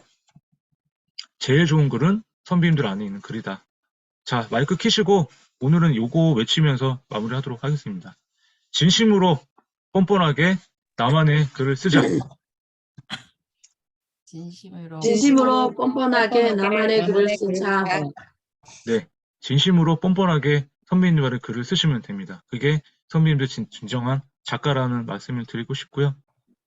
S1: 제일 좋은 글은 선배님들 안에 있는 글이다. 자, 마이크 켜시고 오늘은 요거 외치면서 마무리하도록 하겠습니다. 진심으로 뻔뻔하게 나만의 글을 쓰자.
S2: 진심으로 뻔뻔하게 나만의 글을 쓰자.
S1: 네, 진심으로 뻔뻔하게 선배님들의 글을 쓰시면 됩니다. 그게 선배님들 진정한 작가라는 말씀을 드리고 싶고요.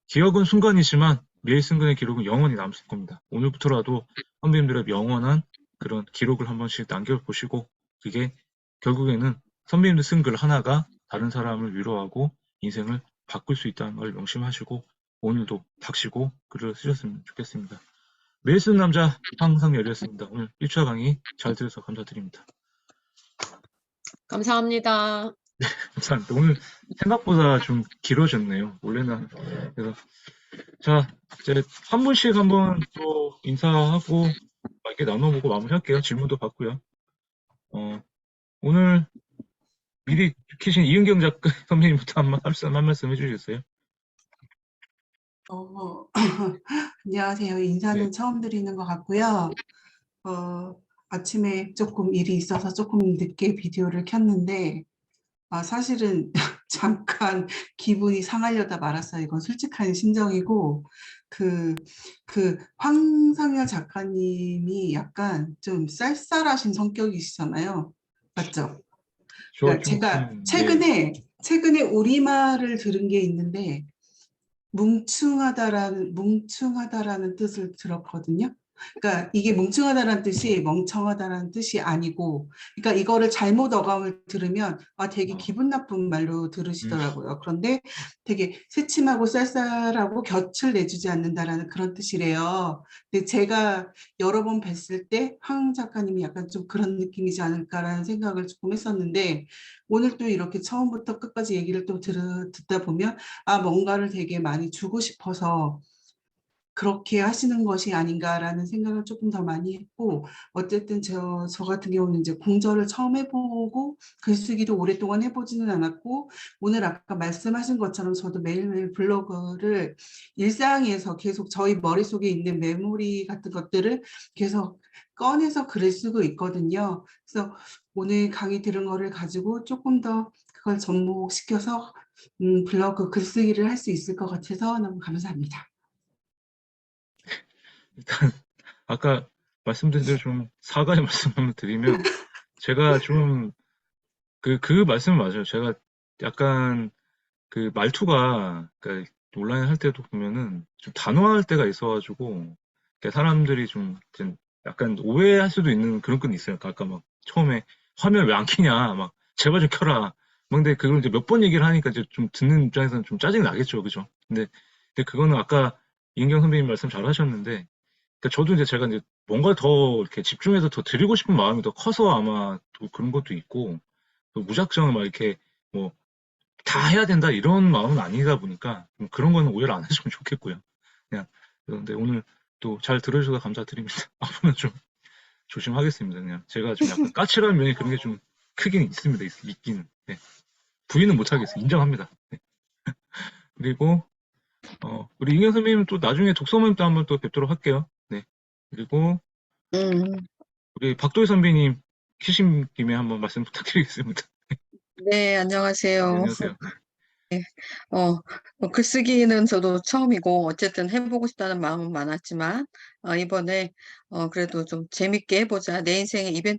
S1: 기억은 순간이지만 매일 쓴 글의 기록은 영원히 남을 겁니다. 오늘부터라도 선배님들의 영원한 그런 기록을 한 번씩 남겨보시고, 그게 결국에는 선배님들 쓴 글 하나가 다른 사람을 위로하고 인생을 바꿀 수 있다는 걸 명심하시고, 오늘도 닥치고 글을 쓰셨으면 좋겠습니다. 매일 쓰는 남자 항상 열렸습니다. 오늘 1차 강의 잘 들어서 감사드립니다.
S2: 감사합니다.
S1: 감사합니다. 오늘 생각보다 좀 길어졌네요. 원래는. 그래서 자, 이제 한 분씩 한번 또 인사하고 이렇게 나눠보고 마무리할게요. 질문도 받고요. 오늘 미리 키신 이은경 작가 선배님부터 한 말씀 해주시겠어요?
S3: 안녕하세요. 인사는
S1: 네.
S3: 처음 드리는 것 같고요. 아침에 조금 일이 있어서 조금 늦게 비디오를 켰는데, 사실은 잠깐 기분이 상하려다 말았어요. 이건 솔직한 심정이고, 그 황상현 작가님이 약간 좀 쌀쌀하신 성격이시잖아요. 맞죠? 그러니까 제가 최근에 우리말을 들은 게 있는데, 뭉충하다라는 뜻을 들었거든요. 그러니까 이게 뭉충하다라는 뜻이 멍청하다라는 뜻이 아니고, 그러니까 이거를 잘못 어감을 들으면 되게 기분 나쁜 말로 들으시더라고요. 그런데 되게 새침하고 쌀쌀하고 곁을 내주지 않는다라는 그런 뜻이래요. 근데 제가 여러 번 뵀을 때 황 작가님이 약간 좀 그런 느낌이지 않을까라는 생각을 조금 했었는데, 오늘 또 이렇게 처음부터 끝까지 얘기를 또 듣다 보면 뭔가를 되게 많이 주고 싶어서 그렇게 하시는 것이 아닌가라는 생각을 조금 더 많이 했고, 어쨌든 저 같은 경우는 이제 공저를 처음 해보고 글쓰기도 오랫동안 해보지는 않았고, 오늘 아까 말씀하신 것처럼 저도 매일매일 블로그를 일상에서 계속 저희 머릿속에 있는 메모리 같은 것들을 계속 꺼내서 글을 쓰고 있거든요. 그래서 오늘 강의 들은 거를 가지고 조금 더 그걸 접목시켜서 블로그 글쓰기를 할 수 있을 것 같아서 너무 감사합니다.
S1: 일단 아까 말씀드린 대로 좀 사과의 말씀을 드리면, 제가 좀 그 말씀은 맞아요. 제가 약간 그 말투가, 그러니까 온라인 할 때도 보면은 좀 단호할 때가 있어가지고, 사람들이 좀 약간 오해할 수도 있는 그런 건 있어요. 아까 막 처음에 화면 왜 안 켜냐, 막 제발 좀 켜라. 막 근데 그걸 이제 몇 번 얘기를 하니까 이제 좀 듣는 입장에서는 좀 짜증이 나겠죠, 그죠? 근데 그거는 아까 이은경 선배님 말씀 잘 하셨는데, 그러니까 저도 이제 제가 이제 뭔가 더 이렇게 집중해서 더 드리고 싶은 마음이 더 커서 아마 또 그런 것도 있고, 또 무작정 막 이렇게 뭐 다 해야 된다 이런 마음은 아니다 보니까 그런 거는 오해를 안 하시면 좋겠고요. 그냥 그런데 오늘 또 잘 들어주셔서 감사드립니다. 앞으로는 좀 조심하겠습니다. 그냥 제가 좀 약간 까칠한 면이 그런 게 좀 크긴 있습니다. 있기는. 네. 부인은 못하겠어요. 인정합니다. 네. 그리고 우리 이경 선배님 또 나중에 독서 모임 때 한번 또 뵙도록 할게요. 네. 그리고 우리 박도희 선배님 키신 김에 한번 말씀 부탁드리겠습니다.
S4: 네, 안녕하세요.
S1: 네, 안녕하세요.
S4: 글쓰기는 저도 처음이고 어쨌든 해보고 싶다는 마음은 많았지만 이번에 그래도 좀 재밌게 해보자. 내 인생의 이벤트